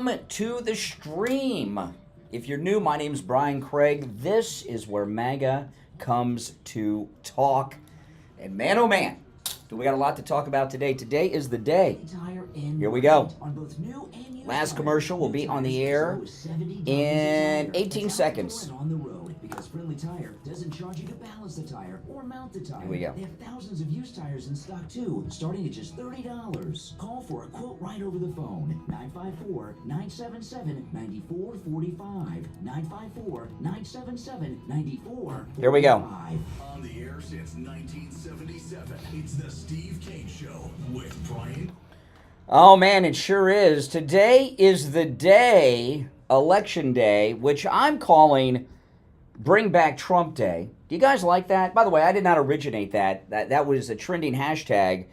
To the stream. If you're new, my name's Brian Craig. This is where MAGA comes to talk. And man, oh man, do we got a lot to talk about today. Today is the day. Here we go. Last commercial will be on the air in 18 seconds. Because Friendly Tire doesn't charge you to balance the tire or mount the tire. Here we go. They have thousands of used tires in stock too, starting at just $30. Call for a quote right over the phone. 954-977-9445. 954-977-9445. Here we go. On the air since 1977, it's the Steve Kane Show with Brian. Oh man, it sure is. Today is the day, Election Day, which I'm calling Bring Back Trump Day. Do you guys like that? By the way, I did not originate that. That was a trending hashtag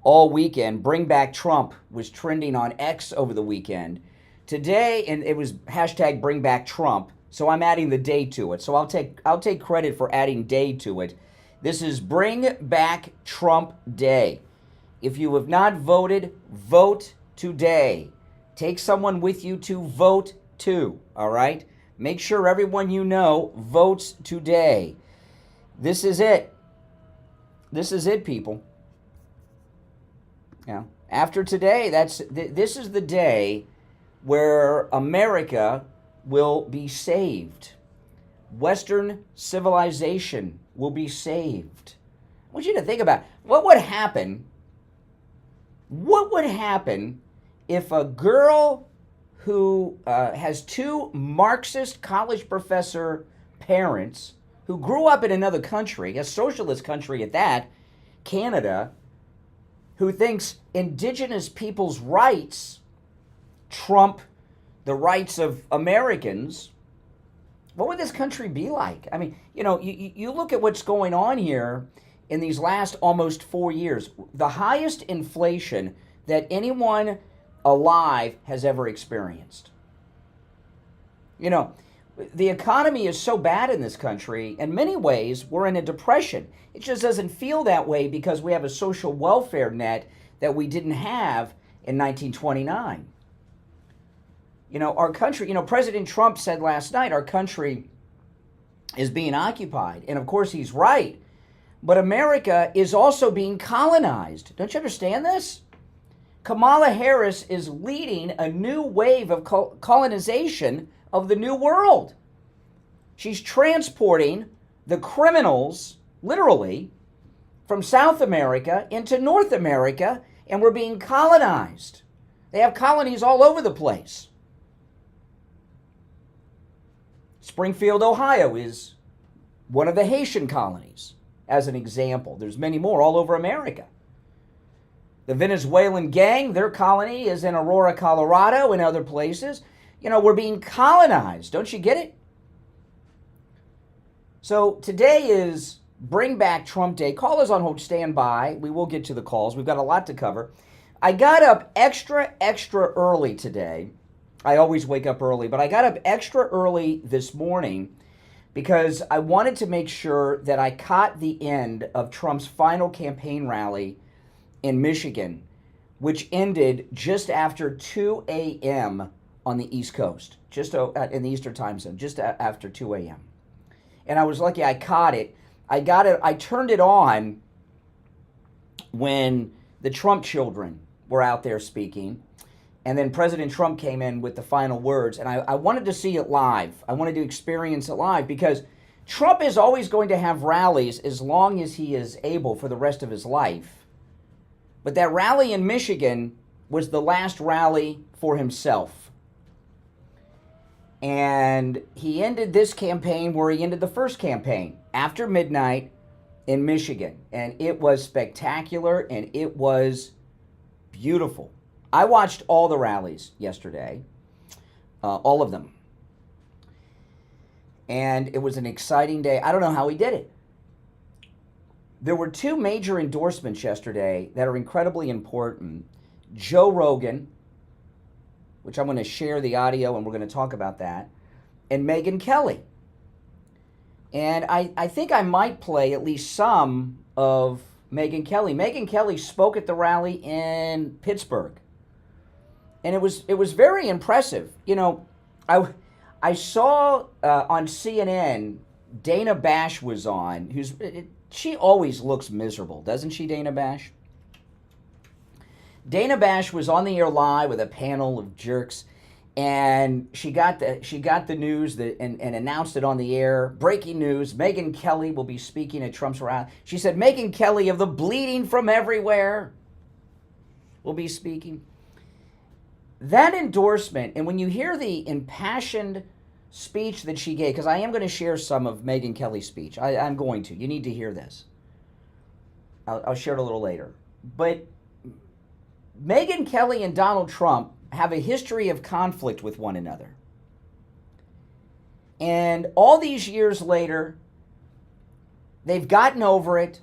all weekend. Bring Back Trump was trending on X over the weekend. Today, and it was hashtag Bring Back Trump, so I'm adding the day to it. So I'll take credit for adding day to it. This is Bring Back Trump Day. If you have not voted, vote today. Take someone with you to vote too, all right? Make sure everyone you know votes today. This is it. This is it, people. Yeah. After today, this is the day where America will be saved. Western civilization will be saved. I want you to think about what would happen. What would happen if a girl who has two Marxist college professor parents who grew up in another country, a socialist country at that, Canada, who thinks indigenous people's rights trump the rights of Americans, what would this country be like? I mean, you know, you look at what's going on here in these last almost 4 years, the highest inflation that anyone alive has ever experienced. You know, the economy is so bad in this country. In many ways, we're in a depression. It just doesn't feel that way because we have a social welfare net that we didn't have in 1929. You know, our country, President Trump said last night, our country is being occupied. And of course, he's right. But America is also being colonized. Don't you understand this? Kamala Harris is leading a new wave of colonization of the new world. She's transporting the criminals, literally, from South America into North America, and we're being colonized. They have colonies all over the place. Springfield, Ohio is one of the Haitian colonies, as an example. There's many more all over America. The Venezuelan gang, their colony is in Aurora, Colorado, and other places. You know, we're being colonized. Don't you get it? So today is Bring Back Trump Day. Call us on hold, stand by. We will get to the calls. We've got a lot to cover. I got up extra early today. I always wake up early, but I got up extra early this morning because I wanted to make sure that I caught the end of Trump's final campaign rally in Michigan, which ended just after 2 a.m. on the East Coast, just in the Eastern time zone, just after 2 a.m. And I was lucky I caught it. I turned it on when the Trump children were out there speaking, and then President Trump came in with the final words, and I wanted to see it live. I wanted to experience it live because Trump is always going to have rallies as long as he is able for the rest of his life. But that rally in Michigan was the last rally for himself. And he ended this campaign where he ended the first campaign, after midnight in Michigan. And it was spectacular and it was beautiful. I watched all the rallies yesterday, all of them. And it was an exciting day. I don't know how he did it. There were two major endorsements yesterday that are incredibly important. Joe Rogan, which I'm going to share the audio and we're going to talk about that, and Megyn Kelly. And I think I might play at least some of Megyn Kelly. Megyn Kelly spoke at the rally in Pittsburgh. And it was very impressive. You know, I saw on CNN, Dana Bash was on, she always looks miserable, doesn't she, Dana Bash? Dana Bash was on the air live with a panel of jerks, and she got the news and announced it on the air. Breaking news, Megyn Kelly will be speaking at Trump's rally. She said Megyn Kelly of the Bleeding from Everywhere will be speaking. That endorsement, and when you hear the impassioned speech that she gave, because I am going to share some of Megyn Kelly's speech. I'm going to. You need to hear this. I'll share it a little later. But Megyn Kelly and Donald Trump have a history of conflict with one another. And all these years later, they've gotten over it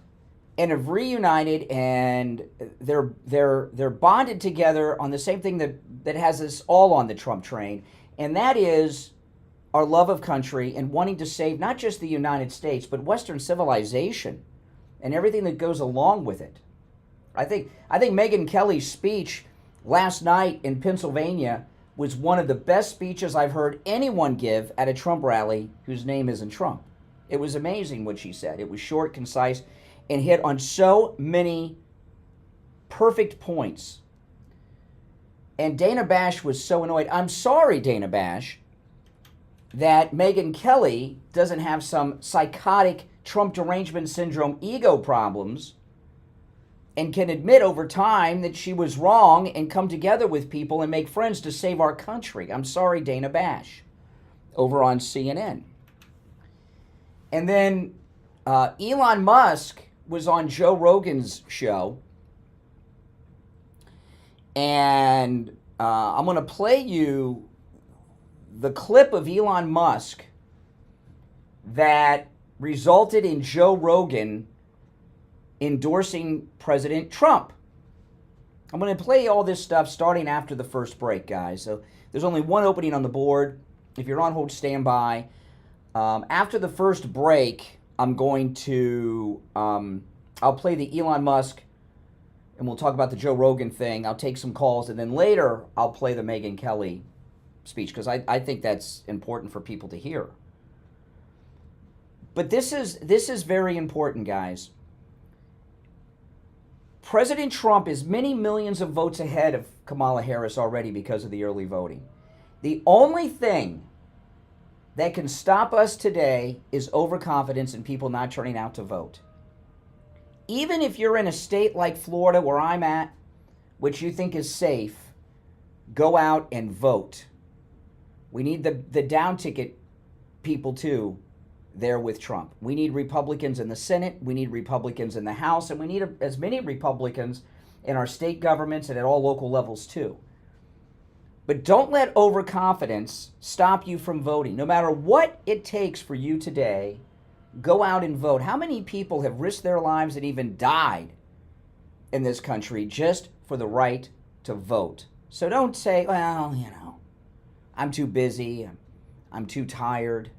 and have reunited, and they're bonded together on the same thing that has us all on the Trump train, and that is our love of country and wanting to save not just the United States, but Western civilization and everything that goes along with it. I think Megyn Kelly's speech last night in Pennsylvania was one of the best speeches I've heard anyone give at a Trump rally whose name isn't Trump. It was amazing what she said. It was short, concise, and hit on so many perfect points. And Dana Bash was so annoyed. I'm sorry, Dana Bash, that Megyn Kelly doesn't have some psychotic Trump derangement syndrome ego problems and can admit over time that she was wrong and come together with people and make friends to save our country. I'm sorry, Dana Bash, over on CNN. And then Elon Musk was on Joe Rogan's show, and I'm going to play you the clip of Elon Musk that resulted in Joe Rogan endorsing President Trump. I'm going to play all this stuff starting after the first break, guys. So there's only one opening on the board. If you're on hold, stand by. After the first break, I'm going to, I'll play the Elon Musk, and we'll talk about the Joe Rogan thing. I'll take some calls, and then later I'll play the Megyn Kelly speech, because I think that's important for people to hear. But this is very important, guys. President Trump is many millions of votes ahead of Kamala Harris already because of the early voting. The only thing that can stop us today is overconfidence and people not turning out to vote. Even if you're in a state like Florida, where I'm at, which you think is safe, go out and vote. We need the down ticket people too there with Trump. We need Republicans in the Senate, we need Republicans in the House, and we need as many Republicans in our state governments and at all local levels too. But don't let overconfidence stop you from voting. No matter what it takes for you today, go out and vote. How many people have risked their lives and even died in this country just for the right to vote? So don't say, well, I'm too busy, I'm too tired.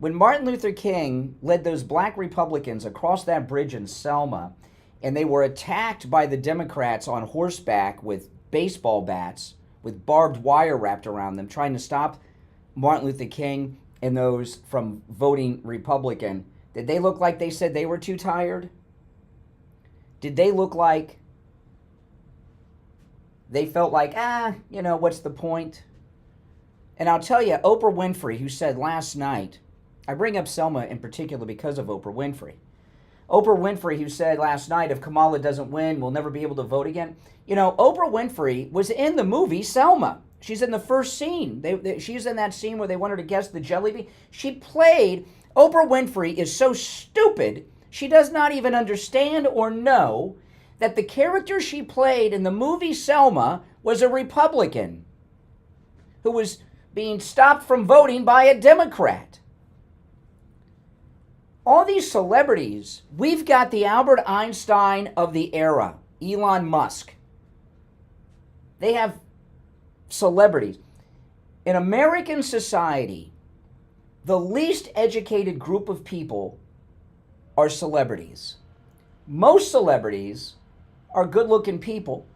When Martin Luther King led those black Republicans across that bridge in Selma, and they were attacked by the Democrats on horseback with baseball bats, with barbed wire wrapped around them, trying to stop Martin Luther King and those from voting Republican, did they look like they said they were too tired? Did they look like they felt like, what's the point? And I'll tell you, Oprah Winfrey, who said last night, I bring up Selma in particular because of Oprah Winfrey. Oprah Winfrey, who said last night, if Kamala doesn't win, we'll never be able to vote again. Oprah Winfrey was in the movie Selma. She's in the first scene. She's in that scene where they want her to guess the jelly bean. She played. Oprah Winfrey is so stupid, she does not even understand or know that the character she played in the movie Selma was a Republican who was being stopped from voting by a Democrat. All these celebrities, we've got the Albert Einstein of the era, Elon Musk. They have celebrities. In American society, the least educated group of people are celebrities. Most celebrities are good-looking people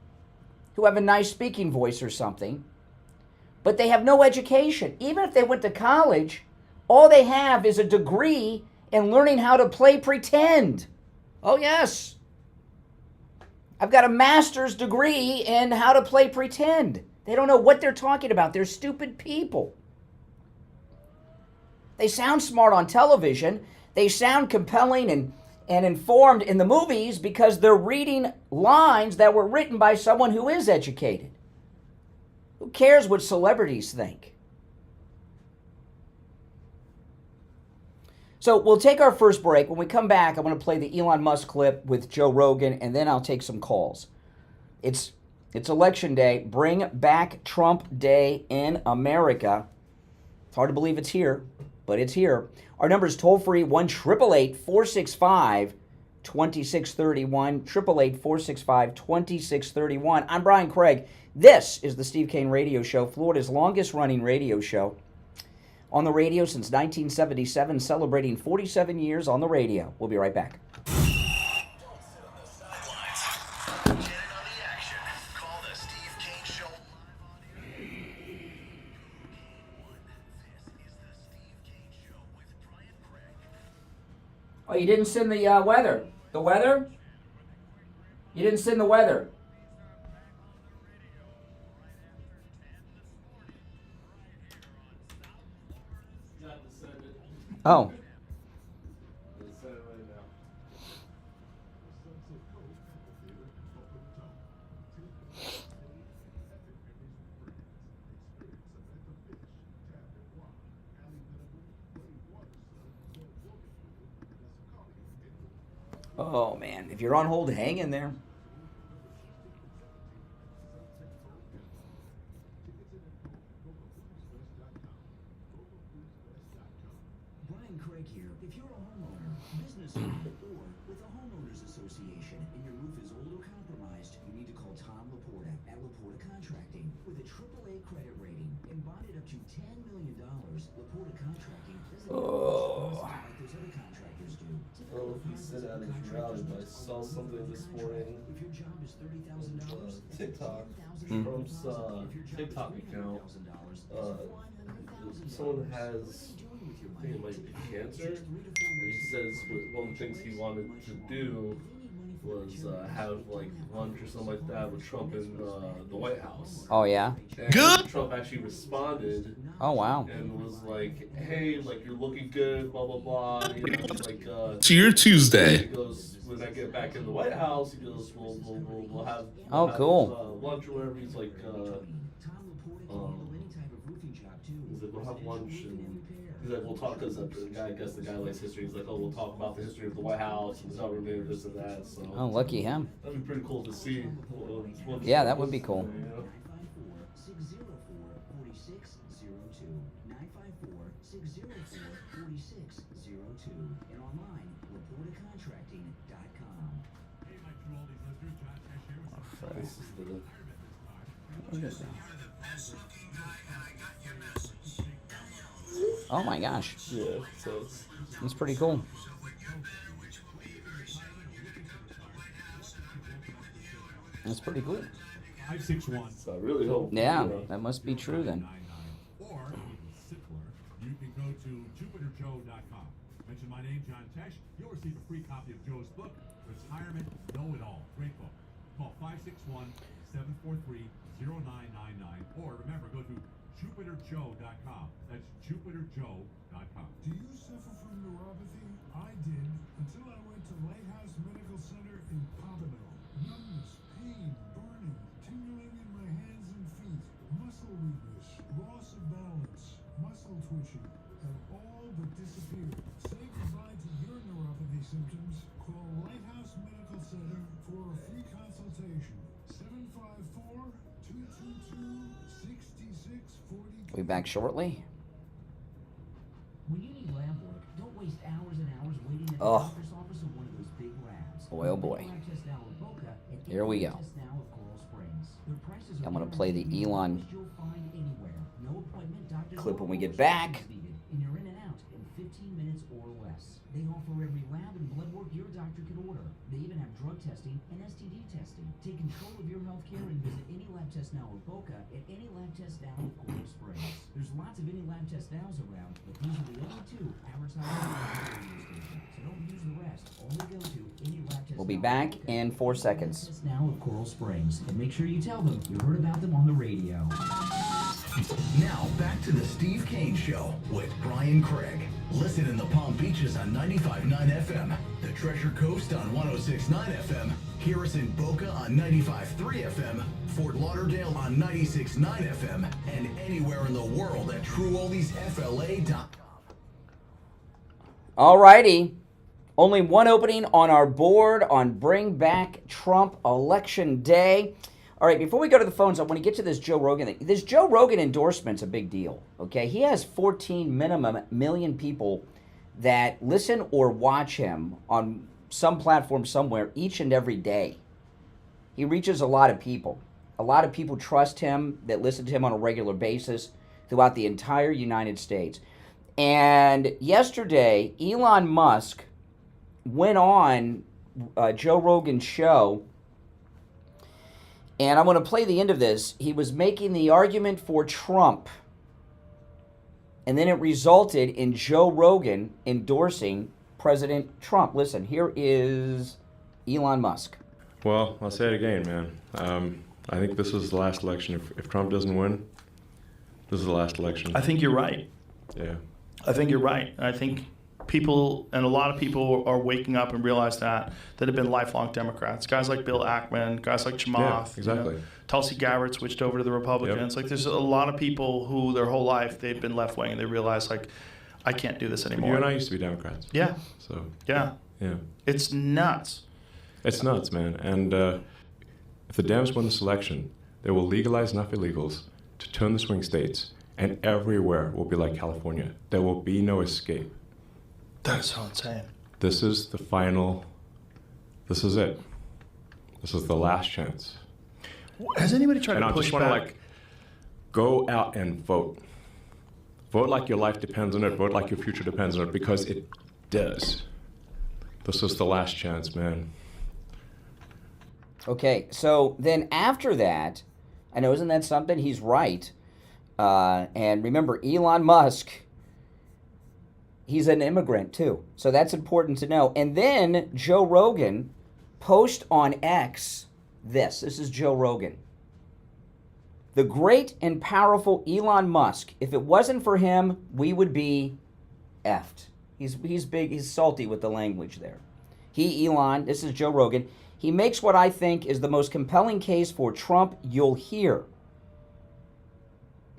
who have a nice speaking voice or something, but they have no education. Even if they went to college, all they have is a degree in learning how to play pretend. Oh, yes. I've got a master's degree in how to play pretend. They don't know what they're talking about. They're stupid people. They sound smart on television. They sound compelling and informed in the movies because they're reading lines that were written by someone who is educated. Who cares what celebrities think? So we'll take our first break. When we come back, I'm going to play the Elon Musk clip with Joe Rogan, and then I'll take some calls. It's election day. Bring back Trump Day in America. It's hard to believe it's here, but it's here. Our number is toll-free, 1-888-465-2631, 888-465-2631. I'm Brian Craig. This is the Steve Kane Radio Show, Florida's longest-running radio show. On the radio since 1977, celebrating 47 years on the radio. We'll be right back. Don't sit on the sidelines. Get in on the action. Call the Steve Kane Show live on air. This is the Steve Kane Show with Brian Craig. Oh, you didn't send the weather. The weather? You didn't send the weather. Oh. Oh, man. If you're on hold, hang in there. Brian Craig here. If you're a homeowner, business owner, or with a homeowners association and your roof is old or compromised, you need to call Tom Laporta at Laporta Contracting. With a AAA credit rating and bonded up to $10 million, Laporta Contracting doesn't like those other contractors do. Oh, he said out his rally, but I saw something this morning. If your job is $30,000, TikTok, Trump's TikTok account. Someone has, I think it might be cancer, and he says one of the things he wanted to do was have like lunch or something like that with Trump in the White House. Oh, yeah? And good. Trump actually responded. Oh, wow. And was like, "Hey, like you're looking good, blah blah blah." You know, like To your Tuesday. he goes, "When I get back in the White House," he goes, "We'll have Oh, cool. lunch or whatever." He's like, "We'll have lunch and." He's like, we'll talk, because the guy, I guess the guy likes history. He's like, oh, we'll talk about the history of the White House and the government, this and that. So Oh, lucky him. that'd be pretty cool to see. Yeah, that would be cool. You know? 954-604-4602. And online, LaportaContracting.com. This is the Oh, my gosh. yeah. So it's, That's pretty cool. That's pretty cool. 561. so I really hope. Yeah, You know, that must be true then. Or, simpler, you can go to JupiterJoe.com. Mention my name, John Tesh. You'll receive a free copy of Joe's book, Retirement Know-It-All. Great book. Call 561-743-0999. Or remember, go to JupiterJoe.com. That's JupiterJoe.com. Do you suffer from neuropathy? I did until I went to Lighthouse Medical Center in Pompano. Numbness, pain, burning, tingling in my hands and feet, muscle weakness, loss of balance, muscle twitching, have all but disappeared. Say goodbye to your neuropathy symptoms. Call Lighthouse Medical Center for a free consultation. 754-222-6642. We'll be back shortly. When you need lab work, don't waste hours and hours waiting at the Oh. doctor's office of one of those big labs. Boy, oh boy. Lab test now of Boca and Here we go. test now of Coral Springs. Their prices are I'm gonna play the guaranteed to be Elon lowest you'll find anywhere. No appointment, doctor clip when we get or back. is needed, and you're in and out in 15 minutes or less. They offer every lab and blood work your doctor can order. They even have drug testing and STD testing. Take control of your healthcare and visit Any Lab Test Now of Boca at Any Lab Test Now of Coral Springs. There's lots of Any Lab Test Nows around, but these are the only two advertising on the radio station. So don't use the rest. Only go to Any Lab Test We'll be Now back of Boca, in 4 seconds. Test Now of Coral Springs, and make sure you tell them you heard about them on the radio. Now back to the Steve Kane Show with Brian Craig. Listen in the Palm Beaches on 95.9 FM, the Treasure Coast on 106.9 FM, hear us in Boca on 95.3 FM, Fort Lauderdale on 96.9 FM, and anywhere in the world at TrueOldiesFLA.com. Alrighty. Only one opening on our board on Bring Back Trump Election Day. All right, before we go to the phones, I want to get to this Joe Rogan thing. This Joe Rogan endorsement's a big deal, okay? He has 14 million people that listen or watch him on some platform somewhere each and every day. He reaches a lot of people. A lot of people trust him, that listen to him on a regular basis throughout the entire United States. And yesterday, Elon Musk went on Joe Rogan's show, and I'm going to play the end of this. He was making the argument for Trump, and then it resulted in Joe Rogan endorsing President Trump. Listen, here is Elon Musk. Well, I'll say it again, man. I think this is the last election. If Trump doesn't win, this is the last election. I think you're right. Yeah. I think you're right. I think people, and a lot of people are waking up and realize that have been lifelong Democrats. Guys like Bill Ackman, guys like Chamath. Yeah, exactly. You know, Tulsi Gabbard switched over to the Republicans. Yep. Like, there's a lot of people who their whole life they've been left wing and they realize, like, I can't do this anymore. You and I used to be Democrats. Yeah. So. Yeah. Yeah. It's nuts. It's nuts, man. And if the Dems win this election, they will legalize enough illegals to turn the swing states, and everywhere will be like California. There will be no escape. That is so insane. This is the final. This is it. This is the last chance. Has anybody tried And to I push just want to, back? like, go out and vote. Vote like your life depends on it. Vote like your future depends on it, because it does. This is the last chance, man. Okay, so then after that, I know, isn't that something? He's right. And remember, Elon Musk, he's an immigrant too. So that's important to know. And then Joe Rogan post on X this. This is Joe Rogan. The great and powerful Elon Musk. If it wasn't for him, we would be effed. He's big, he's salty with the language there. Elon, this is Joe Rogan. He makes what I think is the most compelling case for Trump you'll hear.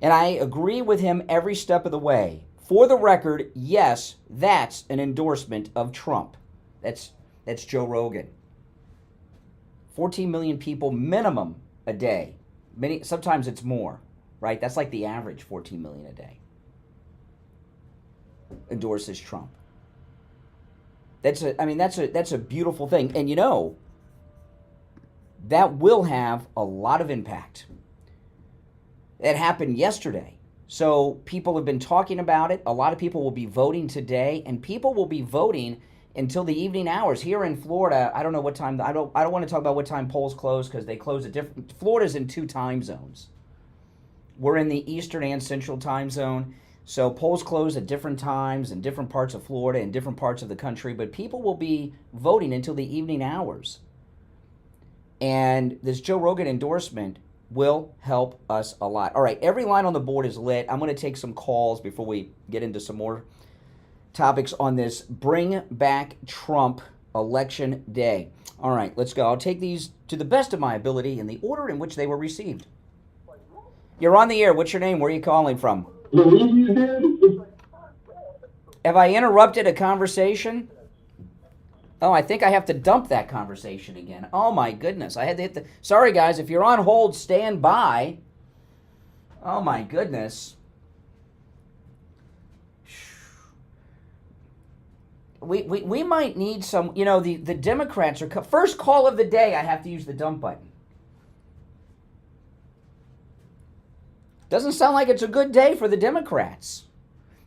And I agree with him every step of the way. For the record, yes, that's an endorsement of Trump. That's Joe Rogan. 14 million people minimum a day. Sometimes it's more, right? That's like the average, 14 million a day. Endorses Trump. That's a beautiful thing. And you know, that will have a lot of impact. It happened yesterday. So people have been talking about it. A lot of people will be voting today, and people will be voting until the evening hours here in Florida. I don't know what time. I don't want to talk about what time polls close, because they close at different. Florida's in 2 time zones. We're in the Eastern and Central time zone. So polls close at different times in different parts of Florida and different parts of the country, but people will be voting until the evening hours. And this Joe Rogan endorsement will help us a lot. All right, every line on the board is lit. I'm going to take some calls before we get into some more topics on this Bring Back Trump Election Day. All right, let's go. I'll take these to the best of my ability in the order in which they were received. You're on the air. What's your name? Where are you calling from? Have I interrupted a conversation? Oh, I think I have to dump that conversation again. Oh, my goodness. I had to hit the... Sorry, guys. If you're on hold, stand by. Oh, my goodness. We might need some... You know, the Democrats are... First call of the day, I have to use the dump button. Doesn't sound like it's a good day for the Democrats.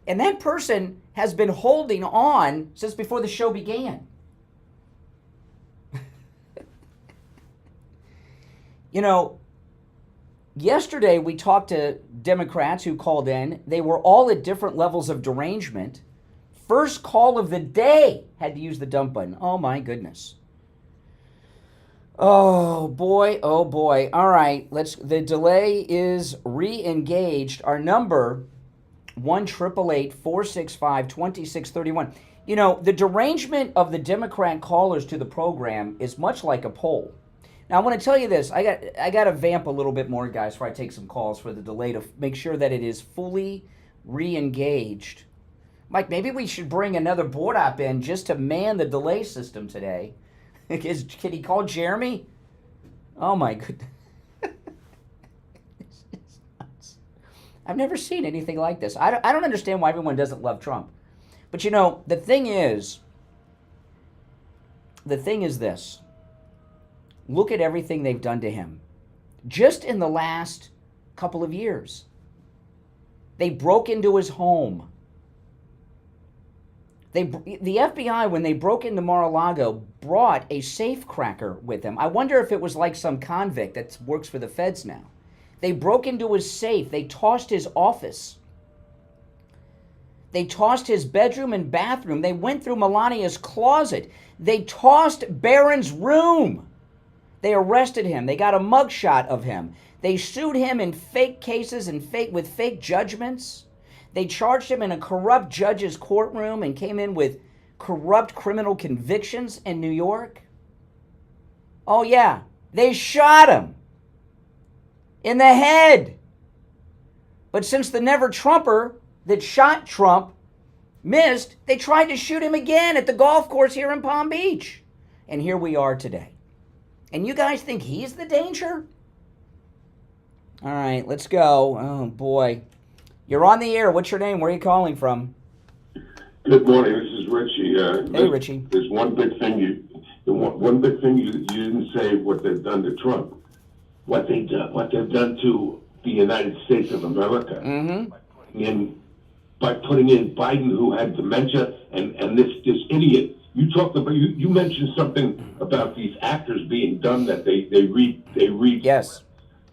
And that person has been holding on since before the show began. You know, yesterday we talked to Democrats who called in. They were all at different levels of derangement. First call of the day had to use the dump button. Oh, my goodness. Oh, boy. Oh, boy. All right. The delay is re-engaged. Our number, 1-888-465-2631. You know, the derangement of the Democrat callers to the program is much like a poll. Now, I want to tell you this. I got to vamp a little bit more, guys, before I take some calls for the delay to make sure that it is fully re-engaged. Mike, maybe we should bring another board op in just to man the delay system today. Can he call Jeremy? Oh, my goodness. It's nuts. I've never seen anything like this. I don't understand why everyone doesn't love Trump. But, you know, the thing is this. Look at everything they've done to him. Just in the last couple of years. They broke into his home. The FBI, when they broke into Mar-a-Lago, brought a safecracker with them. I wonder if it was like some convict that works for the feds now. They broke into his safe. They tossed his office. They tossed his bedroom and bathroom. They went through Melania's closet. They tossed Barron's room. They arrested him. They got a mugshot of him. They sued him in fake cases and with fake judgments. They charged him in a corrupt judge's courtroom and came in with corrupt criminal convictions in New York. Oh, yeah. They shot him in the head. But since the never-Trumper that shot Trump missed, they tried to shoot him again at the golf course here in Palm Beach. And here we are today. And you guys think he's the danger? All right, let's go. Oh, boy. You're on the air. What's your name? Where are you calling from? Good morning. This is Richie. Hey, Richie. There's one big thing you didn't say what they've done to Trump. What they've done to the United States of America. Mm-hmm. By putting in Biden, who had dementia, and this idiot. You talked about you mentioned something about these actors being done that they read. Yes.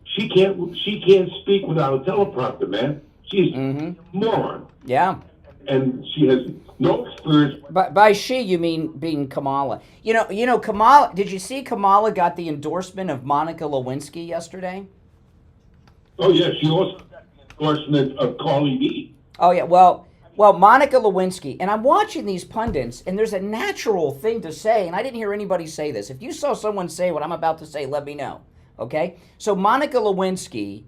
She can't speak without a teleprompter, man. She's a moron. Yeah. And she has no experience. By she, you mean being Kamala. You know, Kamala, did you see Kamala got the endorsement of Monica Lewinsky yesterday? Oh, yeah. She also got the endorsement of Carly B. Oh, yeah. Well, Monica Lewinsky, and I'm watching these pundits, and there's a natural thing to say, and I didn't hear anybody say this. If you saw someone say what I'm about to say, let me know. Okay? So Monica Lewinsky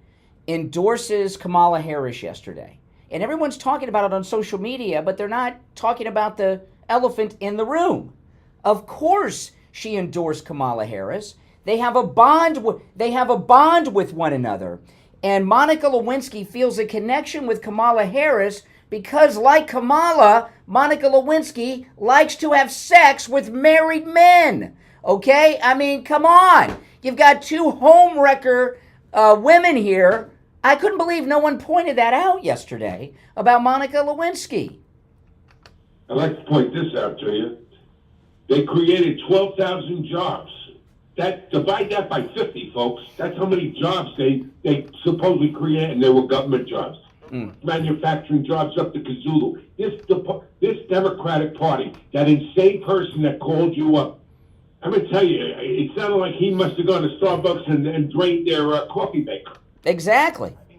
endorses Kamala Harris yesterday. And everyone's talking about it on social media, but they're not talking about the elephant in the room. Of course she endorsed Kamala Harris. They have a bond with one another. And Monica Lewinsky feels a connection with Kamala Harris because, like Kamala, Monica Lewinsky likes to have sex with married men. Okay? I mean, come on. You've got two homewrecker women here. I couldn't believe no one pointed that out yesterday about Monica Lewinsky. I'd like to point this out to you. They created 12,000 jobs. Divide that by 50, folks. That's how many jobs they supposedly created, and they were government jobs. Manufacturing jobs up to Kazulu. This Democratic Party, that insane person that called you up, I'm going to tell you, it sounded like he must have gone to Starbucks and drained their coffee maker. Exactly. I mean,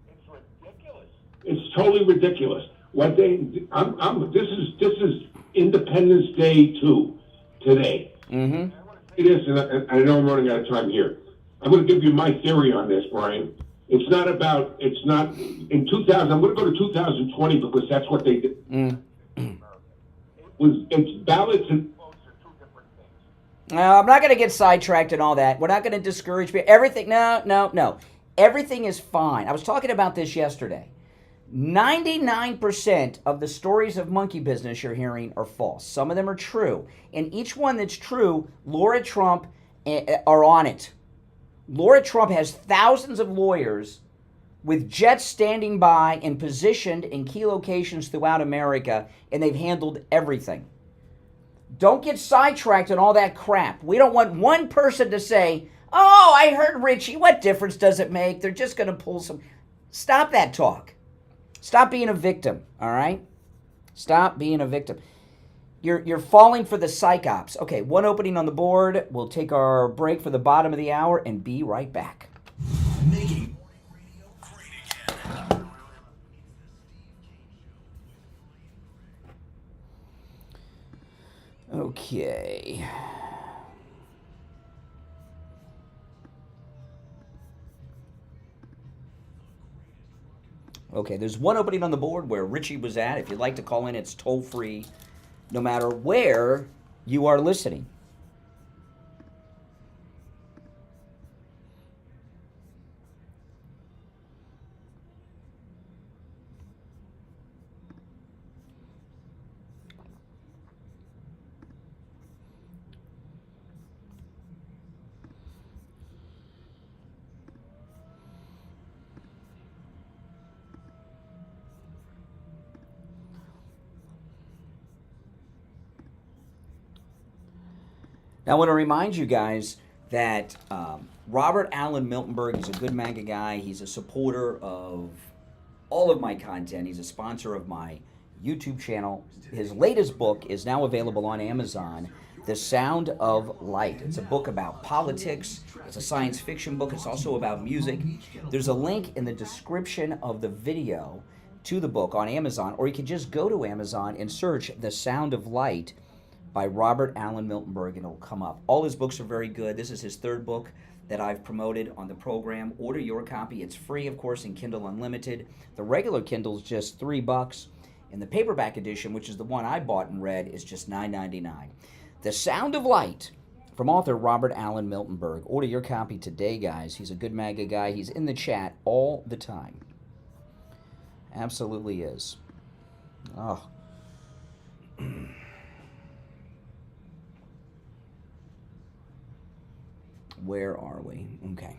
it's ridiculous. It's totally ridiculous. This is Independence Day 2 today. Mm-hmm. It is, and I know I'm running out of time here. I'm going to give you my theory on this, Brian. It's not in 2000. I'm going to go to 2020 because that's what they did. It's ballots and votes are two different things. No, I'm not going to get sidetracked and all that. We're not going to discourage people. Everything, no. Everything is fine. I was talking about this yesterday. 99% of the stories of monkey business you're hearing are false. Some of them are true. And each one that's true, Laura Trump are on it. Laura Trump has thousands of lawyers with jets standing by and positioned in key locations throughout America, and they've handled everything. Don't get sidetracked on all that crap. We don't want one person to say, Oh, I heard Richie. What difference does it make? They're just going to pull some. Stop that talk. Stop being a victim, all right? Stop being a victim. You're falling for the psychops. Okay, one opening on the board. We'll take our break for the bottom of the hour and be right back. Making morning radio great again. Okay. Okay, there's one opening on the board where Richie was at. If you'd like to call in, it's toll free, no matter where you are listening. Now, I want to remind you guys that Robert Allen Miltenberg is a good MAGA guy. He's a supporter of all of my content. He's a sponsor of my YouTube channel. His latest book is now available on Amazon, The Sound of Light. It's a book about politics. It's a science fiction book. It's also about music. There's a link in the description of the video to the book on Amazon, or you can just go to Amazon and search The Sound of Light by Robert Allen Miltenberg, and it'll come up. All his books are very good. This is his third book that I've promoted on the program. Order your copy. It's free, of course, in Kindle Unlimited. The regular Kindle is just $3, and the paperback edition, which is the one I bought and read, is just $9.99. The Sound of Light from author Robert Allen Miltenberg. Order your copy today, guys. He's a good MAGA guy. He's in the chat all the time. Absolutely is. Oh. Where are we? Okay.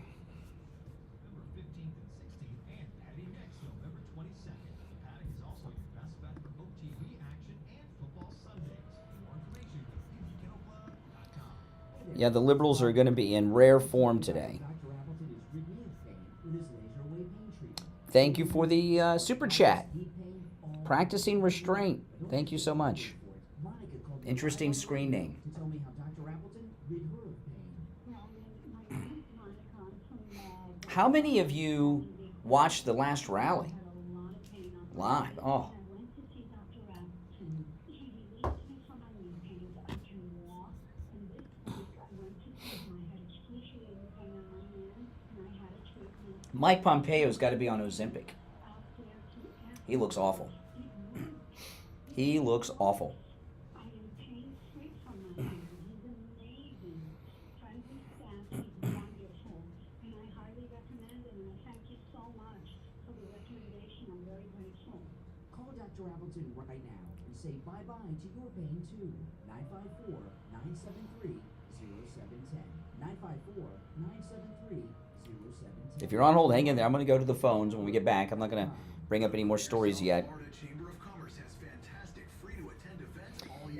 November 15th and 16th, and Patty next November 22nd. Patty is also your best bet for both TV action and football Sundays. For more information, go to TVKennelClub.com. Yeah, the liberals are going to be in rare form today. Dr. Appleton is rid me of pain with his laser wave pain treatment. Thank you for the super chat. Deep pain all Practicing restraint. Thank you so much. Monica called me Interesting right screen name. to tell me how Dr. Appleton rid her of pain. How many of you watched the last rally live? Oh. Mike Pompeo's got to be on Ozempic. He looks awful. He looks awful. Call Dr. Appleton right now and say bye-bye to your pain too. 954-973-0710. 954-973-0710. If you're on hold, hang in there. I'm going to go to the phones when we get back. I'm not going to bring up any more stories yet.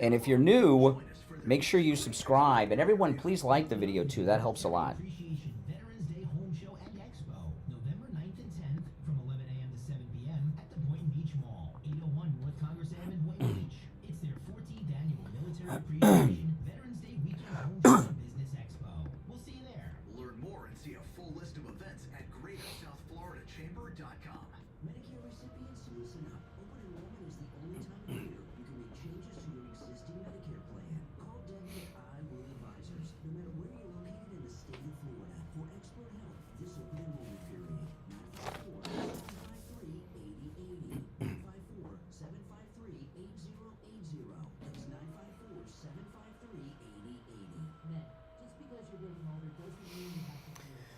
And if you're new, make sure you subscribe. And everyone, please like the video too. That helps a lot. Appreciation Veterans Day Home Show and Expo, November 9th and 10th from 11 a.m. to 7 p.m. at the Boynton Beach Mall, 801 North Congress Ave in Boynton Beach. It's their 14th annual Military Appreciation Veterans Day Weekend Home Show and Business Expo. We'll see you there. Learn more and see a full list of events at GreaterSouthFloridaChamber.com. Medicare recipients, listen up. Open enrollment is the only time of year you can make changes to your existing Medicare plan. Call Debbie at I Will Advisors, no matter where you're located in the state of Florida, for expert help this open enrollment period. 954-753-8080. 954-753-8080. That's 954-753-8080. Men, just because you're getting older doesn't mean you have to do it.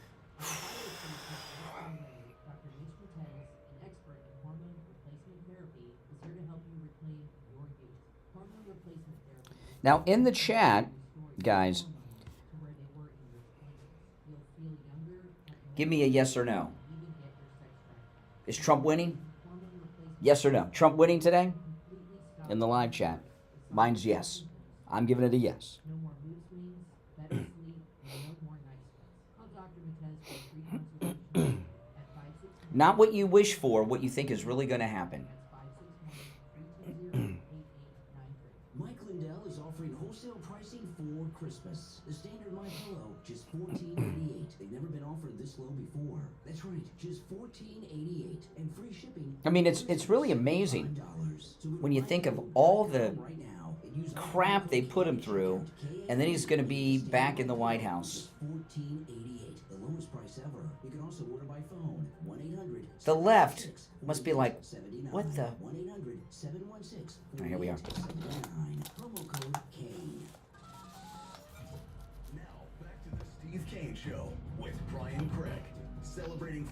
Dr. Mitch Cortez, an expert in hormone replacement therapy, is here to help you reclaim your youth. Hormone replacement therapy. Now, in the chat, guys, To where they were in your 20s. You'll feel younger, give me a yes or no. even get your sex drive. Is Trump winning? Hormone replacement Yes or no? Trump winning today? completely stops. In the live chat. Mine's yes. I'm giving it a yes. No more mood swings, better sleep, and no more night sweats. Not what you wish for, what you think is really going to happen. Mike Lindell is offering wholesale pricing for Christmas. The standard My Pillow, just $14.88. They've never been offered this low before. That's right, just $14.88 and free shipping. I mean, it's really amazing when you think of all the crap they put him through, and then he's going to be back in the White House. $14.88, the lowest price ever. You can also order by phone. 1-800. The left must be like, what the? 1-800-716. Oh, here we are. Promo code Kane. Now, back to the Steve Kane Show with Brian Craig, celebrating.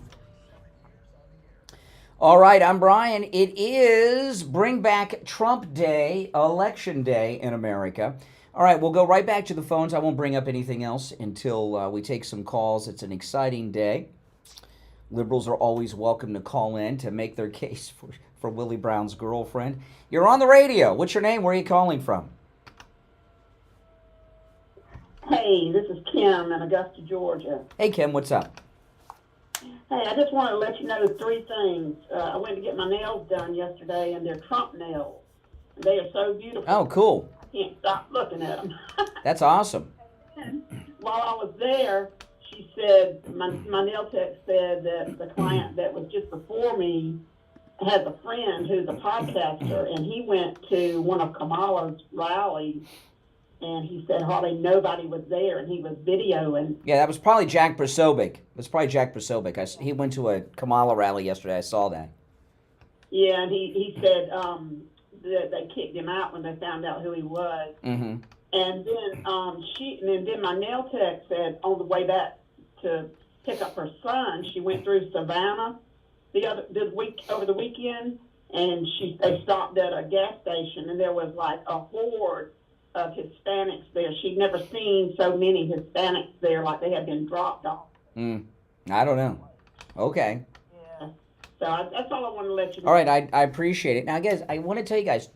All right, I'm Brian. It is Bring Back Trump Day, Election Day in America. All right, we'll go right back to the phones. I won't bring up anything else until we take some calls. It's an exciting day. Liberals are always welcome to call in to make their case for Willie Brown's girlfriend. You're on the radio. What's your name? Where are you calling from? Hey, this is Kim in Augusta, Georgia. Hey, Kim, what's up? Hey, I just wanted to let you know 3 things. I went to get my nails done yesterday, and they're Trump nails. They are so beautiful. Oh, cool. I can't stop looking at them. That's awesome. While I was there, she said, my nail tech said that the client that was just before me has a friend who's a podcaster, and he went to one of Kamala's rallies, and he said hardly nobody was there, and he was videoing. Yeah, that was probably Jack Posobiec. He went to a Kamala rally yesterday. I saw that. Yeah, and he said that they kicked him out when they found out who he was. Mm-hmm. And then my nail tech said on the way back to pick up her son, she went through Savannah over the weekend, and they stopped at a gas station, and there was like a horde of Hispanics there. She'd never seen so many Hispanics there, like they had been dropped off. I don't know. Okay. Yeah. So that's all I want to let you know. All right, I appreciate it. Now, guys, I want to tell you guys,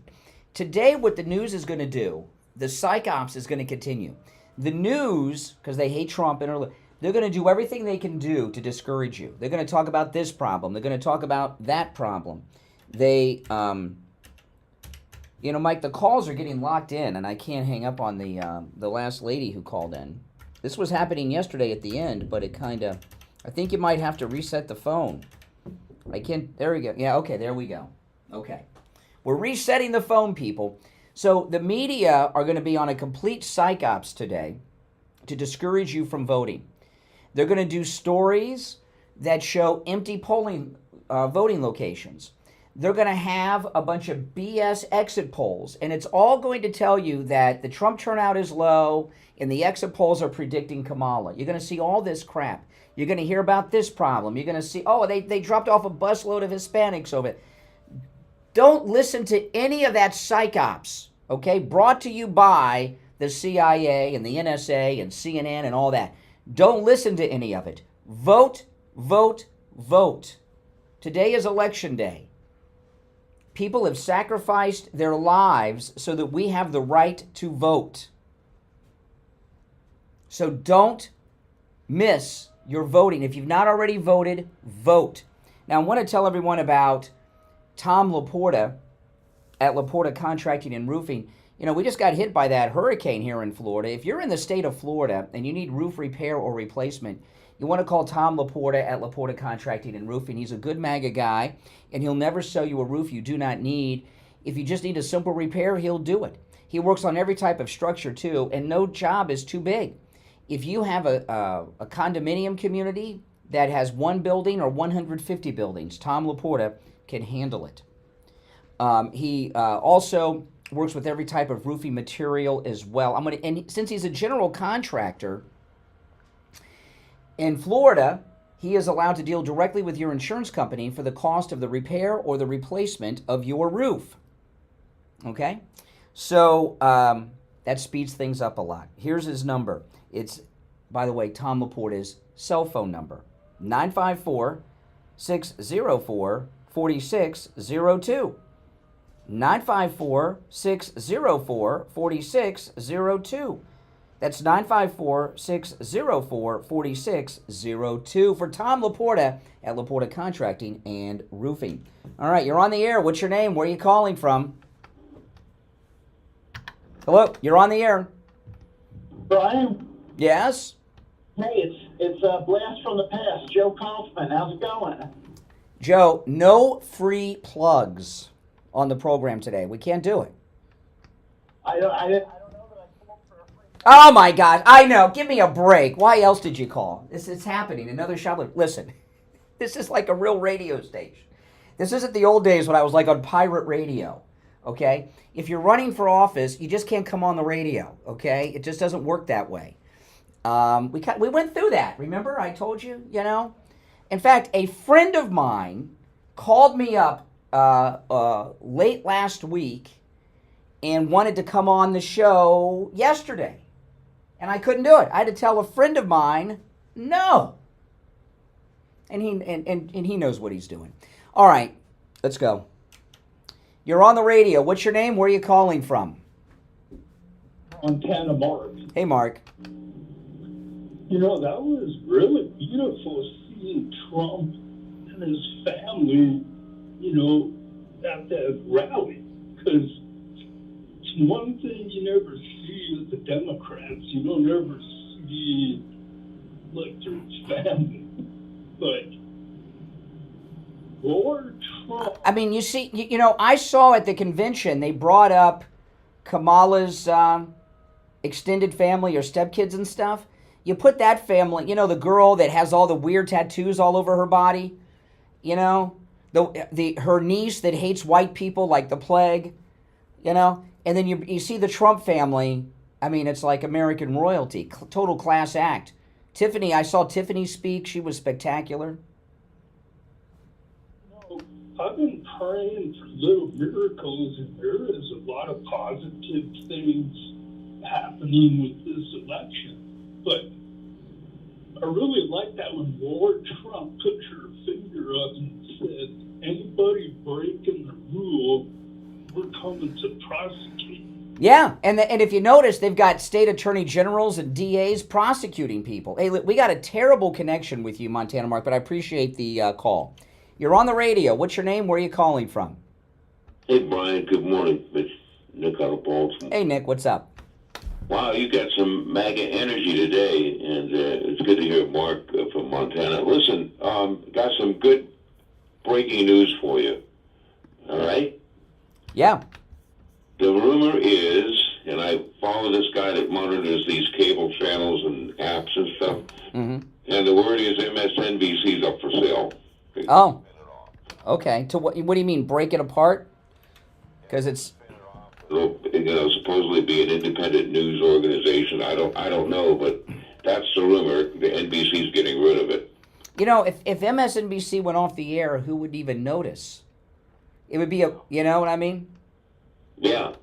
today what the news is going to do, the psych ops is going to continue. The news, because they hate Trump, they're going to do everything they can do to discourage you. They're going to talk about this problem. They're going to talk about that problem. They, Mike, the calls are getting locked in, and I can't hang up on the last lady who called in. This was happening yesterday at the end, but I think you might have to reset the phone. I can't, there we go. Yeah, okay, there we go. Okay. We're resetting the phone, people. So the media are going to be on a complete psych ops today to discourage you from voting. They're going to do stories that show empty voting locations. They're going to have a bunch of BS exit polls, and it's all going to tell you that the Trump turnout is low and the exit polls are predicting Kamala. You're going to see all this crap. You're going to hear about this problem. You're going to see, they dropped off a busload of Hispanics over it. Don't listen to any of that psych ops, okay? Brought to you by the CIA and the NSA and CNN and all that. Don't listen to any of it. Vote, vote, vote. Today is Election Day. People have sacrificed their lives so that we have the right to vote. So don't miss your voting. If you've not already voted, vote. Now, I want to tell everyone about Tom Laporta at Laporta Contracting and Roofing. We just got hit by that hurricane here in Florida. If you're in the state of Florida and you need roof repair or replacement, you want to call Tom Laporta at Laporta Contracting and Roofing. He's a good MAGA guy, and he'll never sell you a roof you do not need. If you just need a simple repair, he'll do it. He works on every type of structure, too, and no job is too big. If you have a condominium community that has 1 building or 150 buildings, Tom Laporta can handle it. He also works with every type of roofing material as well. And since he's a general contractor, in Florida, he is allowed to deal directly with your insurance company for the cost of the repair or the replacement of your roof. Okay? So that speeds things up a lot. Here's his number. It's, by the way, Tom Laporta's cell phone number, 954-604-4602. 954-604-4602. That's 954-604-4602 for Tom Laporta at Laporta Contracting and Roofing. All right, you're on the air. What's your name? Where are you calling from? Hello, you're on the air. Brian? Yes? Hey, it's a blast from the past. Joe Kaufman. How's it going? Joe, no free plugs on the program today. We can't do it. I don't know that I called for a free. Oh my God, I know. Give me a break. Why else did you call? This is happening. Another shop. Listen, this is like a real radio station. This isn't the old days when I was like on pirate radio. Okay? If you're running for office, you just can't come on the radio. Okay? It just doesn't work that way. We went through that. Remember? I told you, you know? In fact, a friend of mine called me up late last week and wanted to come on the show yesterday. And I couldn't do it. I had to tell a friend of mine, no. And he knows what he's doing. All right, let's go. You're on the radio. What's your name? Where are you calling from? Montana Mark. Hey, Mark. You know, that was really beautiful seeing Trump and his family, you know, at that rally. Because it's one thing you never see with the Democrats. You don't ever see, like, their family. But Lord Trump. I mean, you see, you know, I saw at the convention, they brought up Kamala's extended family or stepkids and stuff. You put that family, you know, the girl that has all the weird tattoos all over her body, you know, her niece that hates white people like the plague, you know, and then you see the Trump family. I mean, it's like American royalty, total class act. Tiffany, I saw Tiffany speak. She was spectacular. You know, I've been praying for little miracles, and there is a lot of positive things happening with this election. But I really like that when Lord Trump put her finger up and said, anybody breaking the rule, we're coming to prosecute. Yeah, and if you notice, they've got state attorney generals and DAs prosecuting people. Hey, we got a terrible connection with you, Montana Mark, but I appreciate the call. You're on the radio. What's your name? Where are you calling from? Hey, Brian. Good morning. It's Nick out of Baltimore. Hey, Nick. What's up? Wow, you got some MAGA energy today, and it's good to hear Mark from Montana. Listen, got some good breaking news for you. All right? Yeah. The rumor is, and I follow this guy that monitors these cable channels and apps and stuff, and the word is MSNBC's up for sale. Oh, okay. To what do you mean, break it apart? Because it's... It'll, you know, supposedly be an independent news organization. I don't know, but that's the rumor. The NBC's getting rid of it. You know, if MSNBC went off the air, who would even notice? It would be you know what I mean? Yeah,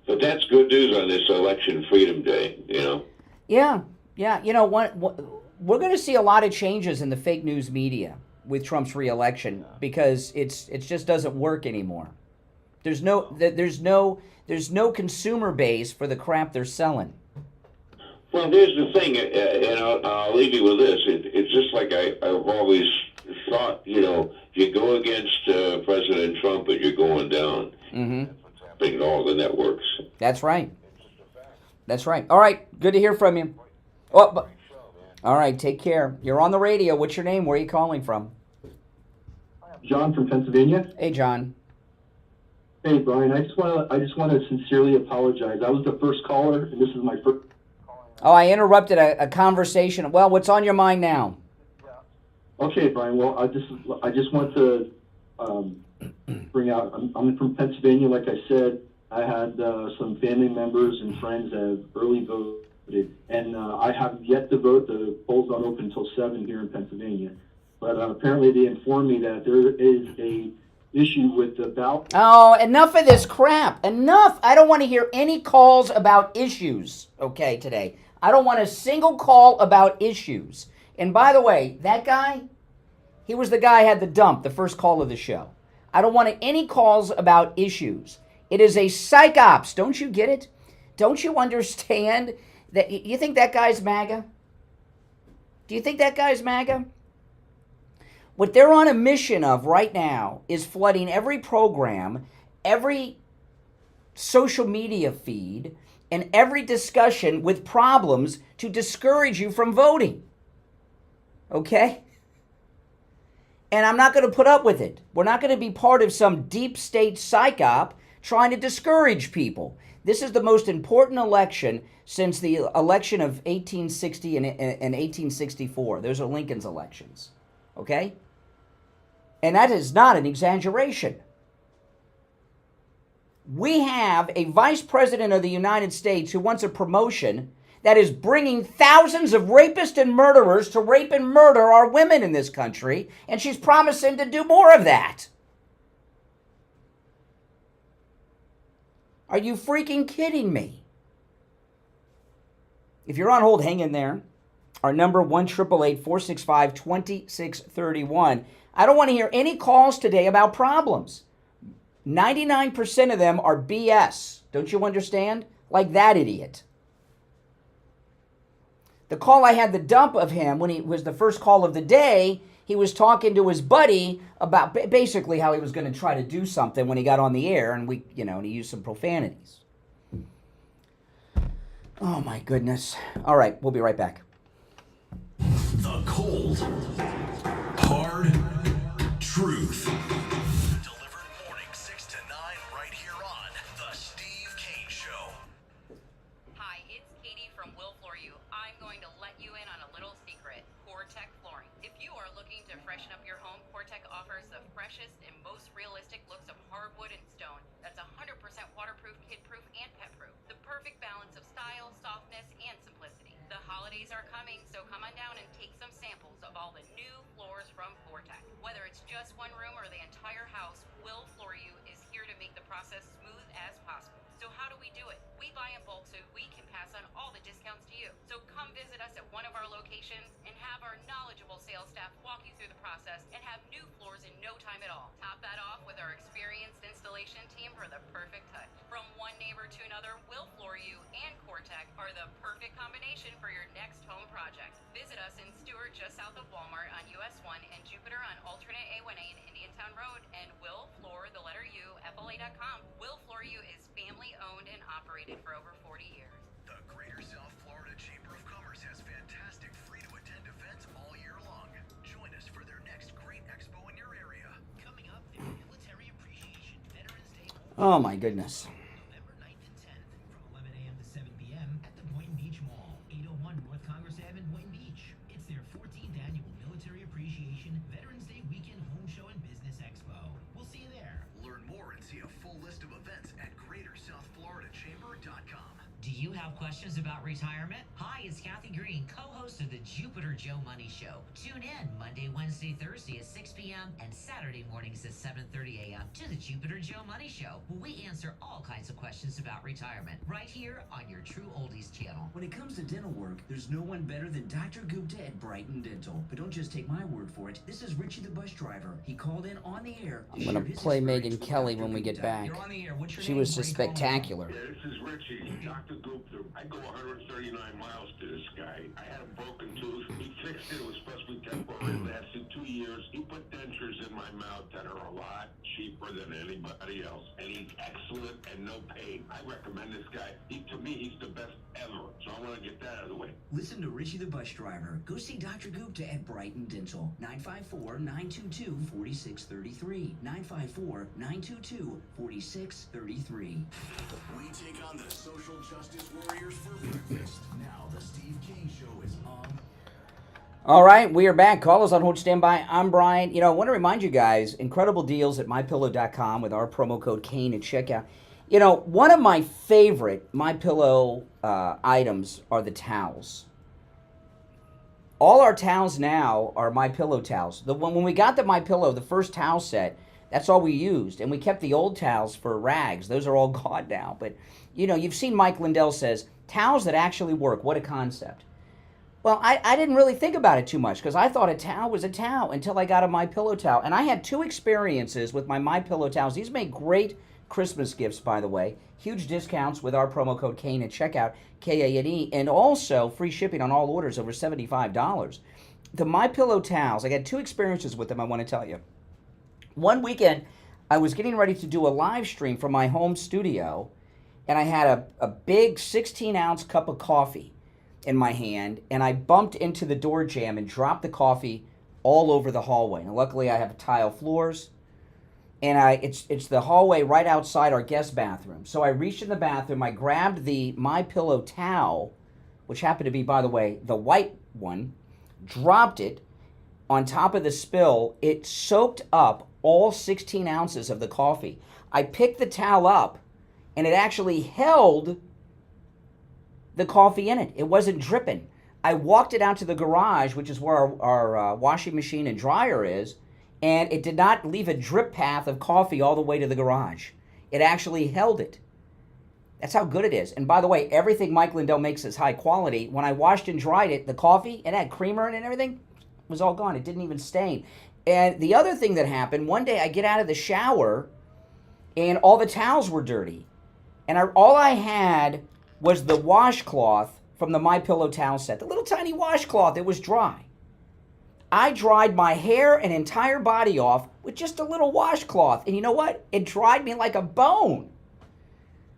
but that's good news on this Election Freedom Day, you know? Yeah. You know, we're going to see a lot of changes in the fake news media with Trump's reelection because it just doesn't work anymore. There's no consumer base for the crap they're selling. Well, here's the thing, and I'll leave you with this. It's just like I've always thought, you know, you go against President Trump and you're going down. Mm-hmm. In all the networks. That's right. That's right. All right. Good to hear from you. Oh, all right. Take care. You're on the radio. What's your name? Where are you calling from? John from Pennsylvania. Hey, John. Hey, Brian. I just want to sincerely apologize. I was the first caller, and this is my first. Oh, I interrupted a conversation. Well, what's on your mind now? Okay, Brian. Well, I just want to bring out. I'm from Pennsylvania. Like I said, I had some family members and friends that have early voted, and I have yet to vote. The polls don't open until 7 here in Pennsylvania. But apparently, they informed me that there is a issue with the ballot. Oh, enough of this crap. Enough. I don't want to hear any calls about issues, okay, today. I don't want a single call about issues. And by the way, that guy, he was the guy who had the dump, the first call of the show. I don't want any calls about issues. It is a psych ops. Don't you get it? Don't you understand You think that guy's MAGA? Do you think that guy's MAGA? What they're on a mission of right now is flooding every program, every social media feed, and every discussion with problems to discourage you from voting. Okay? And I'm not going to put up with it. We're not going to be part of some deep state psyop trying to discourage people. This is the most important election since the election of 1860 and 1864. Those are Lincoln's elections. Okay? And that is not an exaggeration. We have a vice president of the United States who wants a promotion that is bringing thousands of rapists and murderers to rape and murder our women in this country, and she's promising to do more of that. Are you freaking kidding me? If you're on hold, hang in there. Our number, 1-888-465-2631. I don't want to hear any calls today about problems. 99% of them are BS. Don't you understand? Like that idiot. The call I had the dump of him when he was the first call of the day, he was talking to his buddy about basically how he was going to try to do something when he got on the air, and and he used some profanities. Oh my goodness. All right, we'll be right back. The cold, hard truth. Delivered morning 6 to 9 right here on The Steve Kane Show. Hi, it's Katie from Will For You. I'm going to let you in on a little secret. CoreTech flooring. If you are looking to freshen up your home, CoreTech offers the freshest and most realistic looks of hardwood and stone. That's 100% waterproof, kid-proof, and pet-proof. The perfect balance of style, softness, and simplicity. The holidays are coming, so come on down and take some samples of all the new floors from CoreTech. Whether it's just one room or the entire house, Will For You is here to make the process smooth as possible. So how do we do it? We buy in bulk so we can pass on all the discounts to you. So come visit us at one of our locations and have our knowledgeable sales staff walk you through the process and have new floors in no time at all. Top that off with our experienced installation team for the perfect touch. From one neighbor to another, Will For You and CoreTech are the perfect combination for your next home project. Visit us in Stewart, just south of Walmart on US 1, and Jupiter on alternate A1A in Indiantown Road, and WillFloor.com. Will For You is family owned and operated for over 40 years. The Greater South Florida Chamber of Commerce has fantastic free-to-attend events all year long. Join us for their next great expo in your area. Coming up, their Military Appreciation Veterans Day. Oh my goodness. November 9th and 10th from 11 a.m. to 7 p.m. at the Boynton Beach Mall, 801 North Congress Ave in Boynton Beach. It's their 14th annual Military Appreciation Veterans Day Weekend Home Show and Business Expo. We'll see you there. Learn more and see a full list of events at GreaterSouthFloridaChamber.com. Do you have questions about retirement? Hi, it's Kathy Green, co-host of the Jupiter Joe Money Show. Tune in Monday, Wednesday, Thursday at 6 p.m. and Saturday mornings at 7:30 a.m. to the Jupiter Joe Money Show, where we answer all kinds of questions about retirement right here on your True Oldies channel. When it comes to dental work, there's no one better than Dr. Gupta at Brighton Dental. But don't just take my word for it. This is Richie the bus driver. He called in on the air. I'm going to play Megan Kelly when we get back. She was just spectacular. Yeah, this is Richie, Dr. Gupta. I go 139 miles to this guy. I had a broken tooth. He fixed it. It was supposed to be temporary. It lasted 2 years. He put dentures in my mouth that are a lot cheaper than anybody else. And he's excellent and no pain. I recommend this guy. To me, he's the best ever. So I want to get that out of the way. Listen to Richie the bus driver. Go see Dr. Gupta at Brighton Dental. 954-922-4633. 954-922-4633. We take on the social justice warriors for breakfast. Now the Steve Kane Show is on. All right, we are back. Call us on hold, stand by. I'm Brian. I want to remind you guys, incredible deals at MyPillow.com with our promo code Kane at checkout. One of my favorite MyPillow items are the towels. All our towels now are MyPillow towels. When we got the MyPillow, the first towel set, that's all we used. And we kept the old towels for rags. Those are all gone now. But, you've seen Mike Lindell says, towels that actually work. What a concept. Well, I didn't really think about it too much because I thought a towel was a towel until I got a MyPillow towel. And I had 2 experiences with my MyPillow towels. These make great Christmas gifts, by the way. Huge discounts with our promo code Kane at checkout, K-A-N-E, and also free shipping on all orders over $75. The MyPillow towels, I got 2 experiences with them I want to tell you. One weekend, I was getting ready to do a live stream from my home studio, and I had a big 16-ounce cup of coffee in my hand, and I bumped into the door jamb and dropped the coffee all over the hallway. And luckily, I have tile floors, and it's the hallway right outside our guest bathroom. So I reached in the bathroom, I grabbed the MyPillow towel, which happened to be, by the way, the white one, dropped it on top of the spill. It soaked up all 16 ounces of the coffee. I picked the towel up, and it actually held the coffee in it. It wasn't dripping. I walked it out to the garage, which is where our washing machine and dryer is, and it did not leave a drip path of coffee all the way to the garage. It actually held it. That's how good it is. And by the way, everything Mike Lindell makes is high quality. When I washed and dried it, the coffee, it had creamer in it and everything, was all gone. It didn't even stain. And the other thing that happened, one day I get out of the shower, and all the towels were dirty. And all I had was the washcloth from the MyPillow towel set, the little tiny washcloth. It was dry. I dried my hair and entire body off with just a little washcloth. And you know what? It dried me like a bone.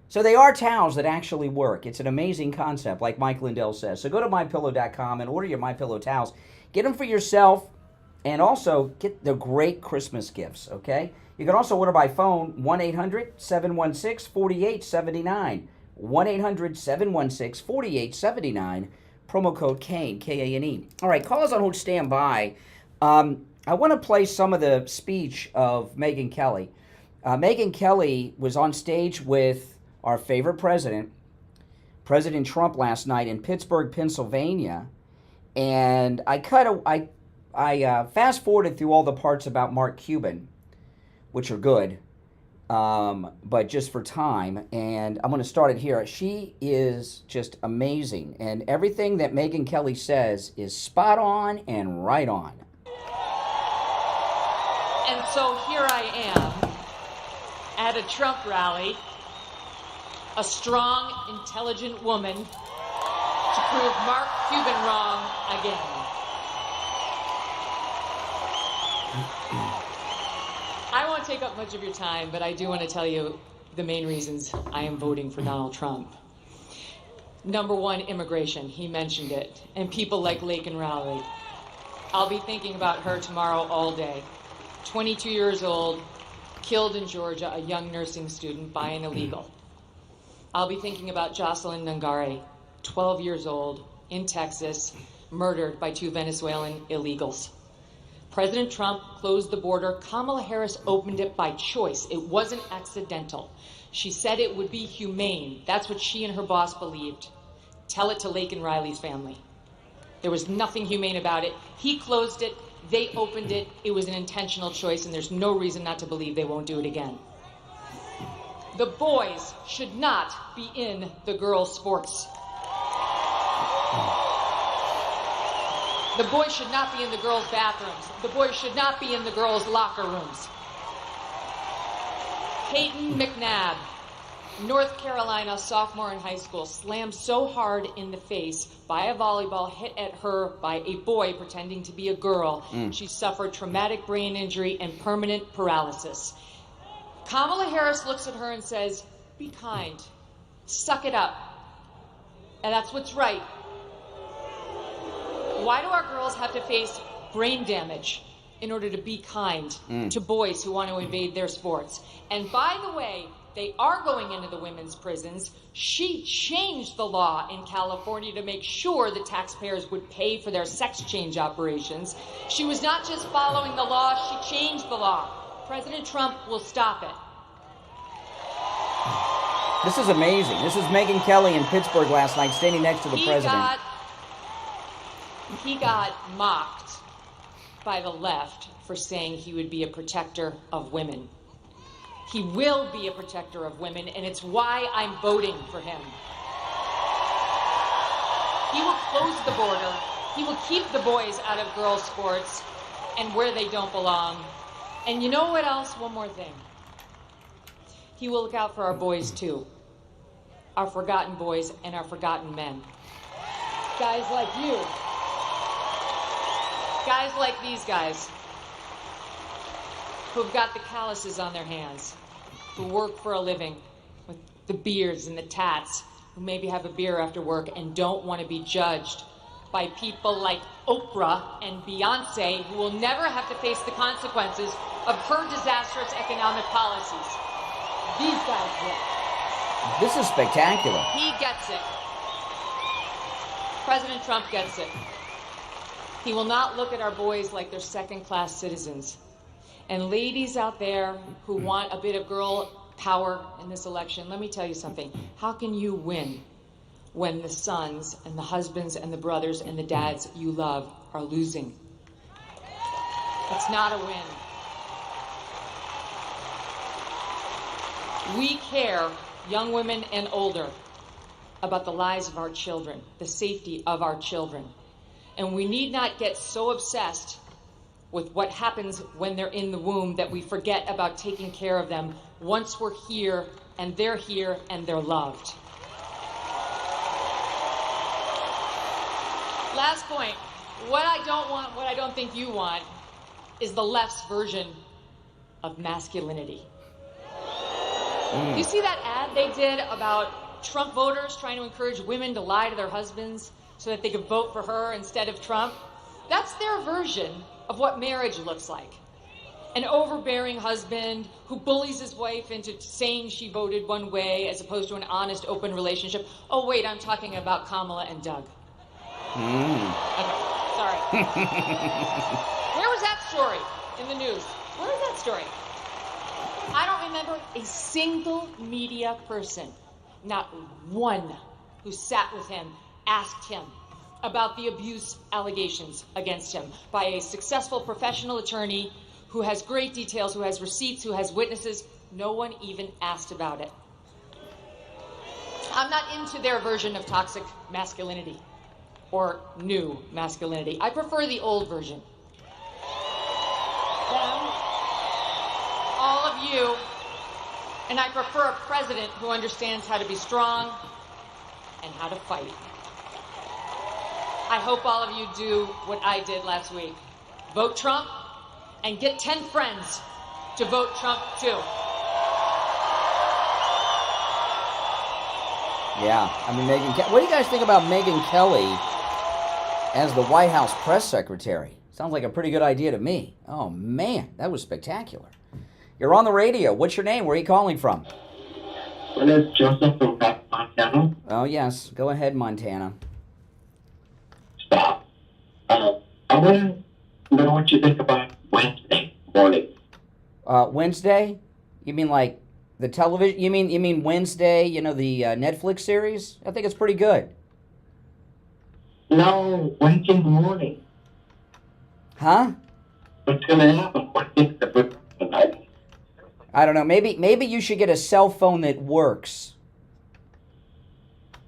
So they are towels that actually work. It's an amazing concept, like Mike Lindell says. So go to MyPillow.com and order your MyPillow towels. Get them for yourself, and also get the great Christmas gifts, okay? You can also order by phone, 1-800-716-4879. 1-800-716-4879. Promo code Kane, K-A-N-E. All right, callers on hold, stand by. I want to play some of the speech of Megyn Kelly. Megyn Kelly was on stage with our favorite president, President Trump, last night in Pittsburgh, Pennsylvania. And I fast-forwarded through all the parts about Mark Cuban, which are good. But just for time, and I'm going to start it here. She is just amazing, and everything that Megyn Kelly says is spot on and right on. And so here I am at a Trump rally, a strong, intelligent woman to prove Mark Cuban wrong again. I won't take up much of your time, but I do want to tell you the main reasons I am voting for Donald Trump. Number one, immigration. He mentioned it. And people like Lake and Rowley. I'll be thinking about her tomorrow all day. 22 years old, killed in Georgia, a young nursing student by an illegal. I'll be thinking about Jocelyn Nungare, 12 years old, in Texas, murdered by 2 Venezuelan illegals. President Trump closed the border. Kamala Harris opened it by choice. It wasn't accidental. She said it would be humane. That's what she and her boss believed. Tell it to Lake and Riley's family. There was nothing humane about it. He closed it. They opened it. It was an intentional choice, and there's no reason not to believe they won't do it again. The boys should not be in the girls' sports. The boys should not be in the girls' bathrooms. The boys should not be in the girls' locker rooms. Peyton McNabb, North Carolina sophomore in high school, slammed so hard in the face by a volleyball hit at her by a boy pretending to be a girl. She suffered traumatic brain injury and permanent paralysis. Kamala Harris looks at her and says, "Be kind. Suck it up." And that's what's right. Why do our girls have to face brain damage in order to be kind to boys who want to invade their sports? And by the way, they are going into the women's prisons. She changed the law in California to make sure the taxpayers would pay for their sex change operations. She was not just following the law, she changed the law. President Trump will stop it. This is amazing. This is Megyn Kelly in Pittsburgh last night, standing next to the president. He got mocked by the left for saying he would be a protector of women. He will be a protector of women, and it's why I'm voting for him. He will close the border. He will keep the boys out of girls' sports and where they don't belong. And you know what else? One more thing. He will look out for our boys too. Our forgotten boys and our forgotten men. Guys like you. Guys like these guys. Who've got the calluses on their hands. Who work for a living. With the beards and the tats. Who maybe have a beer after work and don't want to be judged by people like Oprah and Beyonce, who will never have to face the consequences of her disastrous economic policies. These guys will. This is spectacular. He gets it. President Trump gets it. He will not look at our boys like they're second-class citizens. And ladies out there who want a bit of girl power in this election, let me tell you something. How can you win when the sons and the husbands and the brothers and the dads you love are losing? It's not a win. We care, young women and older, about the lives of our children, the safety of our children. And we need not get so obsessed with what happens when they're in the womb that we forget about taking care of them once we're here and they're loved. Last point. What I don't want, what I don't think you want, is the left's version of masculinity. You see that ad they did about Trump voters trying to encourage women to lie to their husbands so that they could vote for her instead of Trump? That's their version of what marriage looks like. An overbearing husband who bullies his wife into saying she voted one way as opposed to an honest, open relationship. Oh, wait, I'm talking about Kamala and Doug. Okay, sorry. Where was that story in the news? Where was that story? I don't remember a single media person, not one, who sat with him, asked him about the abuse allegations against him by a successful professional attorney who has great details, who has receipts, who has witnesses. No one even asked about it. I'm not into their version of toxic masculinity or new masculinity. I prefer the old version. Them, all of you, and I prefer a president who understands how to be strong and how to fight. I hope all of you do what I did last week. Vote Trump and get 10 friends to vote Trump too. Yeah, I mean, what do you guys think about Megyn Kelly as the White House press secretary? Sounds like a pretty good idea to me. Oh, man, that was spectacular. You're on the radio. What's your name? Where are you calling from? My name is Joseph from Montana. Oh, yes. Go ahead, Montana. Stop. I want to know what you think about Wednesday morning. Wednesday? You mean like the television? You mean Wednesday, you know, the Netflix series? I think it's pretty good. No, Wednesday morning. Huh? What's going to happen? What is the tonight? I don't know. Maybe you should get a cell phone that works.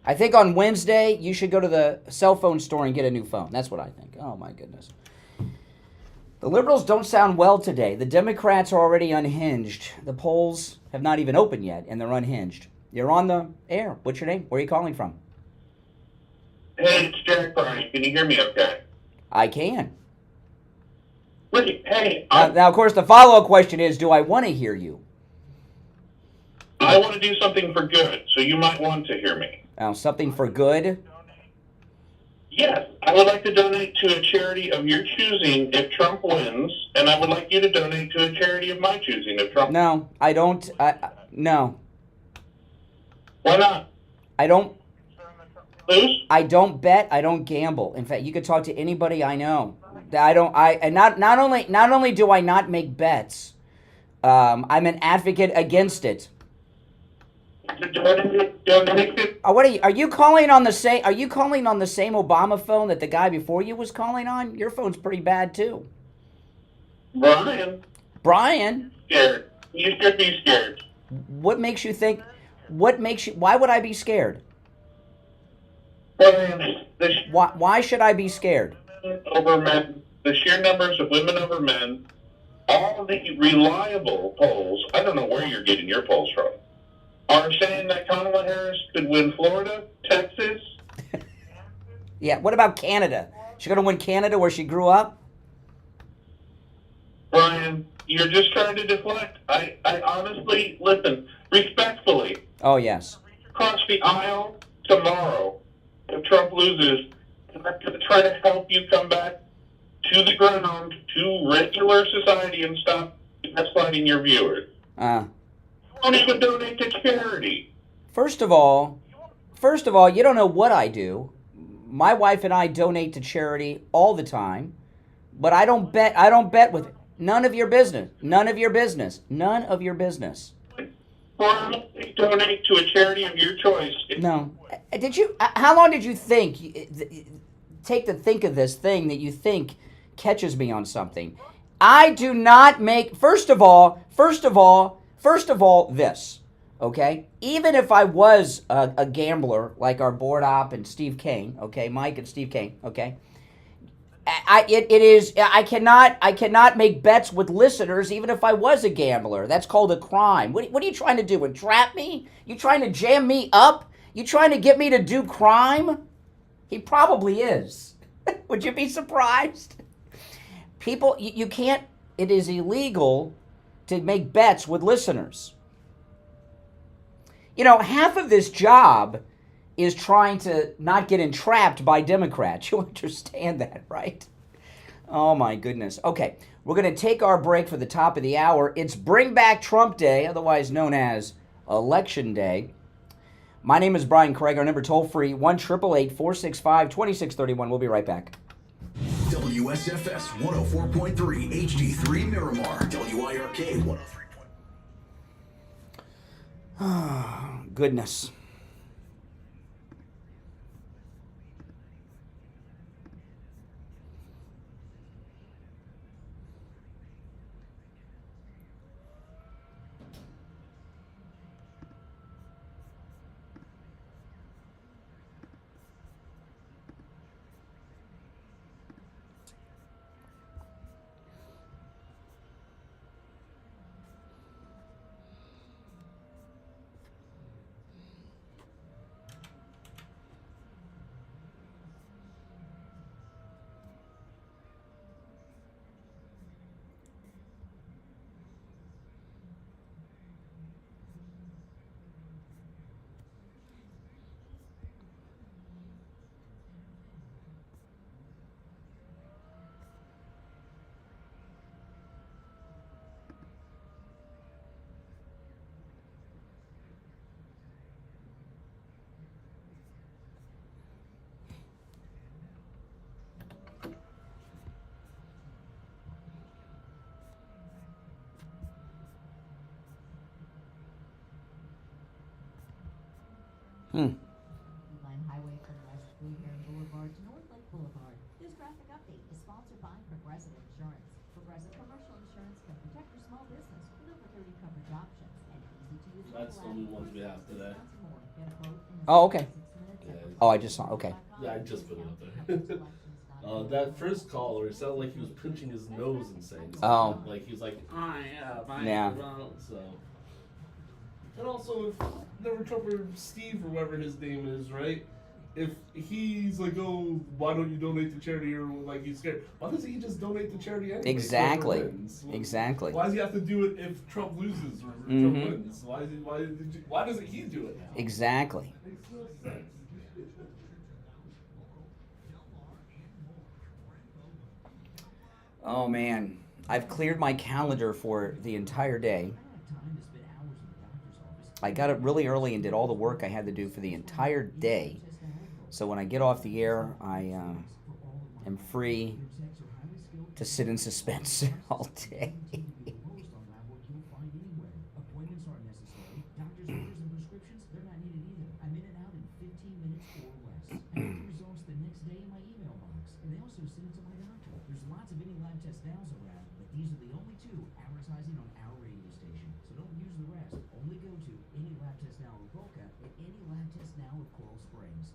I think on Wednesday you should go to the cell phone store and get a new phone. That's what I think. Oh, my goodness. The liberals don't sound well today. The Democrats are already unhinged. The polls have not even opened yet, and they're unhinged. You're on the air. What's your name? Where are you calling from? Hey, it's Jack Bryan. Can you hear me okay? I can. Wait, hey. Now, of course, the follow-up question is, do I want to hear you? I want to do something for good, so you might want to hear me. Something for good? Yes, I would like to donate to a charity of your choosing if Trump wins, and I would like you to donate to a charity of my choosing if Trump wins. No, I don't. No. Why not? I don't. Lose? I don't bet. I don't gamble. In fact, you could talk to anybody I know. I don't. And not only do I not make bets, I'm an advocate against it. What are you calling on the same? Are you calling on the same Obama phone that the guy before you was calling on? Your phone's pretty bad too. Brian. Brian. Scared. You should be scared. What makes you think? What makes you? Why would I be scared? Brian. Why should I be scared? women over men, the sheer numbers of women over men, all the reliable polls, I don't know where you're getting your polls from, are saying that Kamala Harris could win Florida, Texas. Yeah, what about Canada? She going to win Canada where she grew up? Brian, you're just trying to deflect. I honestly, listen, respectfully, Oh, yes. across the aisle tomorrow, if Trump loses, I'm going to try to help you come back to the ground, to regular society, and stop gaslighting your viewers. Don't even donate to charity. First of all, you don't know what I do. My wife and I donate to charity all the time, but I don't bet with it. None of your business. None of your business. None of your business. Or donate to a charity of your choice. No. Did you? How long did you think? Take to think of this thing that you think catches me on something. I do not make. First of all, this. Okay? Even if I was a gambler like our board op and Steve Kane, okay, Mike and Steve Kane, okay, I cannot make bets with listeners even if I was a gambler. That's called a crime. What are you trying to do? Entrap me? You trying to jam me up? You trying to get me to do crime? He probably is. Would you be surprised? People, you can't. It is illegal to make bets with listeners. You know, half of this job is trying to not get entrapped by Democrats. You understand that, right? Oh, my goodness. Okay, we're going to take our break for the top of the hour. It's Bring Back Trump Day, otherwise known as Election Day. My name is Brian Craig. Our number toll-free, 1-888-465-2631. We'll be right back. WSFS 104.3 HD3 Miramar. WIRK 103. Goodness. Line Highway from West Bluehaven Boulevard to North Lake Boulevard. This graphic update is sponsored by Progressive Insurance. Progressive Commercial Insurance can protect your small business with over 30 coverage options and easy to use. That's the only ones we have today. Oh, okay. Oh, I just saw. Okay. Yeah, I just put it up there. That first caller, it sounded like he was pinching his nose and saying something. Oh. Like he was like, Yeah. So. And also, if Never Trumper Steve or whatever his name is, right? If he's like, oh, why don't you donate to charity, or like he's scared, why doesn't he just donate to charity anyway? Exactly. Well, Exactly. Why does he have to do it if Trump loses or Trump wins? Why doesn't he do it now? Exactly. Makes no sense. Oh, man. I've cleared my calendar for the entire day. I got up really early and did all the work I had to do for the entire day. So when I get off the air, I am free to sit in suspense all day.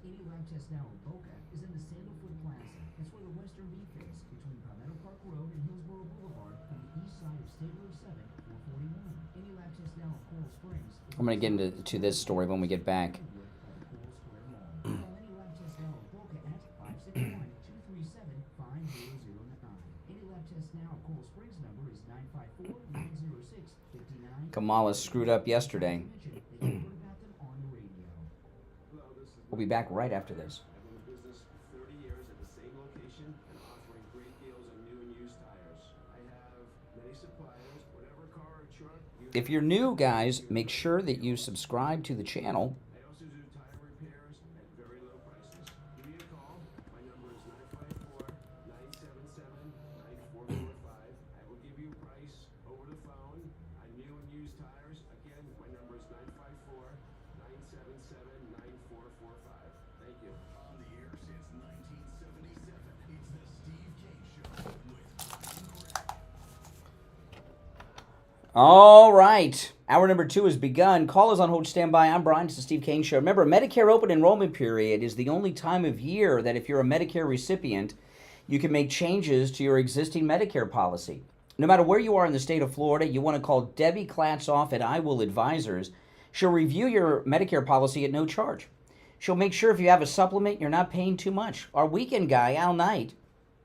Any lab test now in Boca is in the Sandalwood Plaza. It's where the Western Beef is, between Palmetto Park Road and Hillsborough Boulevard, on the east side of State Road 7, 441. Any lab test now at Coral Springs. I'm going to get into this story when we get back. Kamala screwed up yesterday. We'll be back right after this. If you're new, guys, make sure that you subscribe to the channel. All right. Hour number 2 has begun. Call is on hold. Stand by. I'm Brian. It's the Steve Kane Show. Remember, Medicare open enrollment period is the only time of year that if you're a Medicare recipient, you can make changes to your existing Medicare policy. No matter where you are in the state of Florida, you want to call Debbie Klatzoff at I Will Advisors. She'll review your Medicare policy at no charge. She'll make sure if you have a supplement, you're not paying too much. Our weekend guy, Al Knight,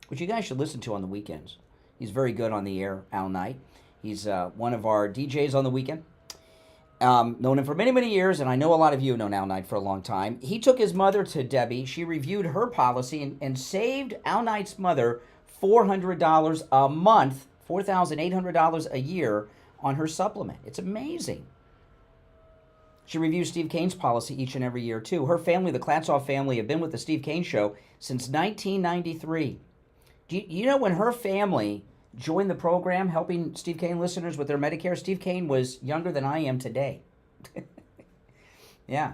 which you guys should listen to on the weekends. He's very good on the air, Al Knight. He's one of our DJs on the weekend. Known him for many, many years, and I know a lot of you have known Al Knight for a long time. He took his mother to Debbie. She reviewed her policy and saved Al Knight's mother $400 a month, $4,800 a year on her supplement. It's amazing. She reviews Steve Kane's policy each and every year, too. Her family, the Klatzoff family, have been with the Steve Kane Show since 1993. Do you know when her family joined the program, helping Steve Kane listeners with their Medicare? Steve Kane was younger than I am today. Yeah.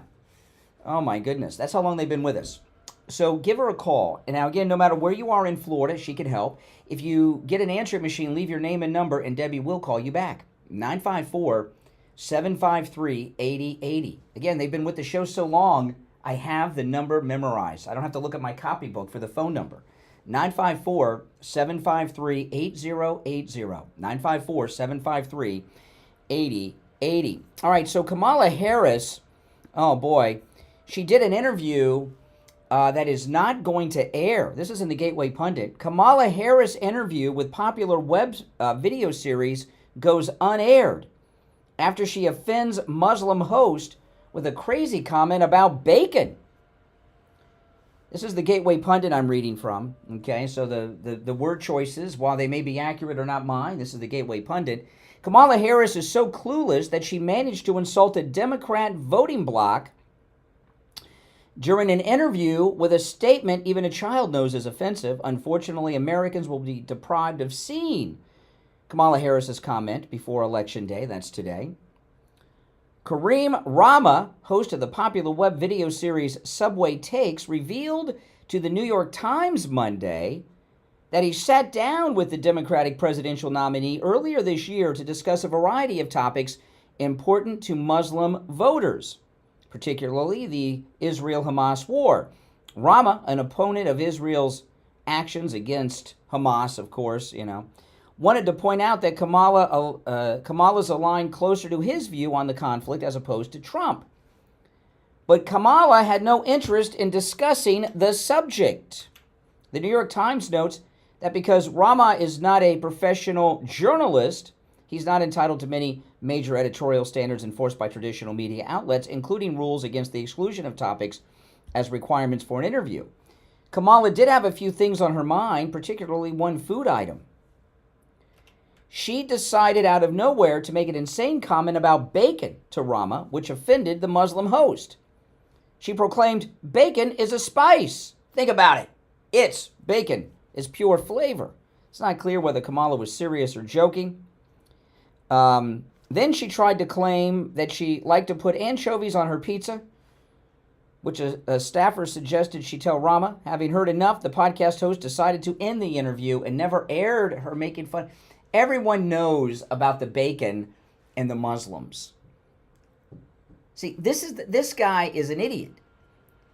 Oh, my goodness. That's how long they've been with us. So give her a call. And now, again, no matter where you are in Florida, she can help. If you get an answering machine, leave your name and number, and Debbie will call you back. 954-753-8080. Again, they've been with the show so long, I have the number memorized. I don't have to look at my copybook for the phone number. 954-753-8080. 954-753-8080. All right, so Kamala Harris, oh boy, she did an interview that is not going to air. This is in the Gateway Pundit. Kamala Harris interview with popular web video series goes unaired after she offends Muslim host with a crazy comment about bacon. This is the Gateway Pundit I'm reading from. Okay, so the word choices, while they may be accurate or not mine, this is the Gateway Pundit. Kamala Harris is so clueless that she managed to insult a Democrat voting bloc during an interview with a statement even a child knows is offensive. Unfortunately, Americans will be deprived of seeing Kamala Harris's comment before Election Day. That's today. Kareem Rama, host of the popular web video series Subway Takes, revealed to the New York Times Monday that he sat down with the Democratic presidential nominee earlier this year to discuss a variety of topics important to Muslim voters, particularly the Israel-Hamas war. Rama, an opponent of Israel's actions against Hamas, of course, wanted to point out that Kamala's aligned closer to his view on the conflict as opposed to Trump. But Kamala had no interest in discussing the subject. The New York Times notes that because Rama is not a professional journalist, he's not entitled to many major editorial standards enforced by traditional media outlets, including rules against the exclusion of topics as requirements for an interview. Kamala did have a few things on her mind, particularly one food item. She decided out of nowhere to make an insane comment about bacon to Rama, which offended the Muslim host. She proclaimed bacon is a spice. Think about it. It's bacon. It's pure flavor. It's not clear whether Kamala was serious or joking. Then she tried to claim that she liked to put anchovies on her pizza, which a staffer suggested she tell Rama. Having heard enough, the podcast host decided to end the interview and never aired her making fun. Everyone knows about the bacon and the Muslims. See, this guy is an idiot.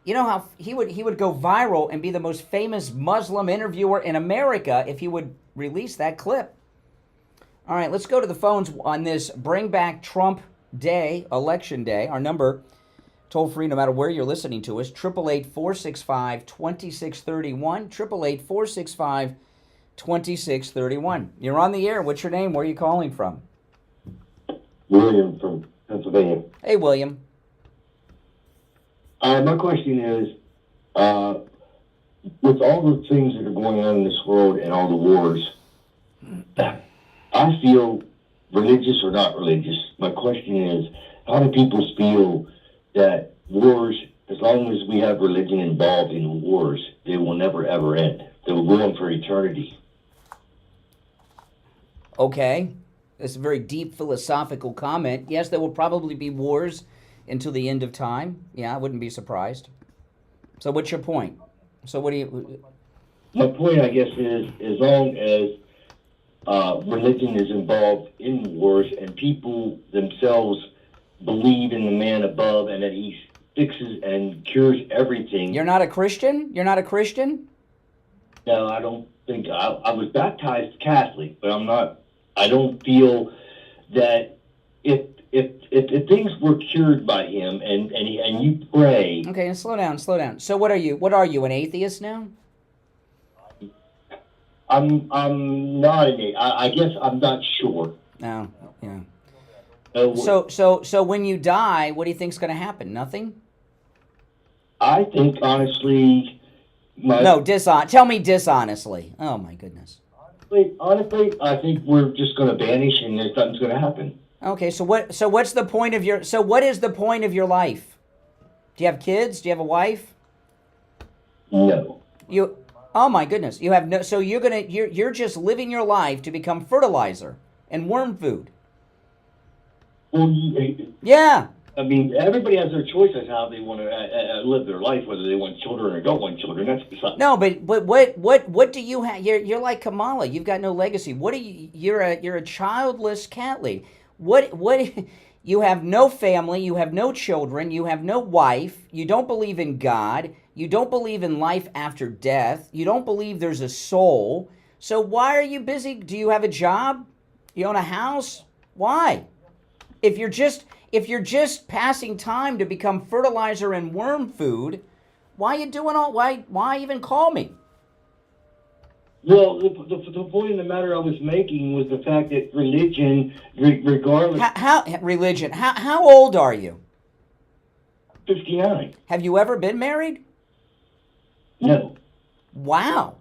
You know how he would go viral and be the most famous Muslim interviewer in America if he would release that clip. All right, let's go to the phones on this Bring Back Trump Day, Election Day. Our number, toll free, no matter where you're listening to us, 888-465-2631, 888-465-2631. You're on the air. What's your name? Where are you calling from? William from Pennsylvania. Hey, William. My question is, with all the things that are going on in this world and all the wars, I feel, religious or not religious, my question is, how do people feel that wars, as long as we have religion involved in wars, they will never ever end? They will go on for eternity. Okay. That's a very deep philosophical comment. Yes, there will probably be wars until the end of time. Yeah, I wouldn't be surprised. So what's your point? So what do you... My point, I guess, is as long as religion is involved in wars and people themselves believe in the man above and that he fixes and cures everything. You're not a Christian? You're not a Christian? No, I don't think... I was baptized Catholic, but I'm not... I don't feel that if things were cured by him and you pray... Okay, slow down. So what are you? What are you, an atheist now? I'm not an atheist. I guess I'm not sure. No, yeah. So when you die, what do you think's going to happen? Nothing? I think, honestly... Tell me dishonestly. Oh, my goodness. Honestly, I think we're just going to vanish and nothing's going to happen. Okay, so what's the point of your... So what is the point of your life? Do you have kids? Do you have a wife? No. Oh my goodness. You have no... So you're just living your life to become fertilizer and worm food. Well, yeah. I mean, everybody has their choice as how they want to live their life, whether they want children or don't want children. That's beside. No, but what do you have? You're like Kamala. You've got no legacy. What do you? You're a childless cat lady. What? You have no family. You have no children. You have no wife. You don't believe in God. You don't believe in life after death. You don't believe there's a soul. So why are you busy? Do you have a job? You own a house? Why? If you're just passing time to become fertilizer and worm food, why are you doing all? Why even call me? Well, the point of the matter I was making was the fact that religion, regardless... Religion? How old are you? 59. Have you ever been married? No. Wow.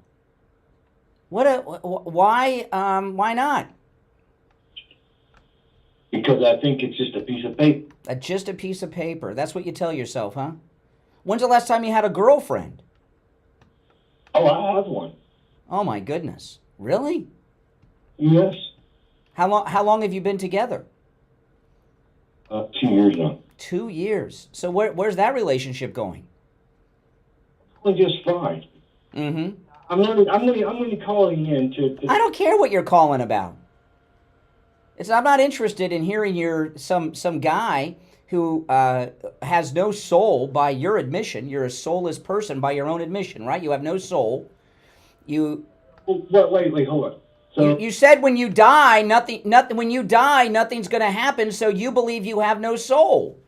Why not? Because I think it's just a piece of paper. Just a piece of paper. That's what you tell yourself, huh? When's the last time you had a girlfriend? Oh, I have one. Oh, my goodness. Really? Yes. How long have you been together? 2 years now. 2 years. So where's that relationship going? Well, just fine. Mm-hmm. I'm only calling in to... I don't care what you're calling about. I'm not interested in hearing some guy who has no soul by your admission. You're a soulless person by your own admission, right? You have no soul. Wait, hold on. So you said when you die, nothing. When you die, nothing's going to happen. So you believe you have no soul.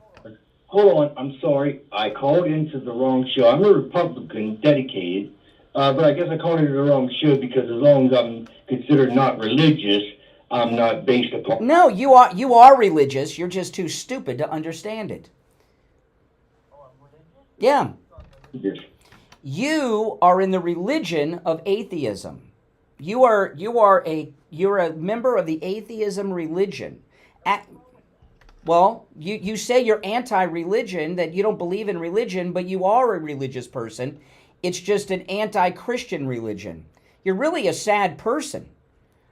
Hold on. I'm sorry. I called into the wrong show. I'm a Republican, dedicated, but I guess I called into the wrong show because as long as I'm considered not religious, I'm not based upon... No, you are religious. You're just too stupid to understand it. Yeah. Yes. You are in the religion of atheism. You're a member of the atheism religion. Well, you say you're anti-religion, that you don't believe in religion, but you are a religious person. It's just an anti-Christian religion. You're really a sad person.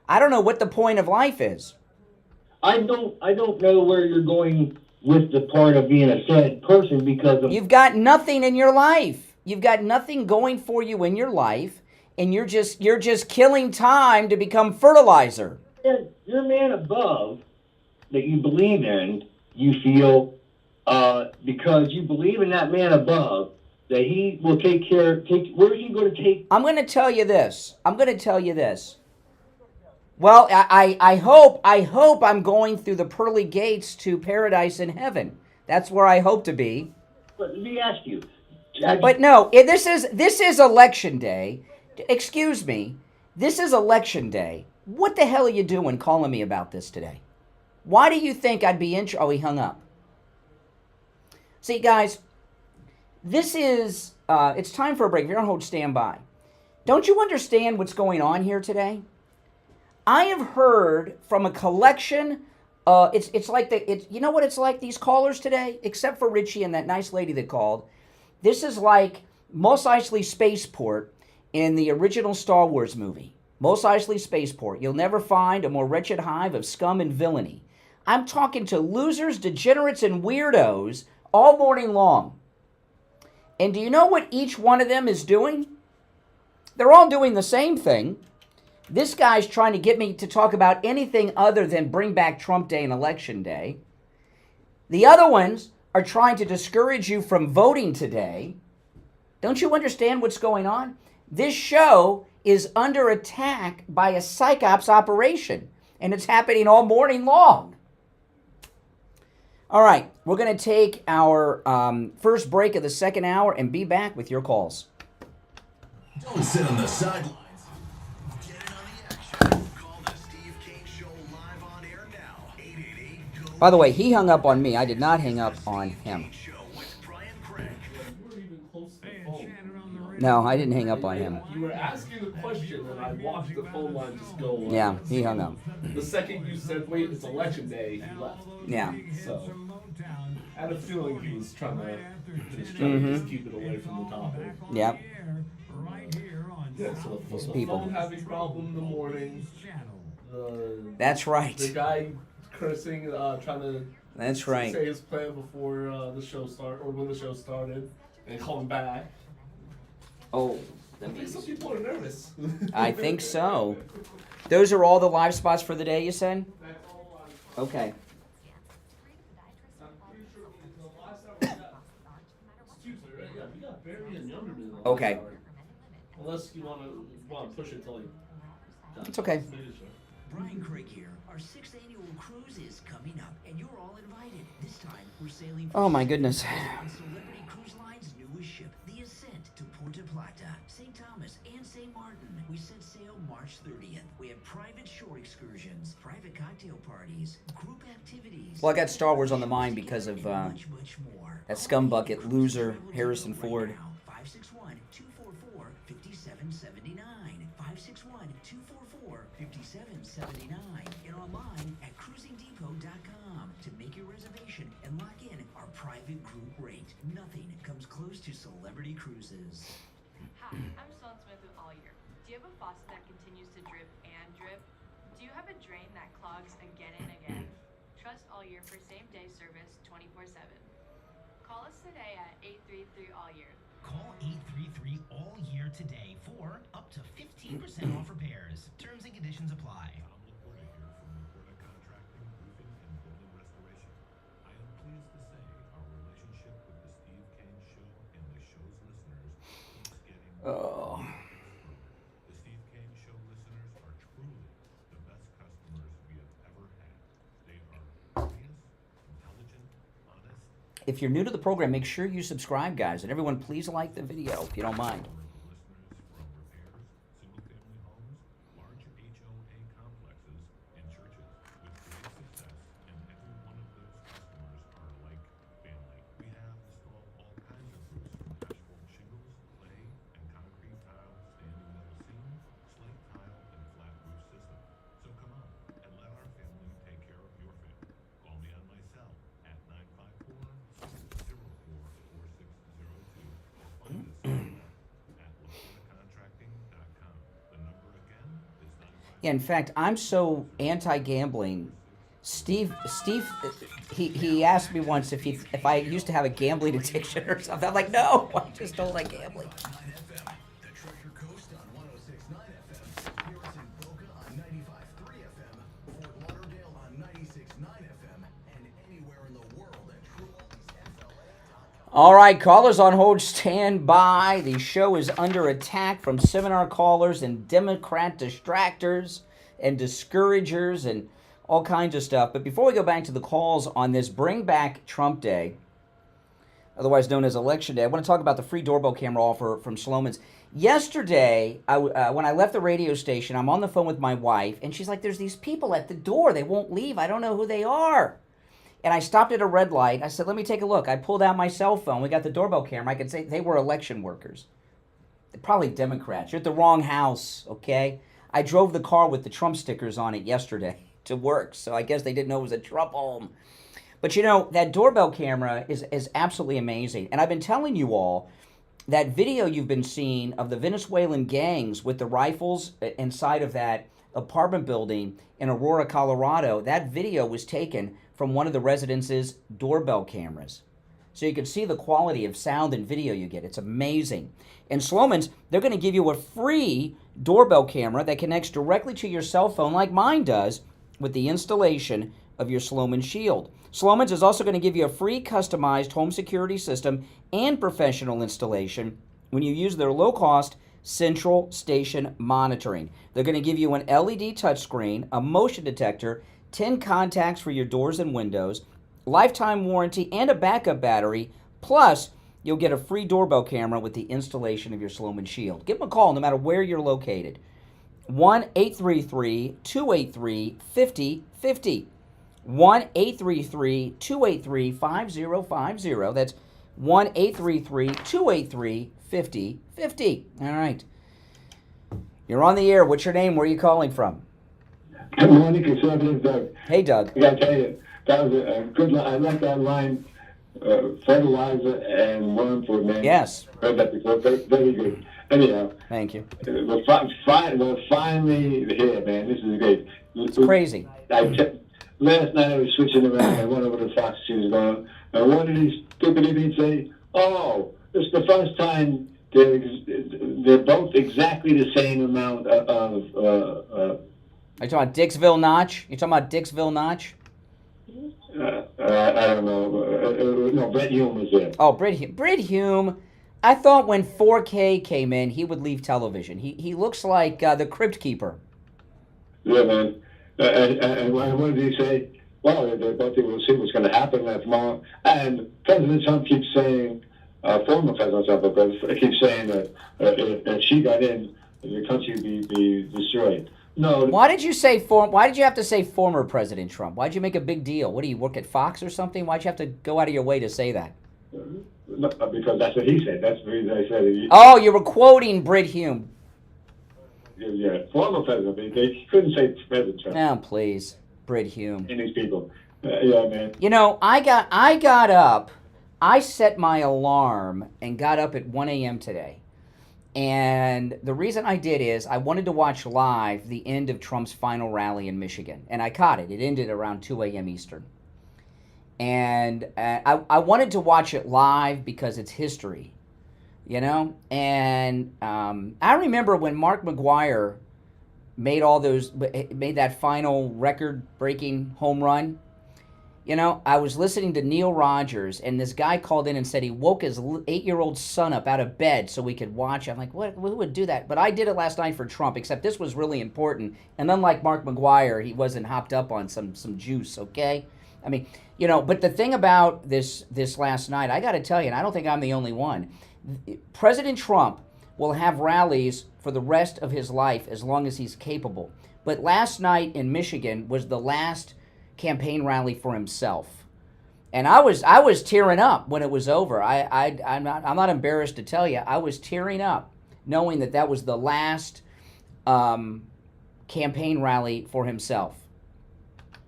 I don't know what the point of life is. I don't know where you're going with the part of being a sad person because of... You've got nothing in your life. You've got nothing going for you in your life, and you're just killing time to become fertilizer. Your man above that you believe in, you feel, because you believe in that man above, that he will take care. Where is he going to take? I'm going to tell you this. Well, I hope I'm going through the pearly gates to paradise in heaven. That's where I hope to be. But let me ask you. But no, this is election day. Excuse me. This is election day. What the hell are you doing calling me about this today? Why do you think I'd be Oh, he hung up. See, guys, this is, it's time for a break. If you're on hold, stand by. Don't you understand what's going on here today? I have heard from a collection, it's like, you know what it's like, these callers today? Except for Richie and that nice lady that called. This is like Mos Eisley Spaceport in the original Star Wars movie. Mos Eisley Spaceport. You'll never find a more wretched hive of scum and villainy. I'm talking to losers, degenerates, and weirdos all morning long. And do you know what each one of them is doing? They're all doing the same thing. This guy's trying to get me to talk about anything other than bring back Trump Day and Election Day. The other ones are trying to discourage you from voting today. Don't you understand what's going on? This show is under attack by a psyops operation, and it's happening all morning long. All right, we're going to take our first break of the second hour and be back with your calls. Don't sit on the sidelines. Get in on the action. Call the Steve Kane Show live on air now. 888-GO. By the way, he hung up on me. I did not hang up on him. No, I didn't hang up on him. You were asking the question, and I watched the phone line just go. Yeah, he hung up. The second you said, "Wait, it's election day," he left. Yeah. So I had a feeling he was trying to just keep it away from the topic. Yep. Yeah. So These the people. phone having problem in the morning. That's right. The guy cursing, trying to. That's right. Say his plan before the show started, or when the show started, and call him back. Oh, I think some people are nervous. I think so. Those are all the live spots for the day, you said? Okay. Okay. Unless you want to push it till like. It's okay. Brian Craig here. Our 6th annual cruise is coming up, and you're all invited. This time, we're sailing. Oh my goodness. On Celebrity Cruise Line's newest ship, the Ascent to Puerto Plata, St. Thomas, and St. Martin. We set sail March 30th. We have private shore excursions, private cocktail parties, group activities. Well, I got Star Wars on the mind because of that scumbucket loser, Harrison Ford. 561-244-5779. 561-244-5779. And online at cruisingdepot.com to make your reservation and lock in our private group rate. Nothing comes close to Celebrity Cruises. Hi, I'm Sloan Smith with All Year. Do you have a faucet that continues to drip and drip? Do you have a drain that clogs again and again? Trust All Year for same-day service 24/7. Call us today at 833 All Year. Call 833 All Year today for up to 15% off repairs. Terms and conditions apply. Oh. The Steve Kane Show listeners are truly the best customers we have ever had. They are courteous, intelligent, honest. If you're new to the program, make sure you subscribe, guys. And everyone, please like the video if you don't mind. Yeah, in fact, I'm so anti-gambling. Steve, he asked me once if I used to have a gambling addiction or something. I'm like, no, I just don't like gambling. All right, callers on hold, stand by. The show is under attack from seminar callers and Democrat distractors and discouragers and all kinds of stuff. But before we go back to the calls on this Bring Back Trump Day, otherwise known as Election Day, I want to talk about the free doorbell camera offer from Sloman's. Yesterday, when I left the radio station, I'm on the phone with my wife, and she's like, there's these people at the door. They won't leave. I don't know who they are. And I stopped at a red light. I said, let me take a look. I pulled out my cell phone. We got the doorbell camera. I could say they were election workers. They're probably Democrats. You're at the wrong house, okay? I drove the car with the Trump stickers on it yesterday to work, so I guess they didn't know it was a Trump home. But, you know, that doorbell camera is absolutely amazing. And I've been telling you all that video you've been seeing of the Venezuelan gangs with the rifles inside of that apartment building in Aurora, Colorado, that video was taken from one of the residences' doorbell cameras. So you can see the quality of sound and video you get. It's amazing. And Sloman's, they're going to give you a free doorbell camera that connects directly to your cell phone like mine does with the installation of your Sloman Shield. Sloman's is also going to give you a free customized home security system and professional installation when you use their low-cost central station monitoring. They're going to give you an LED touchscreen, a motion detector, 10 contacts for your doors and windows, lifetime warranty, and a backup battery. Plus, you'll get a free doorbell camera with the installation of your Sloman Shield. Give them a call no matter where you're located. 1-833-283-5050. 1-833-283-5050. That's 1-833-283-5050. All right. You're on the air. What's your name? Where are you calling from? Good morning, Conservative Doug. Hey, Doug. I got to tell you, that was a good line. I like that line, fertilizer and worm food, man. Yes. Heard that before. Very good. Anyhow. Thank you. We're finally here, man. This is great. It's crazy. Last night I was switching around. I went over to Fox. She was going, and one of these stupid idiots say, "Oh, it's the first time they're both exactly the same amount of." Are you talking about Dixville Notch? You talking about Dixville Notch? I don't know. No, Brett Hume was there. Oh, Brett Hume. I thought when 4K came in, he would leave television. He looks like the Crypt Keeper. Yeah, man. And what did he say? Well, we'll see what's going to happen tomorrow. And President Trump keeps saying, former President Trump keeps saying that if she got in, the country would be destroyed. No. Why did you have to say former President Trump? Why'd you make a big deal? What do you work at Fox or something? Why'd you have to go out of your way to say that? No, because that's what he said. That's the reason I said it. Oh, you were quoting Brett Hume. Yeah, former president. They couldn't say President Trump. Oh, please, Brett Hume. And these people. Yeah, man. You know, I got up. I set my alarm and got up at 1 a.m. today. And the reason I did is I wanted to watch live the end of Trump's final rally in Michigan. And I caught it. It ended around 2 a.m. Eastern. And I wanted to watch it live because it's history, you know? And I remember when Mark McGwire made that final record-breaking home run. You know, I was listening to Neil Rogers, and this guy called in and said he woke his 8-year-old son up out of bed so we could watch. I'm like, what? Who would do that? But I did it last night for Trump, except this was really important. And unlike Mark McGwire, he wasn't hopped up on some juice, okay? I mean, you know, but the thing about this last night, I got to tell you, and I don't think I'm the only one, President Trump will have rallies for the rest of his life as long as he's capable. But last night in Michigan was the last campaign rally for himself, and I was tearing up when it was over. I'm not embarrassed to tell you, I was tearing up knowing that was the last campaign rally for himself.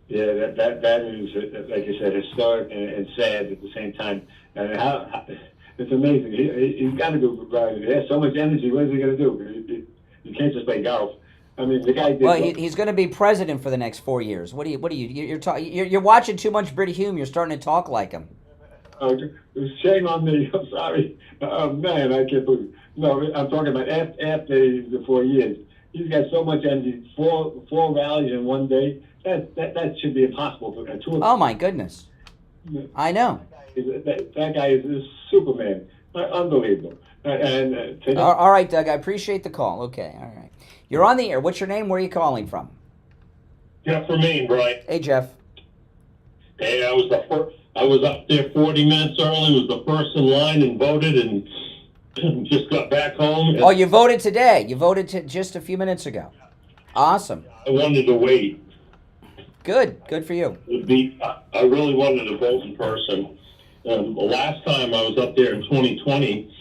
Yeah, that is, like you said, historic and sad at the same time. And how it's amazing. He's got to go. He has so much energy. What is he going to do? You can't just play golf. I mean, the guy. Well, he's going to be president for the next 4 years. You're watching too much Brett Hume. You're starting to talk like him. Shame on me. I'm sorry. Oh man, I can't believe. No, I'm talking about after the 4 years. He's got so much energy. Four rallies in one day. That should be impossible for 2 of them. Oh my goodness. I know. That guy is Superman. Unbelievable. Today, All right, Doug, I appreciate the call. Okay, all right. You're on the air. What's your name? Where are you calling from? Jeff from Maine, Brian. Hey, Jeff. Hey, I was up there 40 minutes early. Was the first in line and voted, and just got back home. Oh, you voted today. You voted just a few minutes ago. Awesome. I wanted to wait. Good. Good for you. I really wanted to vote in person. The last time I was up there in 2020,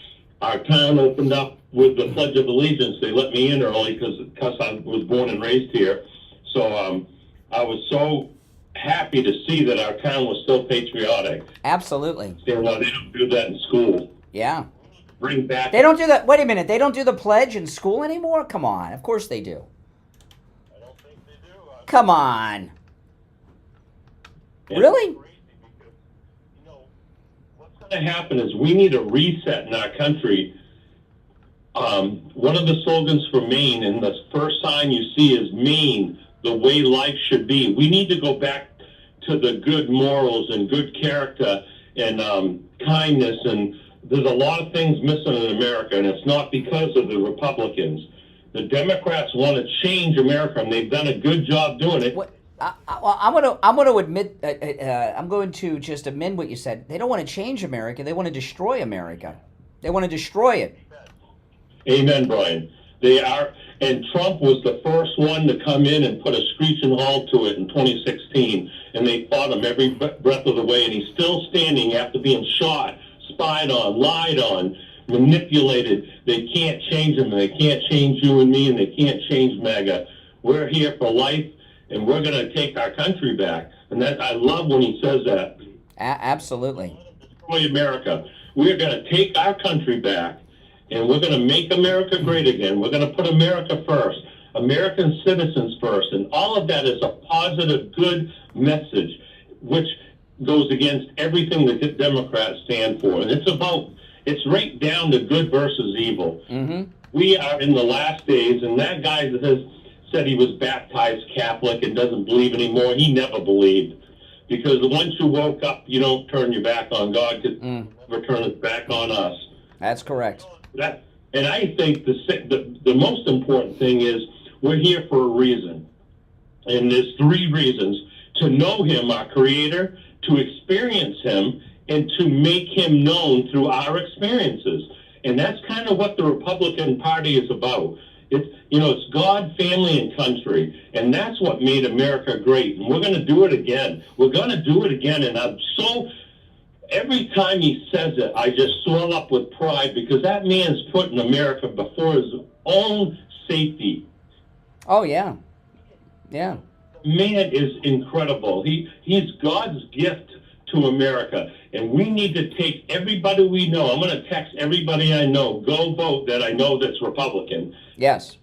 our town opened up with the Pledge of Allegiance. They let me in early because I was born and raised here. So I was so happy to see that our town was still patriotic. Absolutely. They don't do that in school. Yeah. Bring back. They don't do that. Wait a minute. They don't do the pledge in school anymore? Come on. Of course they do. I don't think they do. Come on. And Really? It's crazy because, what's going to happen is we need a reset in our country. One of the slogans for Maine, and the first sign you see is Maine, the way life should be. We need to go back to the good morals and good character and kindness. And there's a lot of things missing in America, and it's not because of the Republicans. The Democrats want to change America, and they've done a good job doing it. I'm going to admit. I'm going to just amend what you said. They don't want to change America. They want to destroy America. They want to destroy it. Amen, Brian. They are, and Trump was the first one to come in and put a screeching halt to it in 2016, and they fought him every breath of the way, and he's still standing after being shot, spied on, lied on, manipulated. They can't change him, and they can't change you and me, and they can't change MAGA. We're here for life, and we're going to take our country back. And that I love when he says that. Absolutely. Destroy America. We're going to take our country back, and we're going to make America great again. We're going to put America first, American citizens first, and all of that is a positive, good message, which goes against everything that the Democrats stand for. And it's right down to good versus evil. Mm-hmm. We are in the last days, and that guy that has said he was baptized Catholic and doesn't believe anymore, he never believed. Because once you woke up, you don't turn your back on God, because never turn his back on us. That's correct. And I think the most important thing is we're here for a reason. And there's three reasons: to know him, our creator, to experience him, and to make him known through our experiences. And that's kind of what the Republican Party is about. It's God, family, and country. And that's what made America great. And we're going to do it again. We're going to do it again. And every time he says it, I just swell up with pride, because that man's putting America before his own safety. Oh, yeah. Yeah. Man is incredible. He's God's gift to America. And we need to take everybody we know. I'm going to text everybody I know, go vote that I know that's Republican. Yes.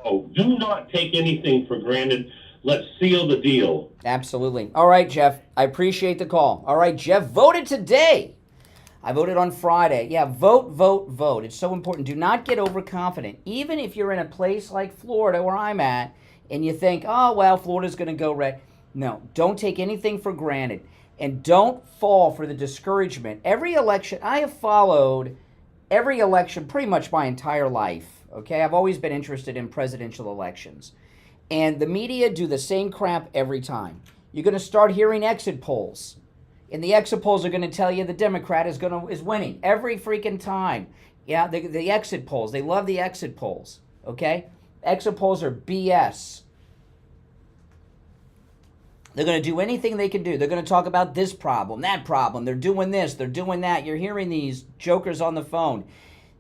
Oh, do not take anything for granted. Let's seal the deal. Absolutely. All right, Jeff. I appreciate the call. All right, Jeff voted today. I voted on Friday. Yeah, vote, vote, vote. It's so important. Do not get overconfident. Even if you're in a place like Florida, where I'm at, and you think, oh, well, Florida's going to go red. No, don't take anything for granted. And don't fall for the discouragement. Every election, I have followed every election pretty much my entire life. Okay, I've always been interested in presidential elections. And the media do the same crap every time. You're going to start hearing exit polls. And the exit polls are going to tell you the Democrat is winning every freaking time. Yeah, the exit polls. They love the exit polls. Okay? Exit polls are BS. They're going to do anything they can do. They're going to talk about this problem, that problem. They're doing this, they're doing that. You're hearing these jokers on the phone.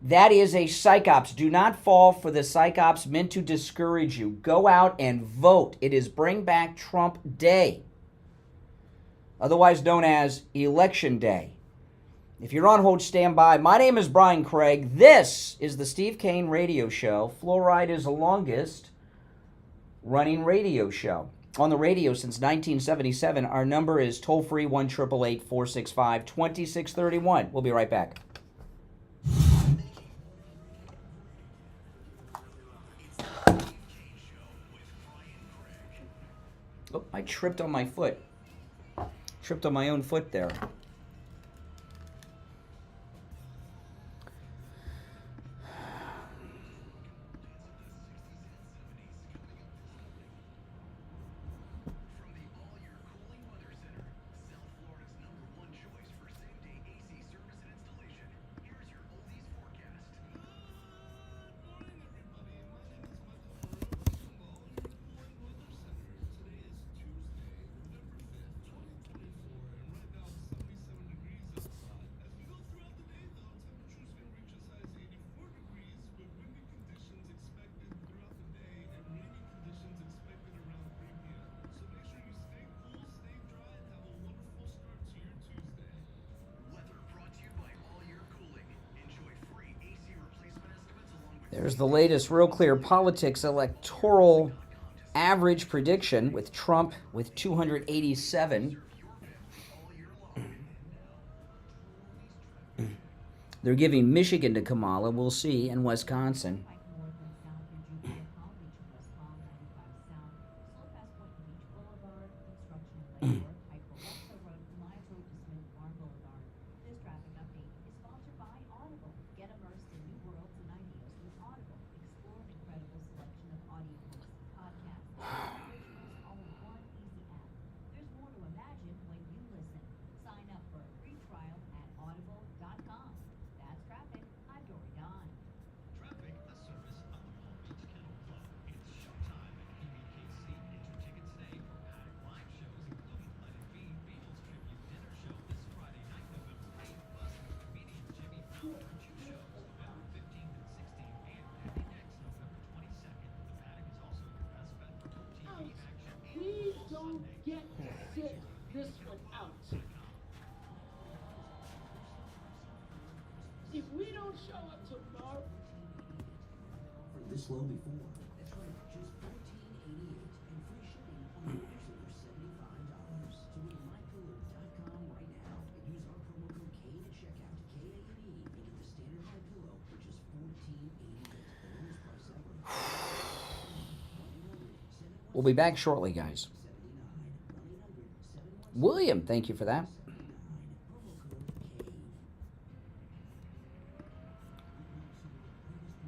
That is a psyops. Do not fall for the psyops meant to discourage you. Go out and vote. It is Bring Back Trump Day, otherwise known as Election Day. If you're on hold, stand by. My name is Brian Craig. This is the Steve Kane Radio Show. Fluoride is the longest running radio show on the radio since 1977. Our number is toll-free 1-888-465-2631. We'll be right back. Oh, I tripped on my foot. Tripped on my own foot there. There's the latest Real Clear Politics electoral average prediction with Trump with 287. They're giving Michigan to Kamala, we'll see, and Wisconsin. Please don't get sit this one out. If we don't show up tomorrow, This low before. That's right, just $14.88 and free shipping on orders over $75. So go to mypillow.com right now and use our promo code K at checkout, KANE, and get the standard My Pillow for just $14.88. The lowest price ever. We'll be back shortly, guys. William, thank you for that.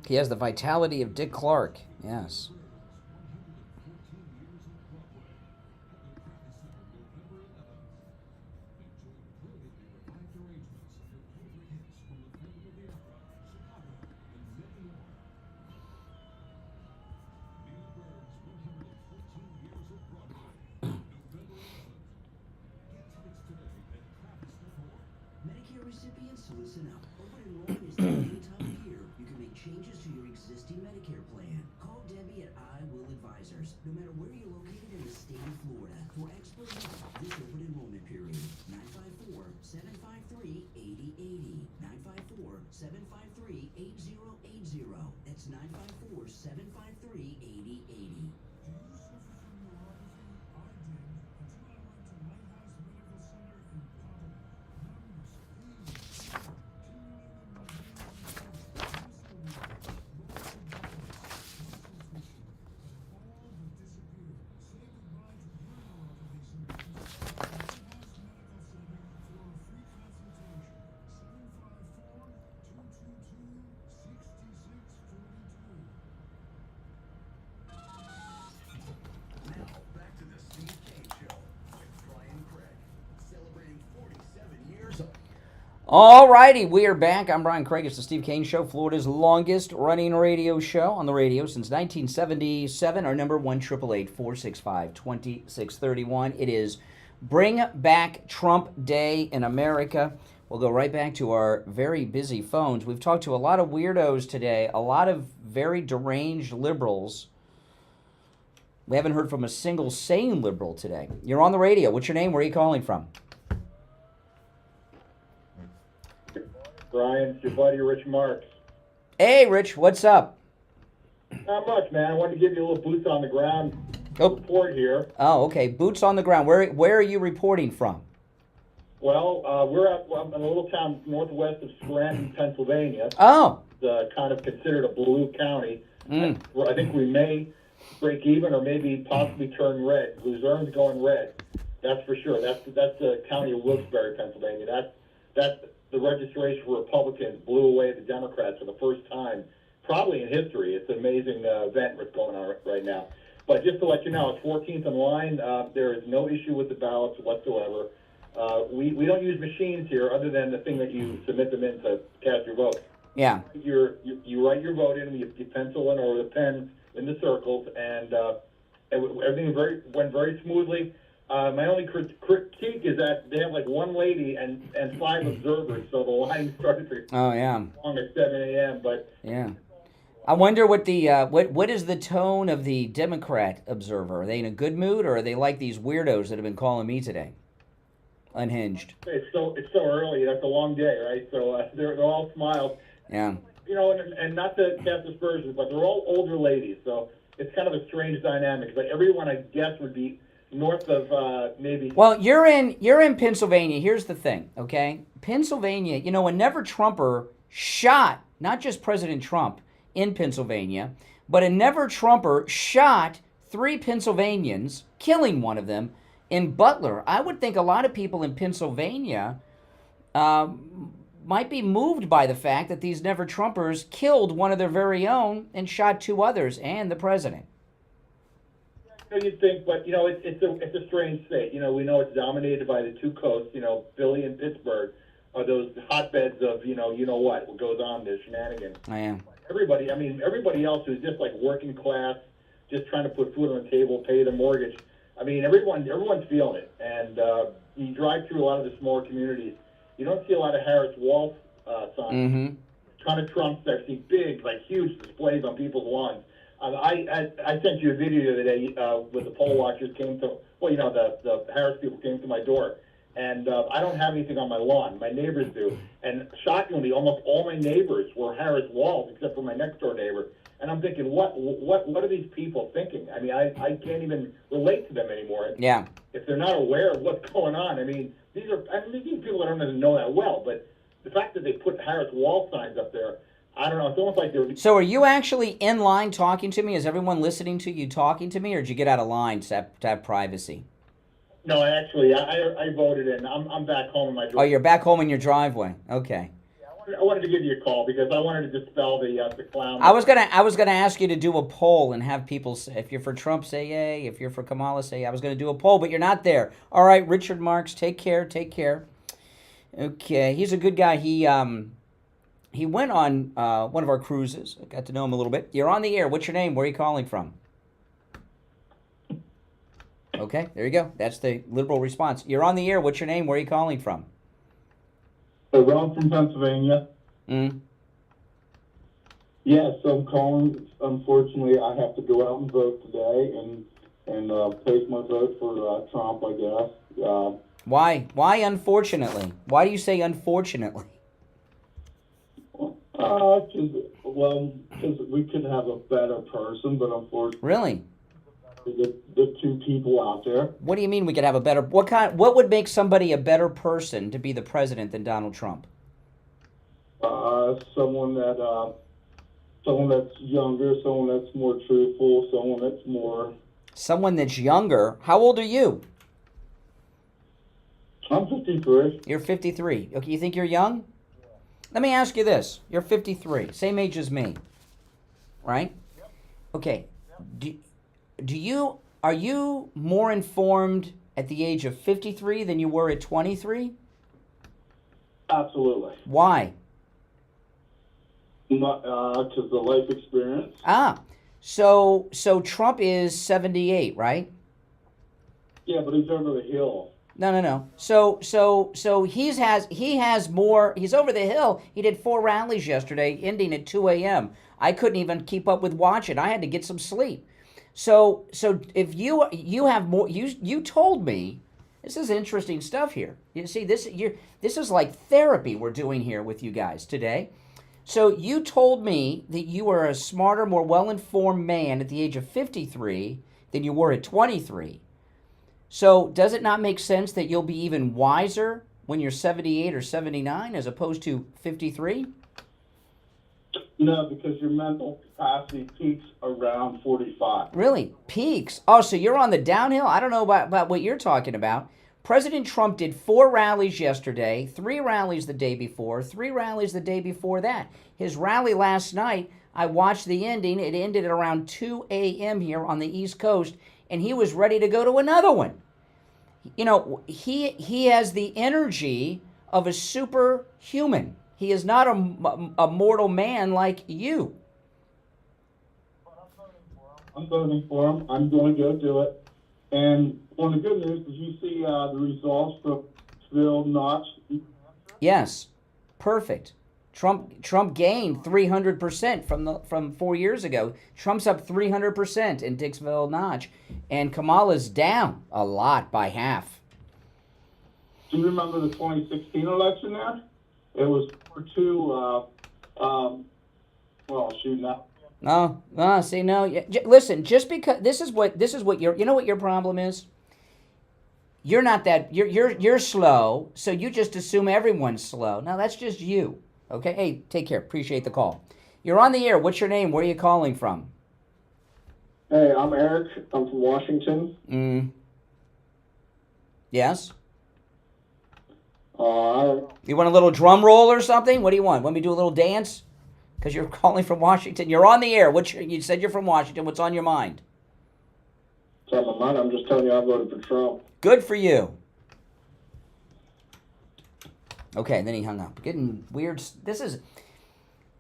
He has the vitality of Dick Clark. Yes. Medicare recipients, listen up. Open enrollment is the only time of year you can make changes to your existing Medicare plan. Call Debbie at I Will Advisors, no matter where you're located in the state of Florida, for expert help this open enrollment period. 954-753-8080. 954-753-8080. That's 954-753-8080. All righty, we are back. I'm Brian Craig. It's the Steve Kane Show, Florida's longest running radio show on the radio since 1977. Our number 1-888-465-2631. It is Bring Back Trump Day in America. We'll go right back to our very busy phones. We've talked to a lot of weirdos today, a lot of very deranged liberals. We haven't heard from a single sane liberal today. You're on the radio. What's your name? Where are you calling from? Brian, it's your buddy Rich Marks. Hey, Rich, what's up? Not much, man. I wanted to give you a little boots on the ground report here. Oh, okay. Boots on the ground. Where are you reporting from? Well, we're in a little town northwest of Scranton, Pennsylvania. Oh. It's kind of considered a blue county. Mm. I think we may break even or maybe possibly turn red. Luzerne's going red. That's for sure. That's the county of Wilkes-Barre, Pennsylvania. That's the registration for Republicans blew away the Democrats for the first time, probably in history. It's an amazing event that's going on right now. But just to let you know, it's 14th in line. There is no issue with the ballots whatsoever. We don't use machines here other than the thing that you submit them in to cast your vote. Yeah. You write your vote in, you pencil in or the pen in the circles, and everything went very smoothly. My only critique is that they have like one lady and 5 observers, so the line started to long at 7 a.m. But yeah, I wonder what the what is the tone of the Democrat observer? Are they in a good mood, or are they like these weirdos that have been calling me today? Unhinged. It's so early. That's a long day, right? So they're all smiles. Yeah. you know, and not to cast aspersions, but they're all older ladies, so it's kind of a strange dynamic. But everyone, I guess, would be north of maybe. Well, you're in Pennsylvania. Here's the thing, okay? Pennsylvania, you know, a never Trumper shot not just President Trump in Pennsylvania, but a never Trumper shot 3 Pennsylvanians, killing one of them in Butler. I would think a lot of people in Pennsylvania might be moved by the fact that these never Trumpers killed one of their very own and shot 2 others and the president. You'd think, but you know, it's a strange state. You know, we know it's dominated by the 2 coasts. You know, Philly and Pittsburgh are those hotbeds of you know what goes on there, shenanigans. I am. Everybody else who's just like working class, just trying to put food on the table, pay the mortgage. I mean, everyone's feeling it. And you drive through a lot of the smaller communities, you don't see a lot of Harris Wall signs. Mm-hmm. Ton of Trumps. I see big, like huge displays on people's lawns. I sent you a video the other day with the poll watchers came to, well, you know, the Harris people came to my door. And I don't have anything on my lawn. My neighbors do. And shockingly, almost all my neighbors were Harris Walls, except for my next door neighbor. And I'm thinking, what are these people thinking? I mean, I can't even relate to them anymore. Yeah. If they're not aware of what's going on, I mean, these people that don't even know that well. But the fact that they put Harris Wall signs up there, I don't know. It's almost like they're. So are you actually in line talking to me? Is everyone listening to you talking to me, or did you get out of line to have privacy? No, actually, I voted in. I'm back home in my driveway. Oh, you're back home in your driveway. Okay. I wanted to give you a call because I wanted to dispel the clown. I was gonna ask you to do a poll and have people say, if you're for Trump, say yay. If you're for Kamala, say yay. I was gonna do a poll, but you're not there. All right, Richard Marks, take care. Okay, he's a good guy. He went on one of our cruises. I got to know him a little bit. You're on the air. What's your name? Where are you calling from? Okay, there you go. That's the liberal response. You're on the air. What's your name? Where are you calling from? I'm from Pennsylvania. Yes, I'm calling. Unfortunately, I have to go out and vote today and place my vote for Trump, I guess. Why? Why unfortunately? Why do you say unfortunately? Because we could have a better person, but unfortunately... Really? The 2 people out there. What do you mean we could have a better... What would make somebody a better person to be the president than Donald Trump? Someone that's younger, someone that's more truthful, someone that's more... Someone that's younger? How old are you? I'm 53. You're 53. Okay, you think you're young? Let me ask you this. You're 53, same age as me, right? Okay. Are you more informed at the age of 53 than you were at 23? Absolutely. Why? Because the life experience. So Trump is 78, right? Yeah, but he's over the hill. No. So he has more. He's over the hill. He did 4 rallies yesterday, ending at 2 a.m. I couldn't even keep up with watching. I had to get some sleep. So if you have more, you told me, this is interesting stuff here. You see, this is like therapy we're doing here with you guys today. So you told me that you were a smarter, more well-informed man at the age of 53 than you were at 23. So does it not make sense that you'll be even wiser when you're 78 or 79 as opposed to 53? No, because your mental capacity peaks around 45. Really? Peaks? Oh, so you're on the downhill? I don't know about what you're talking about. President Trump did 4 rallies yesterday, 3 rallies the day before, 3 rallies the day before that. His rally last night, I watched the ending. It ended at around 2 a.m. here on the East Coast, and he was ready to go to another one. You know, he has the energy of a superhuman. He is not a mortal man like you. I'm voting for him. I'm going to go do it. And on the good news, did you see the results from Bill Notch? Yes, perfect. Trump gained 300% from 4 years ago. Trump's up 300% in Dixville Notch, and Kamala's down a lot by half. Do you remember the 2016 election there? It was 4-2 Well, shoot, now. No, see, no. Listen, just because this is what your, you know what your problem is. You're not that. You're slow, so you just assume everyone's slow. No, that's just you. Okay. Hey, take care. Appreciate the call. You're on the air. What's your name? Where are you calling from? Hey, I'm Eric. I'm from Washington. Yes. I You want a little drum roll or something? What do you want? Want me to do a little dance? Because you're calling from Washington. You're on the air. You said you're from Washington. What's on your mind? What's on my mind? I'm just telling you I voted for Trump. Good for you. Okay, then he hung up. Getting weird. This is...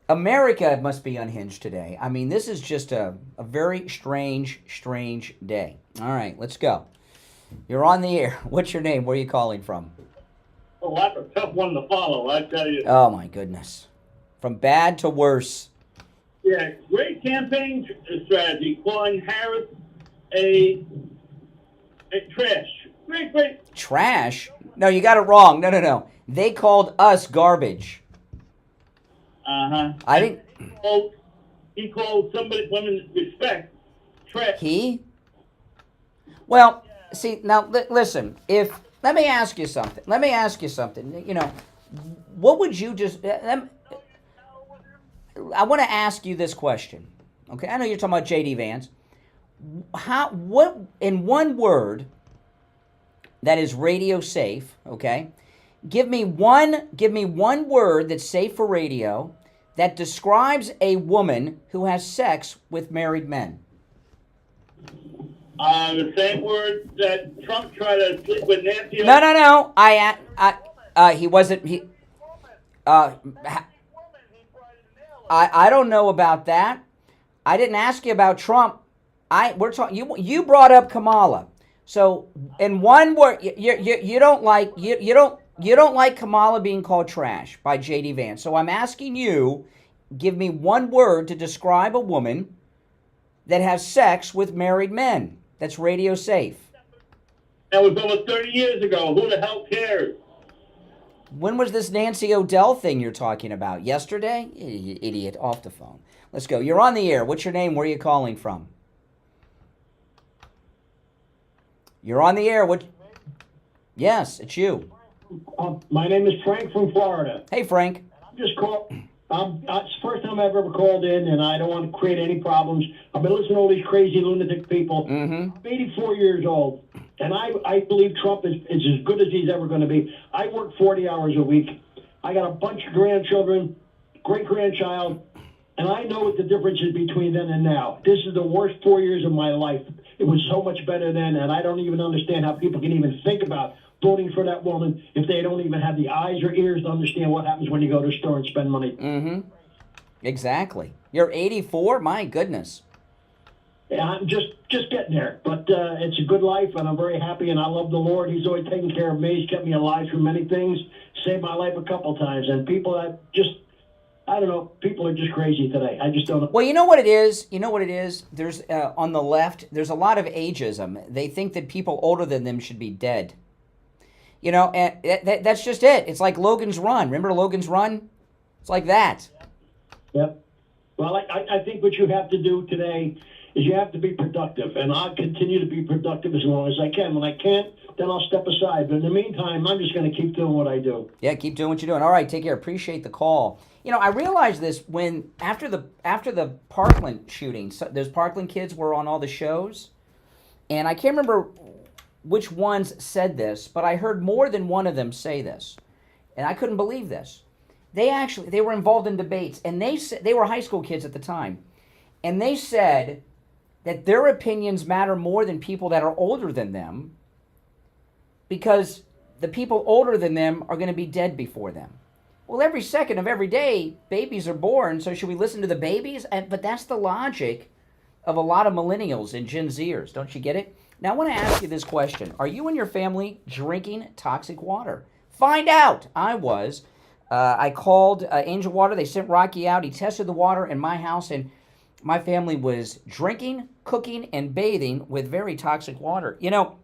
America must be unhinged today. I mean, this is just a very strange day. All right, let's go. You're on the air. What's your name? Where are you calling from? Oh, that's a tough one to follow, I tell you. Oh, my goodness. From bad to worse. Yeah, great campaign strategy. Calling Harris a trash. Great. Trash? No, you got it wrong. No. They called us garbage. I didn't... He called somebody, women respect, trash. He? Well, see, now, listen, let me ask you something. You know, what would you just... I want to ask you this question. Okay, I know you're talking about J.D. Vance. What, in one word that is radio safe, okay, give me one word that's safe for radio that describes a woman who has sex with married men. The same word that Trump tried to sleep with Nancy. No. He wasn't. I don't know about that. I didn't ask you about Trump. We're talking. You brought up Kamala. So in one word, you don't like Kamala being called trash by J.D. Vance. So I'm asking you, give me one word to describe a woman that has sex with married men. That's radio safe. That was over 30 years ago. Who the hell cares? When was this Nancy O'Dell thing you're talking about? Yesterday? Idiot, off the phone. Let's go. You're on the air. What's your name? Where are you calling from? You're on the air. What? Yes, it's you. My name is Frank from Florida. Hey, Frank. I'm just calling. It's the first time I've ever called in, and I don't want to create any problems. I've been listening to all these crazy lunatic people. I'm 84 years old, and I believe Trump is as good as he's ever going to be. I work 40 hours a week. I got a bunch of grandchildren, great-grandchild, and I know what the difference is between then and now. This is the worst 4 years of my life. It was so much better then, and I don't even understand how people can even think about voting for that woman if they don't even have the eyes or ears to understand what happens when you go to a store and spend money. Exactly. You're 84? My goodness. Yeah, I'm just getting there. But it's a good life, and I'm very happy, and I love the Lord. He's always taken care of me. He's kept me alive through many things, saved my life a couple times. And people that I don't know, people are just crazy today. I just don't know. Well, you know what it is? There's, on the left, there's a lot of ageism. They think that people older than them should be dead. You know, and that's just it. It's like Logan's Run. Remember Logan's Run? It's like that. Yep. Well, I think what you have to do today is you have to be productive, and I'll continue to be productive as long as I can. When I can't, then I'll step aside. But in the meantime, I'm just going to keep doing what I do. Yeah, keep doing what you're doing. All right, take care. Appreciate the call. You know, I realized this when after the Parkland shooting, so those Parkland kids were on all the shows, and I can't remember which ones said this, but I heard more than one of them say this, and I couldn't believe this. They were involved in debates, and they were high school kids at the time, and they said that their opinions matter more than people that are older than them, because the people older than them are going to be dead before them. Well, every second of every day, babies are born, so should we listen to the babies? But that's the logic of a lot of millennials and Gen Zers. Don't you get it? Now, I want to ask you this question. Are you and your family drinking toxic water? Find out. I was. I called Angel Water. They sent Rocky out. He tested the water in my house, and my family was drinking, cooking, and bathing with very toxic water. You know,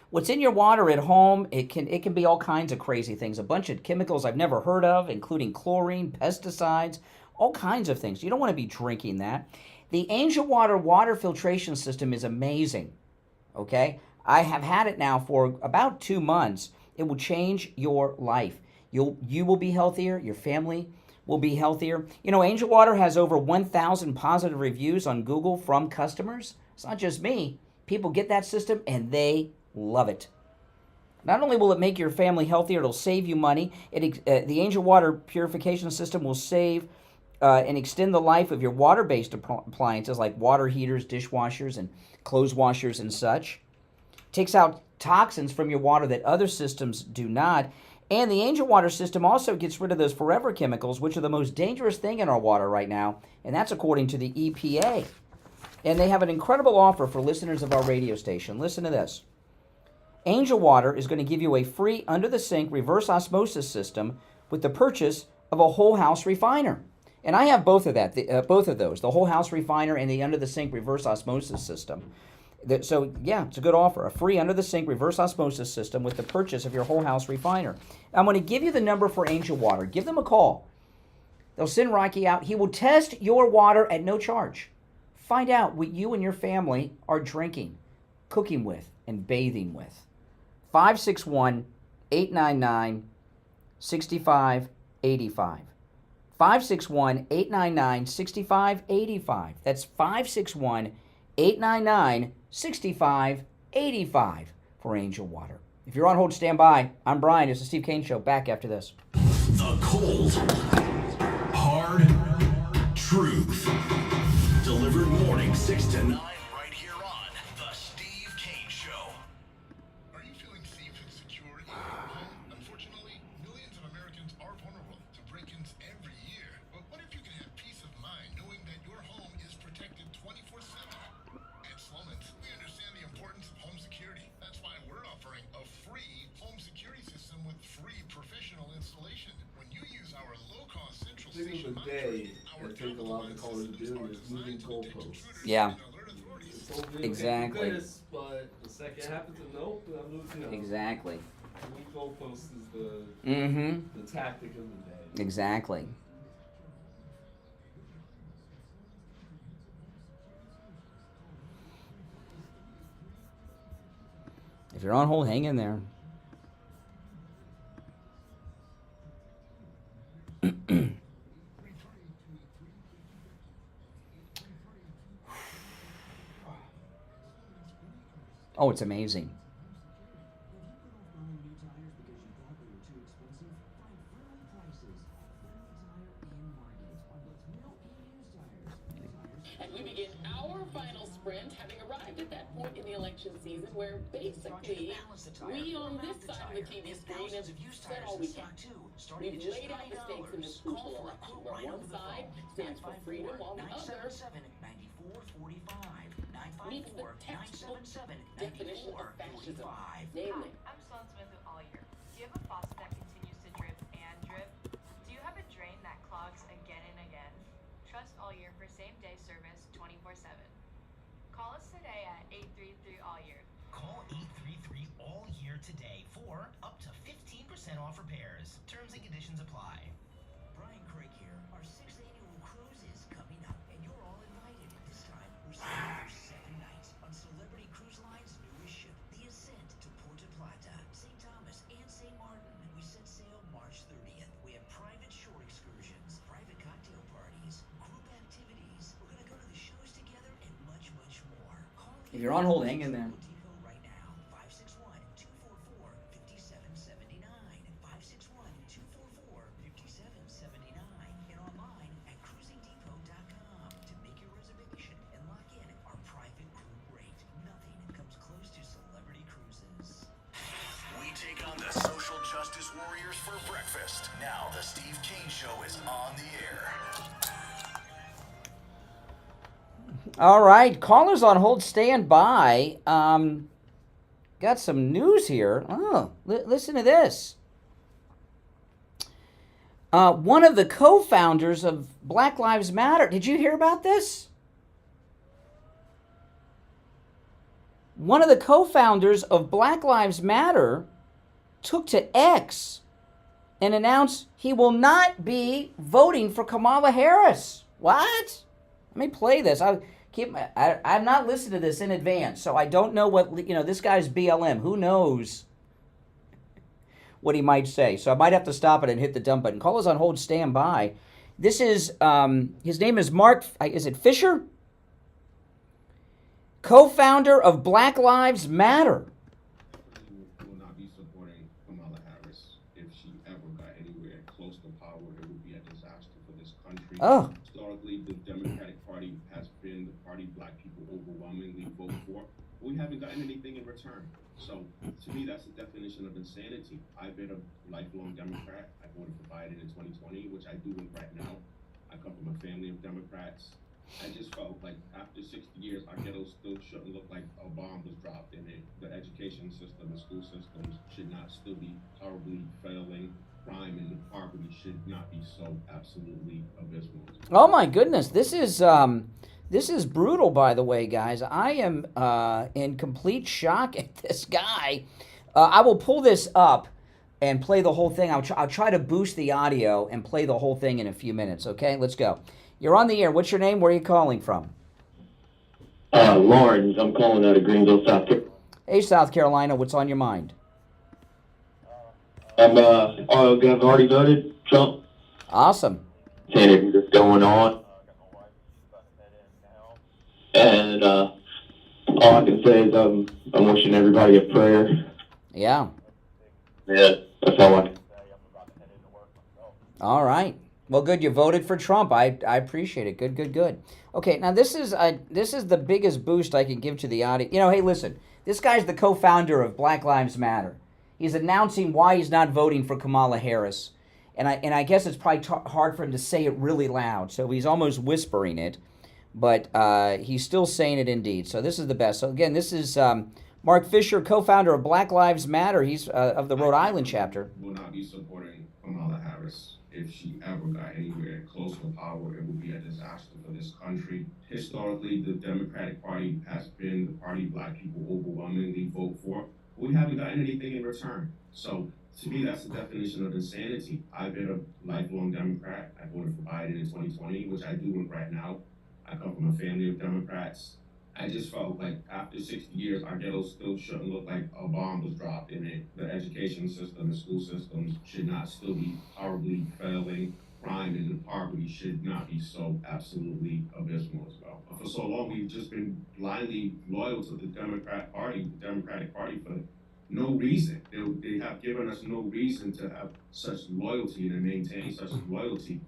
what's in your water at home, it can be all kinds of crazy things. A bunch of chemicals I've never heard of, including chlorine, pesticides, all kinds of things. You don't want to be drinking that. The Angel water filtration system is amazing, okay? I have had it now for about 2 months. It will change your life. You will be healthier. Your family will be healthier. You know, Angel Water has over 1,000 positive reviews on Google from customers. It's not just me. People get that system and they love it. Not only will it make your family healthier, it'll save you money. The Angel Water purification system will save and extend the life of your water-based appliances like water heaters, dishwashers, and clothes washers and such. Takes out toxins from your water that other systems do not. And the Angel Water system also gets rid of those forever chemicals, which are the most dangerous thing in our water right now, and that's according to the EPA. And they have an incredible offer for listeners of our radio station. Listen to this. Angel Water is going to give you a free under-the-sink reverse osmosis system with the purchase of a whole house refiner. And I have both of those, the whole house refiner and the under-the-sink reverse osmosis system. So, yeah, it's a good offer. A free under-the-sink reverse osmosis system with the purchase of your whole house refiner. I'm going to give you the number for Angel Water. Give them a call. They'll send Rocky out. He will test your water at no charge. Find out what you and your family are drinking, cooking with, and bathing with. 561-899-6585. 561-899-6585. That's 561-899-6585 for Angel Water. If you're on hold, stand by. I'm Brian. It's the Steve Kane Show. Back after this. The cold, hard truth. Delivered morning 6 to 9 right here on The Steve Kane Show. Are you feeling safe and secure in your home? Unfortunately, millions of Americans are vulnerable to break-ins every year. But what if you can have peace of mind knowing that your home is protected 24/7? At Sloman's, we understand the importance of home security. That's why we're offering a free home security system with free professional installation. When you use our low-cost central station day, I think a lot of the callers do is moving goalposts. Yeah. Okay, Exactly. This, but the second it happens, nope, I'm losing out. Exactly. Moving goalposts is the tactic of the day. Exactly. If you're on hold, hang in there. Oh, it's amazing. And we begin our final sprint, having arrived at that point in the election season where basically we on this side of the TV screen have said all we can. We've laid out the stakes in this crucial election, where one side stands for freedom while the other meets the textbook definition of fascism, namely. I'm Sloan Smith with All Year. Do you have a faucet that continues to drip and drip? Do you have a drain that clogs again and again? Trust All Year for same-day service 24/7. Call us today at 833 All Year. Call 833 All Year today for up to 15% off repairs. Terms and conditions apply. Brian Craig here. Our 6th annual cruise is coming up, and you're all invited. This time, we're sailing for 7 nights on Celebrity Cruise Line's newest ship, the Ascent to Puerto Plata, St. Thomas, and St. Martin. We set sail March 30th. We have private shore excursions, private cocktail parties, group activities. We're going to go to the shows together and much, much more. Call If you're on hold, hang in there. right now, 561-244-5779, 561-244-5779, and online at cruisingdepot.com to make your reservation and lock in our private crew rate. Nothing comes close to Celebrity Cruises. We take on the social justice warriors for breakfast. Now the Steve Kane Show is on the air. All right, callers on hold, stand by. Got some news here. Oh, listen to this. One of the co-founders of Black Lives Matter. Did you hear about this? One of the co-founders of Black Lives Matter took to X and announce he will not be voting for Kamala Harris. What? Let me play this. I've not listened to this in advance, so I don't know what, this guy's BLM. Who knows what he might say? So I might have to stop it and hit the dump button. Call us on hold, stand by. This is, his name is Mark, is it Fisher? Co-founder of Black Lives Matter. Will not be supporting Kamala Harris. If she ever got anywhere close to power, it would be a disaster for this country. Oh. Historically, the Democratic Party has been the party black people overwhelmingly vote for. We haven't gotten anything in return. So, to me, that's the definition of insanity. I've been a lifelong Democrat. I voted for Biden in 2020, which I do right now. I come from a family of Democrats. I just felt like after 60 years, our ghetto still shouldn't look like a bomb was dropped in it. The education system and school systems should not still be horribly failing. Crime and poverty should not be so absolutely abysmal. Oh my goodness, this is brutal, by the way, guys. I am in complete shock at this guy. I will pull this up and play the whole thing. I'll try to boost the audio and play the whole thing in a few minutes, okay? Let's go. You're on the air. What's your name? Where are you calling from? Lawrence. I'm calling out of Greenville, South Carolina. Hey, South Carolina. What's on your mind? I've already voted Trump. Awesome. Seeing everything that's going on. And all I can say is I'm wishing everybody a prayer. Yeah. Yeah, that's all I can say. All right. Well, good. You voted for Trump. I appreciate it. Good. Okay, now this is the biggest boost I can give to the audience. Hey, listen. This guy's the co-founder of Black Lives Matter. He's announcing why he's not voting for Kamala Harris. And I guess it's probably hard for him to say it really loud, so he's almost whispering it. But he's still saying it indeed. So this is the best. So again, this is Mark Fisher, co-founder of Black Lives Matter. He's of the Rhode Island chapter. Will not be supporting Kamala Harris. If she ever got anywhere close to power, it would be a disaster for this country. Historically, the Democratic Party has been the party black people overwhelmingly vote for. We haven't gotten anything in return. So, to me, that's the definition of insanity. I've been a lifelong Democrat. I voted for Biden in 2020, which I do right now. I come from a family of Democrats. I just felt like after 60 years, our ghetto still shouldn't look like a bomb was dropped in it. The education system and school systems should not still be horribly failing. Crime and poverty should not be so absolutely abysmal as well. But for so long, we've just been blindly loyal to the Democratic Party for no reason. They have given us no reason to have such loyalty and to maintain such loyalty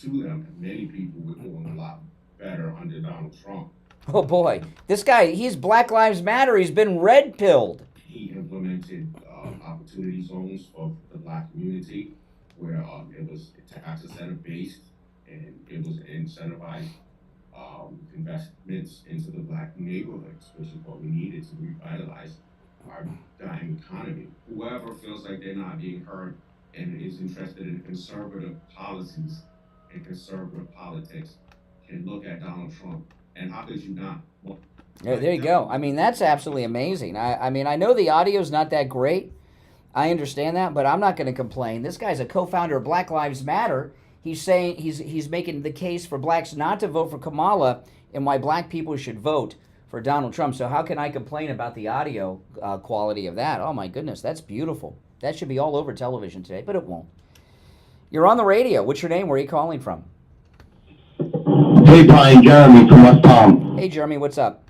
to them. And many people were doing a lot better under Donald Trump. Oh boy, this guy, he's Black Lives Matter. He's been red-pilled. He implemented opportunity zones for the black community where it was tax incentive based and it was incentivized investments into the black neighborhoods, which is what we needed to revitalize our dying economy. Whoever feels like they're not being heard and is interested in conservative policies and conservative politics can look at Donald Trump. And how could you not? Well, there you go. I mean, that's absolutely amazing. I mean, I know the audio's not that great. I understand that, but I'm not going to complain. This guy's a co-founder of Black Lives Matter. He's saying he's making the case for blacks not to vote for Kamala and why black people should vote for Donald Trump. So how can I complain about the audio quality of that? Oh my goodness, that's beautiful. That should be all over television today, but it won't. You're on the radio. What's your name? Where are you calling from? Hey, Brian, Jeremy from West Palm. Hey, Jeremy, what's up?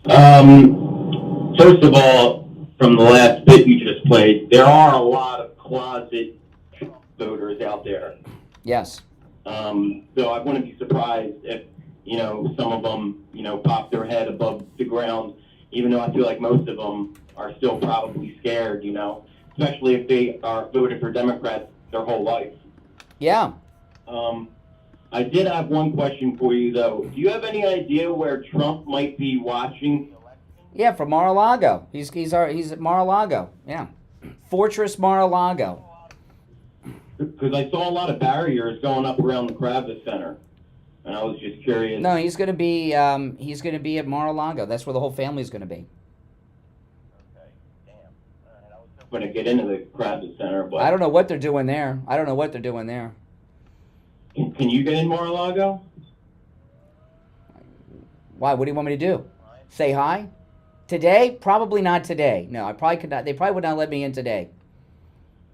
First of all, from the last bit you just played, there are a lot of closet Trump voters out there. Yes. So I wouldn't be surprised if, some of them, pop their head above the ground, even though I feel like most of them are still probably scared, especially if they are voted for Democrats their whole life. Yeah. I did have one question for you, though. Do you have any idea where Trump might be watching? Yeah, from Mar-a-Lago. He's at Mar-a-Lago. Yeah, Fortress Mar-a-Lago. Because I saw a lot of barriers going up around the Kravis Center, and I was just curious. No, he's going to be at Mar-a-Lago. That's where the whole family's going to be. Okay, damn. All right, I was so when I get into the Kravitz Center. But I don't know what they're doing there. Can you get in Mar-a-Lago? Why? What do you want me to do? Say hi? Today? Probably not today. No, I probably could not. They probably would not let me in today.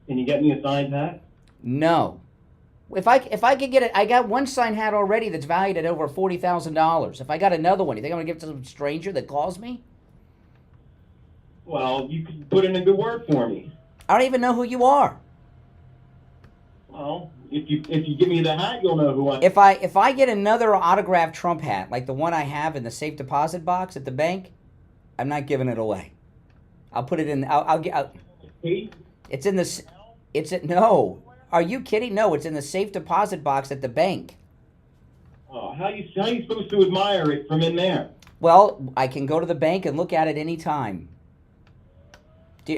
Can you get me a signed hat? No. If I could get it, I got one signed hat already that's valued at over $40,000. If I got another one, you think I'm gonna give it to some stranger that calls me? Well, you could put in a good word for me. I don't even know who you are. Well, if you give me the hat, you'll know who I am. If I get another autographed Trump hat like the one I have in the safe deposit box at the bank, I'm not giving it away. I'll put it in. It's in the. No. Are you kidding? No, it's in the safe deposit box at the bank. Oh, how you supposed to admire it from in there? Well, I can go to the bank and look at it anytime.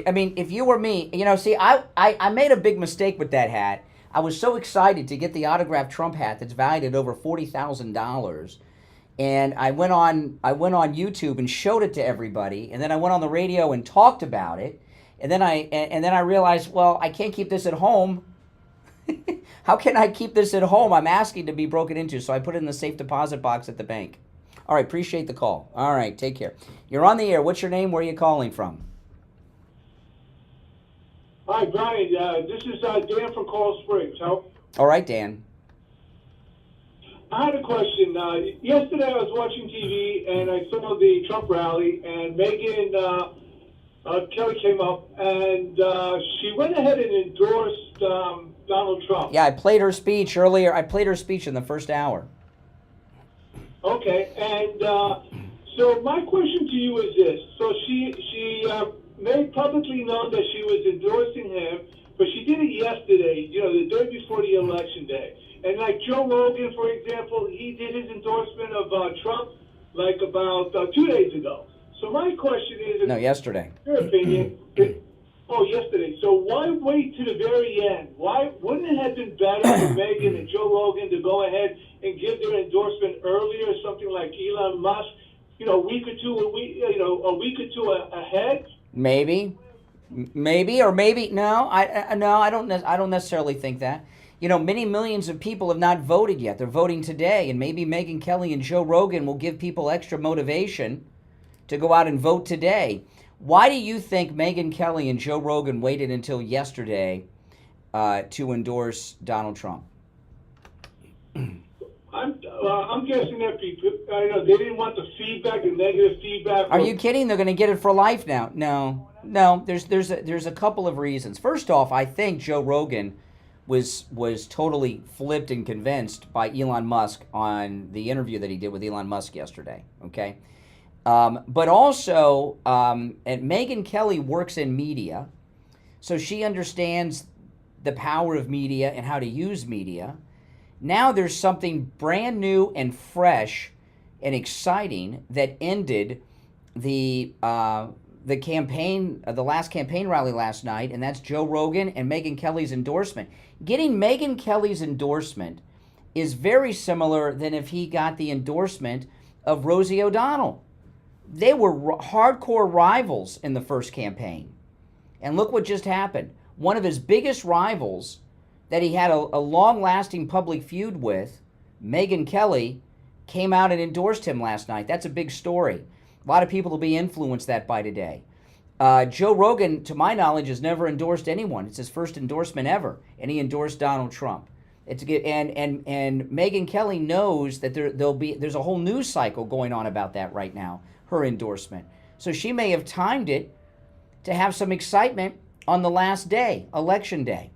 I mean, if you were me, see, I made a big mistake with that hat. I was so excited to get the autographed Trump hat that's valued at over $40,000. And I went on YouTube and showed it to everybody, and then I went on the radio and talked about it. And then I realized, well, I can't keep this at home. How can I keep this at home? I'm asking to be broken into, so I put it in the safe deposit box at the bank. All right, appreciate the call. All right, take care. You're on the air. What's your name? Where are you calling from? Hi, Brian. This is Dan from Coral Springs. All right, Dan. I had a question. Yesterday I was watching TV and I saw the Trump rally, and Megyn Kelly came up and she went ahead and endorsed Donald Trump. Yeah, I played her speech earlier. I played her speech in the first hour. Okay, and so my question to you is this. So she made publicly known that she was endorsing him, but she did it yesterday, the day before the election day. And like Joe Rogan, for example, he did his endorsement of Trump like about 2 days ago. So my question is... No, yesterday. In your opinion... yesterday. So why wait to the very end? Why wouldn't it have been better for Megyn and Joe Rogan to go ahead and give their endorsement earlier, something like Elon Musk, a week or two ahead? Maybe, or maybe no. I don't necessarily think that. Many millions of people have not voted yet. They're voting today, and maybe Megyn Kelly and Joe Rogan will give people extra motivation to go out and vote today. Why do you think Megyn Kelly and Joe Rogan waited until yesterday to endorse Donald Trump? I'm guessing that people, they didn't want the feedback, the negative feedback. Are you kidding? They're going to get it for life now. No. There's a couple of reasons. First off, I think Joe Rogan was totally flipped and convinced by Elon Musk on the interview that he did with Elon Musk yesterday. Okay. But also, and Megyn Kelly works in media, so she understands the power of media and how to use media. Now there's something brand new and fresh and exciting that ended the campaign, the last campaign rally last night, and that's Joe Rogan and Megyn Kelly's endorsement. Getting Megyn Kelly's endorsement is very similar than if he got the endorsement of Rosie O'Donnell. They were hardcore rivals in the first campaign. And look what just happened. One of his biggest rivals that he had a long-lasting public feud with, Megyn Kelly, came out and endorsed him last night. That's a big story. A lot of people will be influenced by today. Joe Rogan, to my knowledge, has never endorsed anyone. It's his first endorsement ever, and he endorsed Donald Trump. And Megyn Kelly knows that there's a whole news cycle going on about that right now, her endorsement. So she may have timed it to have some excitement on the last day, election day.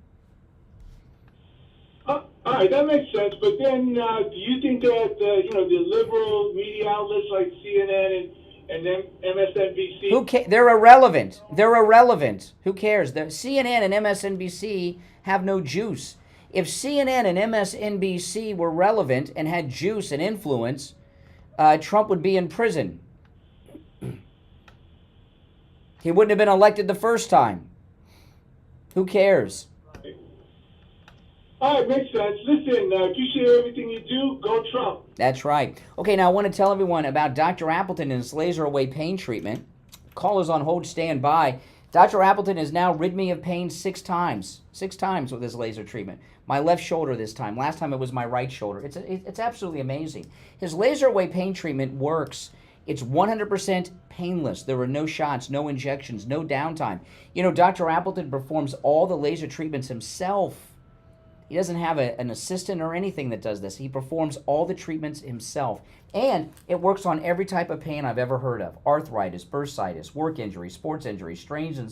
All right, that makes sense. But then, do you think that the liberal media outlets like CNN and then MSNBC? They're irrelevant. They're irrelevant. Who cares? CNN and MSNBC have no juice. If CNN and MSNBC were relevant and had juice and influence, Trump would be in prison. He wouldn't have been elected the first time. Who cares? All right, makes sense. Listen, appreciate everything you do. Go Trump. That's right. Okay, now I want to tell everyone about Dr. Appleton and his laser away pain treatment. Callers on hold, stand by. Dr. Appleton has now rid me of pain 6 times. 6 times with his laser treatment. My left shoulder this time. Last time it was my right shoulder. It's absolutely amazing. His laser away pain treatment works. It's 100% painless. There are no shots, no injections, no downtime. You know, Dr. Appleton performs all the laser treatments himself. He doesn't have an assistant or anything that does this. He performs all the treatments himself. And it works on every type of pain I've ever heard of. Arthritis, bursitis, work injuries, sports injuries, strains and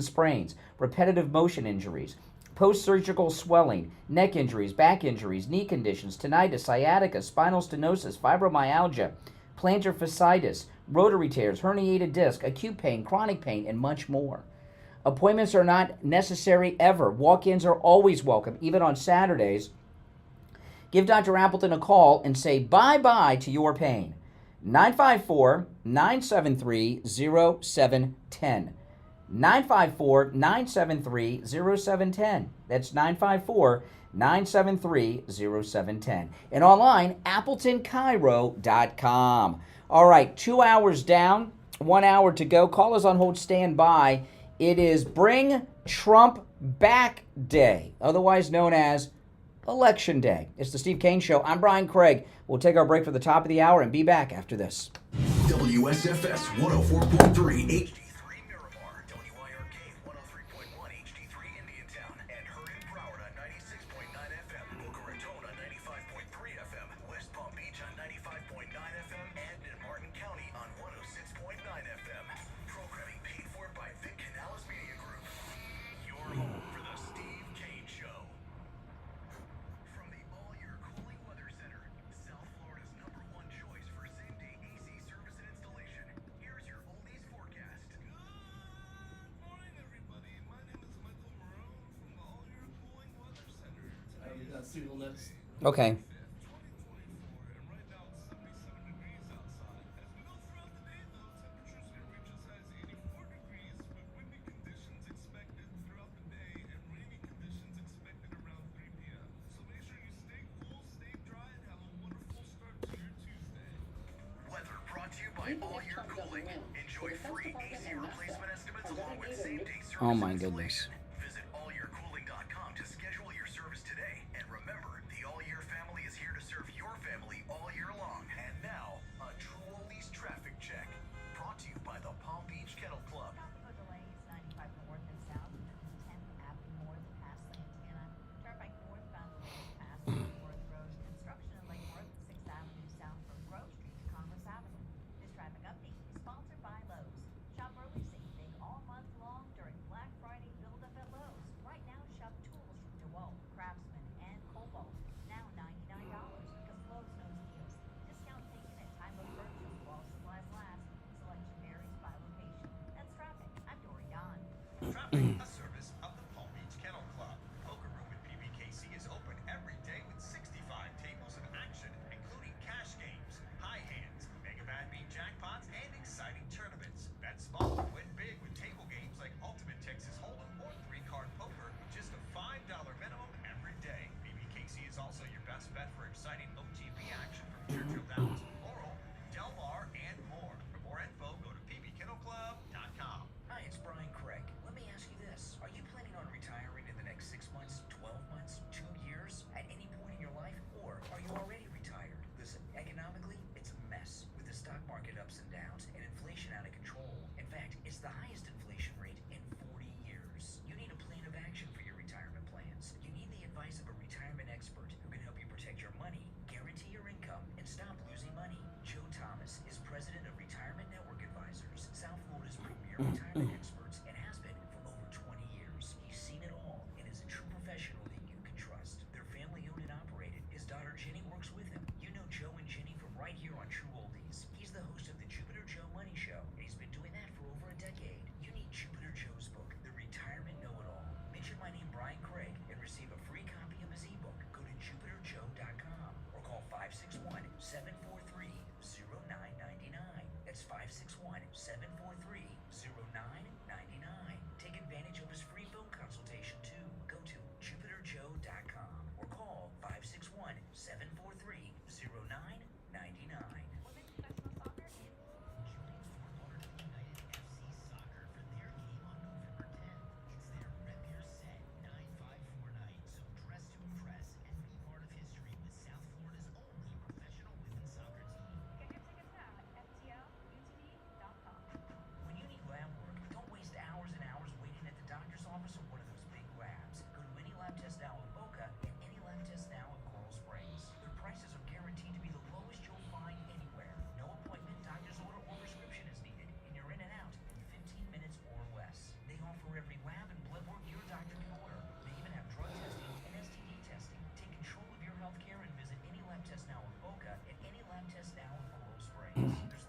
sprains, repetitive motion injuries, post-surgical swelling, neck injuries, back injuries, knee conditions, tinnitus, sciatica, spinal stenosis, fibromyalgia, plantar fasciitis, rotary tears, herniated disc, acute pain, chronic pain, and much more. Appointments are not necessary ever. Walk-ins are always welcome, even on Saturdays. Give Dr. Appleton a call and say bye-bye to your pain. 954-973-0710. 954-973-0710. That's 954-973-0710. And online, AppletonChiro.com. All right, 2 hours down, 1 hour to go. Callers on hold, stand by. It is Bring Trump Back Day, otherwise known as Election Day. It's the Steve Kane Show. I'm Brian Craig. We'll take our break for the top of the hour and be back after this. WSFS 104.3 HD3 Miramar, WIRK 103.1 HD3 Indiantown, and heard in Broward on 96.9 FM, Boca Raton on 95.3 FM, West Palm Beach on 95.9 FM, and in Martin County on 106.9 FM. Programming paid for by Vic Canales Media Group. Your home for the Steve Kane Show. From the All-Year Cooling Weather Center, South Florida's #1 choice for same-day AC service and installation. Here's your oldies forecast. Good morning, everybody. My name is Michael Moreau from the All-Year Cooling Weather Center. We got single next. Okay. Weather brought to you by All-Year Cooling. Enjoy free AC replacement estimates along with same-day service Oh and my installation. goodness. Visit allyearcooling.com to schedule your service today. And remember, the All-Year family is here to serve your family all year long. And now, a true oldies traffic check. Brought to you by the Palm Beach Kennel Club. Tropical delays 95 north and south, 10th Avenue north past Santana, Turnpike northbound past North Road, construction in Lake North, 6th Avenue south from Grove Street to Commerce Avenue. This traffic update is sponsored by Lowe's. Shop early, save big all month long during Black Friday build-up at Lowe's. Right now, shop tools from DeWalt, Craftsman, and Cobalt. Now $99 because Lowe's knows deals. Discount taken at time of purchase while supplies last. Selection varies by location. That's traffic. I'm Dory Don. Traffic, a service of the Palm Beach Kennel Club. Poker room at PBKC is open every day with 65 tables of action, including cash games, high hands, mega bad bean jackpots, and exciting tournaments. Bet small, win big with table games like Ultimate Texas Hold'em or 3-card poker with just a $5 minimum every day. PBKC is also your best bet for exciting OGP action from Churchill Downs, Laurel, Del Mar, and more. For more info, go to pbkennelclub.com. Hi, it's Brian Craig. Let me ask you this.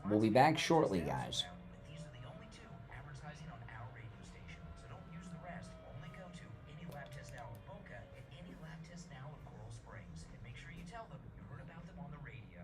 We'll be back shortly, guys. These are the only two advertising on our radio station, so don't use the rest. Only go to Any Lab Test Now in Boca and Any Lab Test Now in Coral Springs, and make sure you tell them you heard about them on the radio.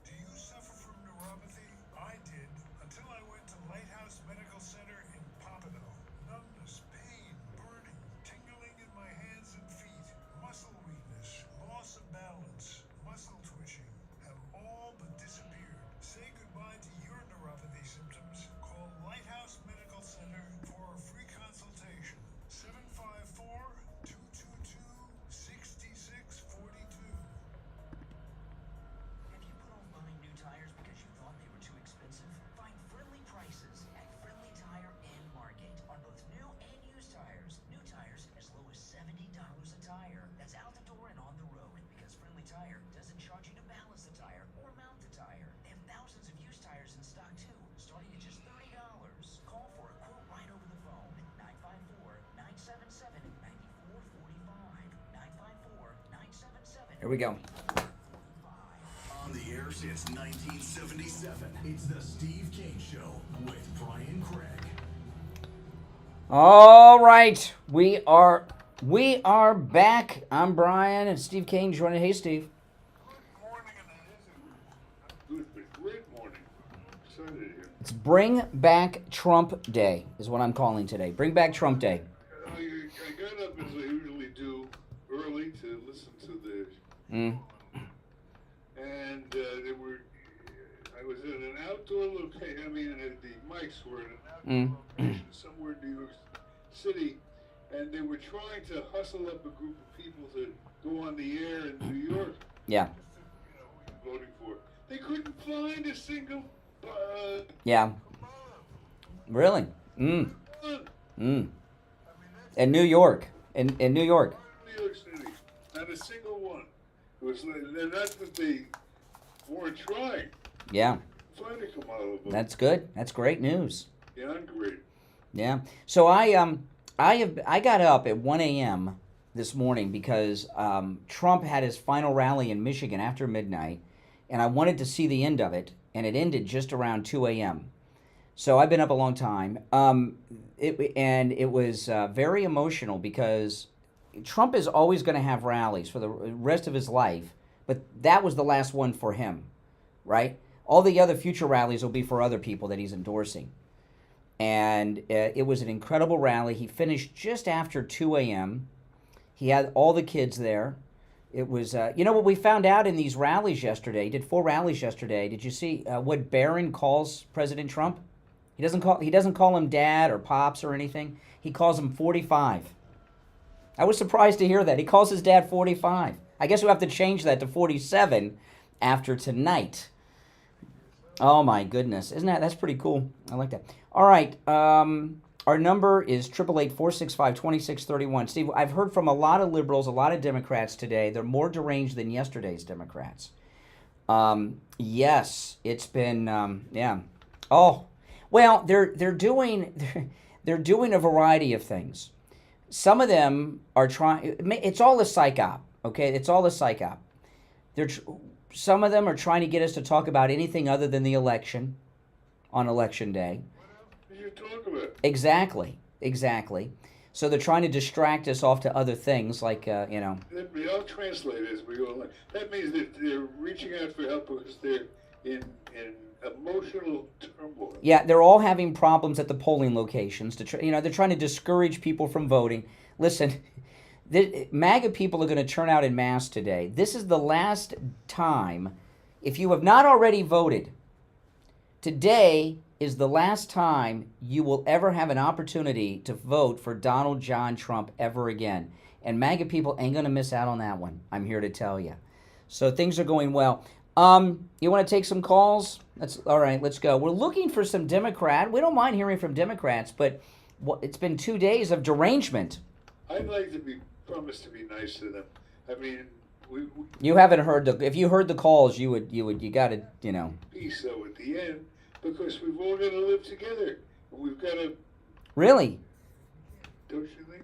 Do you suffer from neuropathy? I did, until I went to Lighthouse Medical Center in Pompano. Numbness, pain, burning, tingling in my hands and feet, muscle weakness, loss of balance, muscle twitching have all but disappeared. Say goodbye to your neuropathy symptoms. Call Lighthouse Medical Center for a free consultation. 754-222-6642. Have you put off buying new tires because you thought they were too expensive? Find friendly prices at Friendly Tire and Market on both new and used tires. New tires as low as $70 a tire. That's out the door and on the road, because Friendly Tire doesn't charge you to balance the tire or mount the tire. They have thousands of used tires in stock too, starting at just $30. Call for a quote right over the phone. 954-977-9445. 954-977. Here we go. On the air since 1977, it's the Steve Kane Show with Brian Craig. All right, we are back. I'm Brian and Steve Kane joining. Hey, Steve. Great morning. Excited here. It's Bring Back Trump Day is what I'm calling today. Bring Back Trump Day. I got up as I usually do early to listen to the Mm. and I was in an outdoor location. I mean, the mics were in an outdoor location somewhere in New York City, and they were trying to hustle up a group of people to go on the air in New York. Yeah. Voting for. They couldn't find a single. Yeah. Really? In New York. In New York. New York City. Not a single one. It was not that they weren't trying. Yeah. Find a Kamala. That's good. That's great news. Yeah, I'm great. Yeah. So I got up at 1 a.m. this morning because Trump had his final rally in Michigan after midnight, and I wanted to see the end of it, and it ended just around 2 a.m. So I've been up a long time. It was very emotional because Trump is always going to have rallies for the rest of his life, but that was the last one for him, right? All the other future rallies will be for other people that he's endorsing. And it was an incredible rally. He finished just after 2 a.m. He had all the kids there. It was, what we found out in these rallies yesterday, he did 4 rallies yesterday. Did you see what Barron calls President Trump? He doesn't call him dad or pops or anything. He calls him 45. I was surprised to hear that. He calls his dad 45. I guess we'll have to change that to 47 after tonight. Oh my goodness. That's pretty cool. I like that. All right. Our number is 888-465-2631. Steve, I've heard from a lot of liberals, a lot of Democrats today. They're more deranged than yesterday's Democrats. Yes, it's been, yeah. Oh, well, they're doing a variety of things. Some of them are trying. It's all a psych op. Okay, it's all a psych op. Some of them are trying to get us to talk about anything other than the election on Election Day. What did you talk about? Exactly. So they're trying to distract us off to other things like, I'll translate as we go along. That means that they're reaching out for help because they're in emotional turmoil. Yeah, they're all having problems at the polling locations. They're trying to discourage people from voting. Listen, MAGA people are going to turn out en masse today. This is the last time, if you have not already voted, today is the last time you will ever have an opportunity to vote for Donald John Trump ever again. And MAGA people ain't going to miss out on that one, I'm here to tell you. So things are going well. You want to take some calls? All right, let's go. We're looking for some Democrat. We don't mind hearing from Democrats, but it's been 2 days of derangement. I'd like to promise to be nice to them. I mean, You haven't heard if you heard the calls, you got to, be so at the end, because we've all got to live together. We've got to. Really? Don't you think?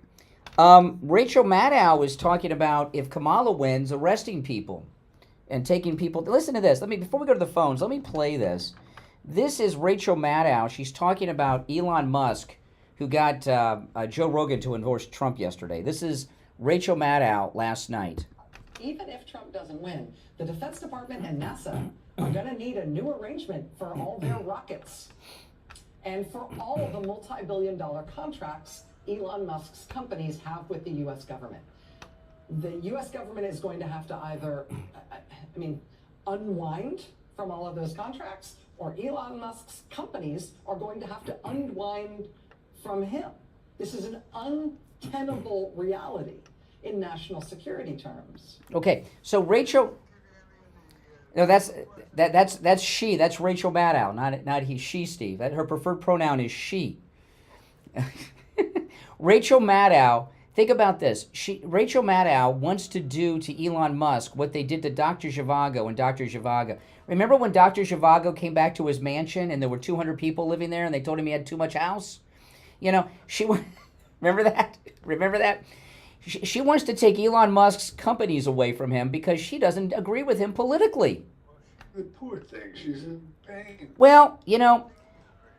Rachel Maddow was talking about if Kamala wins, arresting people and taking people. Listen to this. Before we go to the phones, let me play this. This is Rachel Maddow. She's talking about Elon Musk, who got Joe Rogan to endorse Trump yesterday. This is Rachel Maddow last night. Even if Trump doesn't win, the Defense Department and NASA are going to need a new arrangement for all their rockets and for all of the multi-billion-dollar contracts Elon Musk's companies have with the U.S. government. The U.S. government is going to have to either, unwind from all of those contracts, or Elon Musk's companies are going to have to unwind from him. This is an untenable reality in national security terms. Okay, so Rachel, no, that's she. That's Rachel Maddow, not he. She, Steve. Her preferred pronoun is she. Rachel Maddow. Think about this. Rachel Maddow wants to do to Elon Musk what they did to Dr. Zhivago and Dr. Zhivago. Remember when Dr. Zhivago came back to his mansion and there were 200 people living there and they told him he had too much house? You know, remember that? Remember that? She wants to take Elon Musk's companies away from him because she doesn't agree with him politically. The poor thing, she's in pain. Well, you know,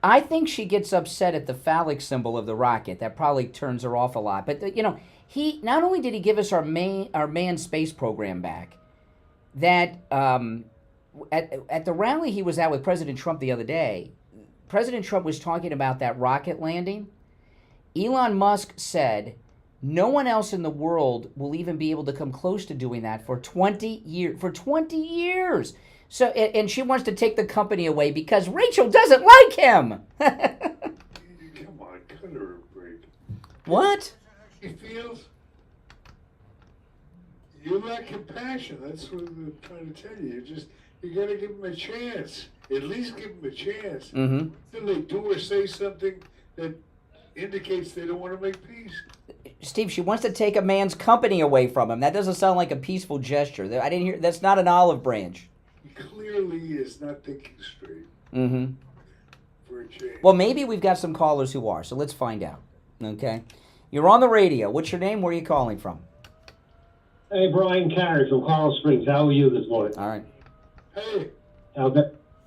I think she gets upset at the phallic symbol of the rocket. That probably turns her off a lot. But, you know, he not only did he give us our manned space program back, that at the rally he was at with President Trump the other day, President Trump was talking about that rocket landing. Elon Musk said no one else in the world will even be able to come close to doing that for 20 years. For 20 years. So, and she wants to take the company away because Rachel doesn't like him. Come on, cut her a break. What? She feels you lack compassion. That's what I'm trying to tell you. You got to give them a chance. At least give them a chance. Mm-hmm. Until they do or say something that indicates they don't want to make peace. Steve, she wants to take a man's company away from him. That doesn't sound like a peaceful gesture. I didn't hear. That's not an olive branch. He clearly is not thinking straight. Mm-hmm. For a change. Well, maybe we've got some callers who are, so let's find out. Okay? You're on the radio. What's your name? Where are you calling from? Hey, Brian Carey from Coral Springs. How are you this morning? All right. Hey.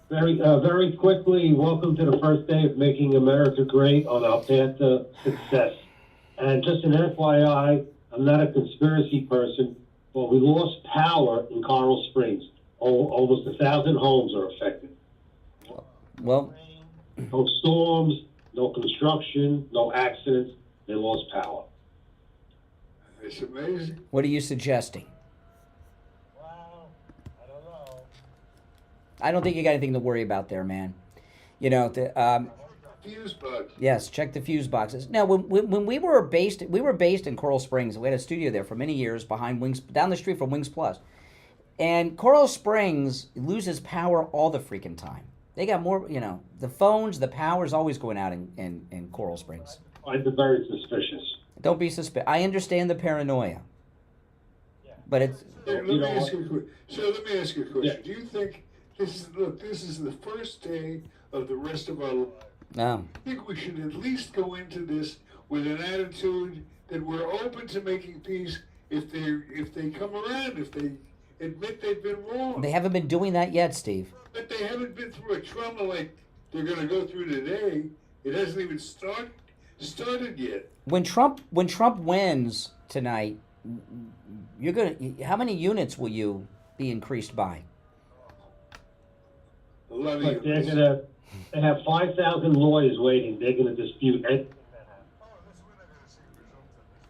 Very quickly, welcome to the first day of Making America Great on our path to success. And just an FYI, I'm not a conspiracy person, but we lost power in Coral Springs. Almost 1,000 homes are affected. Well, no storms, no construction, no accidents. They lost power. It's amazing. What are you suggesting? I don't think you got anything to worry about there, man. You know, fuse box. Yes, check the fuse boxes. Now, when we were based in Coral Springs. We had a studio there for many years behind Wings, down the street from Wings Plus. And Coral Springs loses power all the freaking time. They got more, you know, the phones, the power's always going out in Coral Springs. I'm very suspicious. Don't be suspicious. I understand the paranoia. But it's... Let me ask you a question. Yeah. Do you think this is the first day of the rest of our life? No. I think we should at least go into this with an attitude that we're open to making peace if they come around, if they admit they've been wrong. They haven't been doing that yet, Steve. But they haven't been through a trauma like they're going to go through today. It hasn't even started yet. When Trump wins tonight, how many units will you be increased by? A lot of units. They have 5,000 lawyers waiting. They're going to dispute it.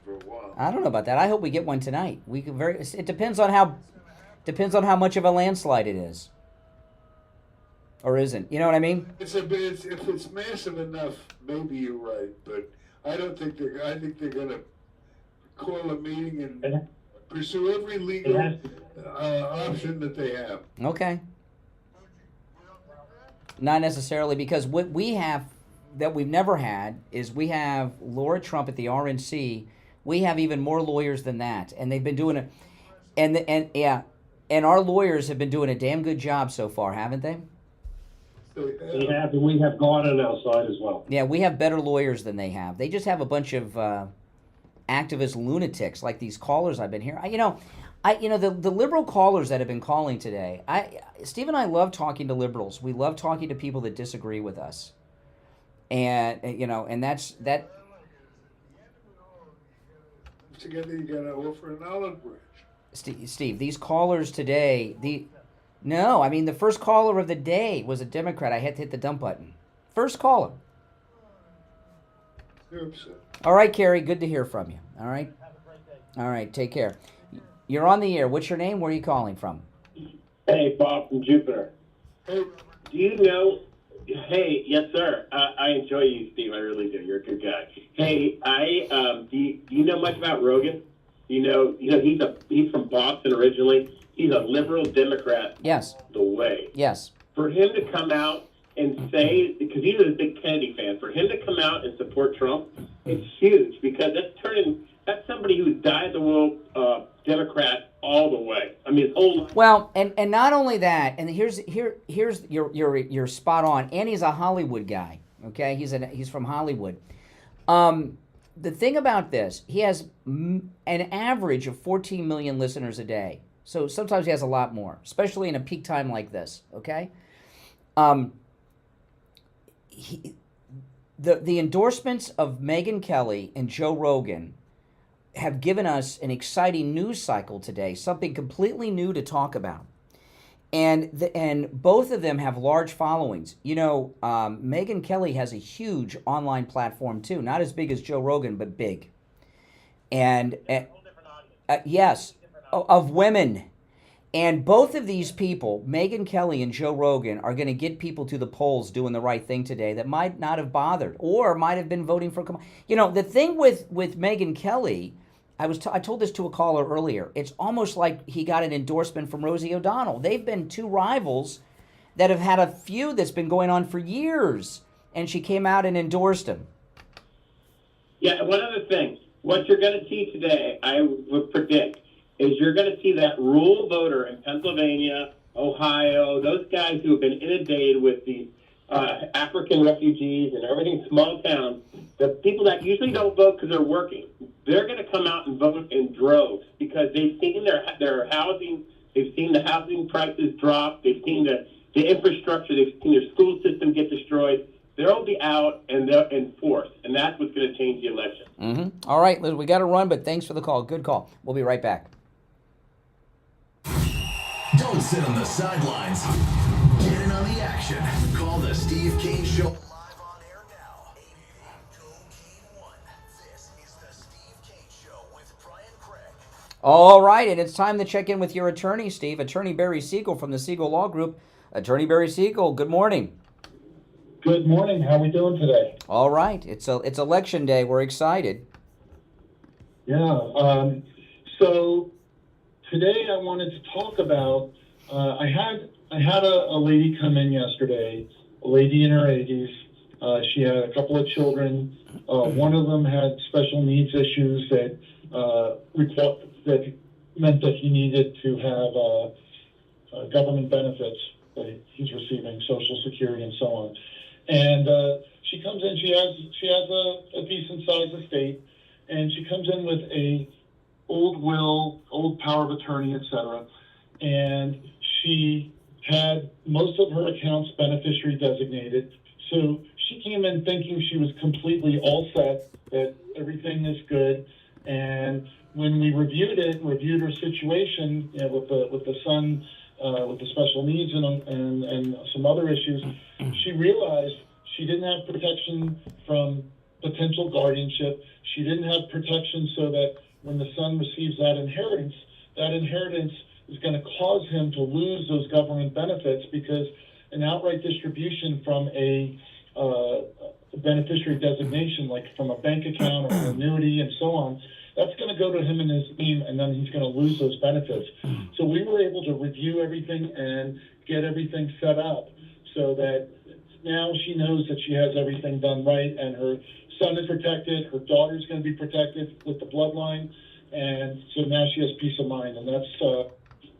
For a while. I don't know about that. I hope we get one tonight. It depends on how much of a landslide it is, or isn't. You know what I mean? If it's massive enough, maybe you're right. But I don't think I think they're going to call a meeting and pursue every legal option that they have. Okay. Not necessarily, because what we have that we've never had is we have Laura Trump at the RNC. We have even more lawyers than that, and they've been doing and our lawyers have been doing a damn good job so far, haven't they? They have, and we have God on our side as well. Yeah, we have better lawyers than they have. They just have a bunch of activist lunatics like these callers I've been hearing. The liberal callers that have been calling today, Steve and I love talking to liberals. We love talking to people that disagree with us. And, and that's that. Together you gotta offer an olive branch. Steve, these callers today, the first caller of the day was a Democrat. I had to hit the dump button. First caller. They're upset. All right, Carrie, good to hear from you. All right? All right, take care. You're on the air. What's your name? Where are you calling from? Hey, Bob from Jupiter. Hey, do you know? Hey, yes, sir. I enjoy you, Steve. I really do. You're a good guy. Hey, do you know much about Rogan? You know, he's from Boston originally. He's a liberal Democrat. Yes. The way. Yes. For him to come out and say, because he's a big Kennedy fan, for him to come out and support Trump, it's huge because that's somebody who's dyed-the-wool Democrat all the way. I mean, his whole life. Well, and not only that, and here's you're spot on. And he's a Hollywood guy. Okay, he's from Hollywood. The thing about this, he has an average of 14 million listeners a day. So sometimes he has a lot more, especially in a peak time like this. Okay. The endorsements of Megyn Kelly and Joe Rogan have given us an exciting news cycle today, something completely new to talk about. And both of them have large followings. Megyn Kelly has a huge online platform too, not as big as Joe Rogan, but big. And yes, of women. And both of these people, Megyn Kelly and Joe Rogan, are going to get people to the polls doing the right thing today that might not have bothered or might have been voting for Kamala. The thing with Megyn Kelly, I told this to a caller earlier. It's almost like he got an endorsement from Rosie O'Donnell. They've been two rivals that have had a feud that's been going on for years, and she came out and endorsed him. Yeah, one other thing. What you're going to see today, I would predict, is you're going to see that rural voter in Pennsylvania, Ohio, those guys who have been inundated with the African refugees and everything, small towns, the people that usually don't vote because they're working, they're going to come out and vote in droves because they've seen their housing, they've seen the housing prices drop, they've seen the infrastructure, they've seen their school system get destroyed. They'll be out and they'll enforce, and that's what's going to change the election. Mm-hmm. All right, Liz, we got to run, but thanks for the call. Good call. We'll be right back. Don't sit on the sidelines. Get in on the action. Call the Steve Kane Show live on air now. 888-GO-KANE-1. This is the Steve Kane Show with Brian Craig. All right, and it's time to check in with your attorney, Steve. Attorney Barry Siegel from the Siegel Law Group. Attorney Barry Siegel, good morning. Good morning. How are we doing today? All right. It's election day. We're excited. Yeah. So today I wanted to talk about. I had a lady come in yesterday. A lady in her 80s. She had a couple of children. One of them had special needs issues that meant that he needed to have government benefits that he's receiving, Social Security and so on. And she comes in. She has a decent sized estate, and she comes in with a old will, old power of attorney, etc. And she had most of her accounts beneficiary designated. So she came in thinking she was completely all set, that everything is good. And when we reviewed her situation, with the son. With the special needs and some other issues, she realized she didn't have protection from potential guardianship. She didn't have protection so that when the son receives that inheritance is going to cause him to lose those government benefits, because an outright distribution from a beneficiary designation, like from a bank account or an annuity and so on, that's going to go to him in his name, and then he's going to lose those benefits. So we were able to review everything and get everything set up so that now she knows that she has everything done right, and her son is protected, her daughter's going to be protected with the bloodline, and so now she has peace of mind. And that's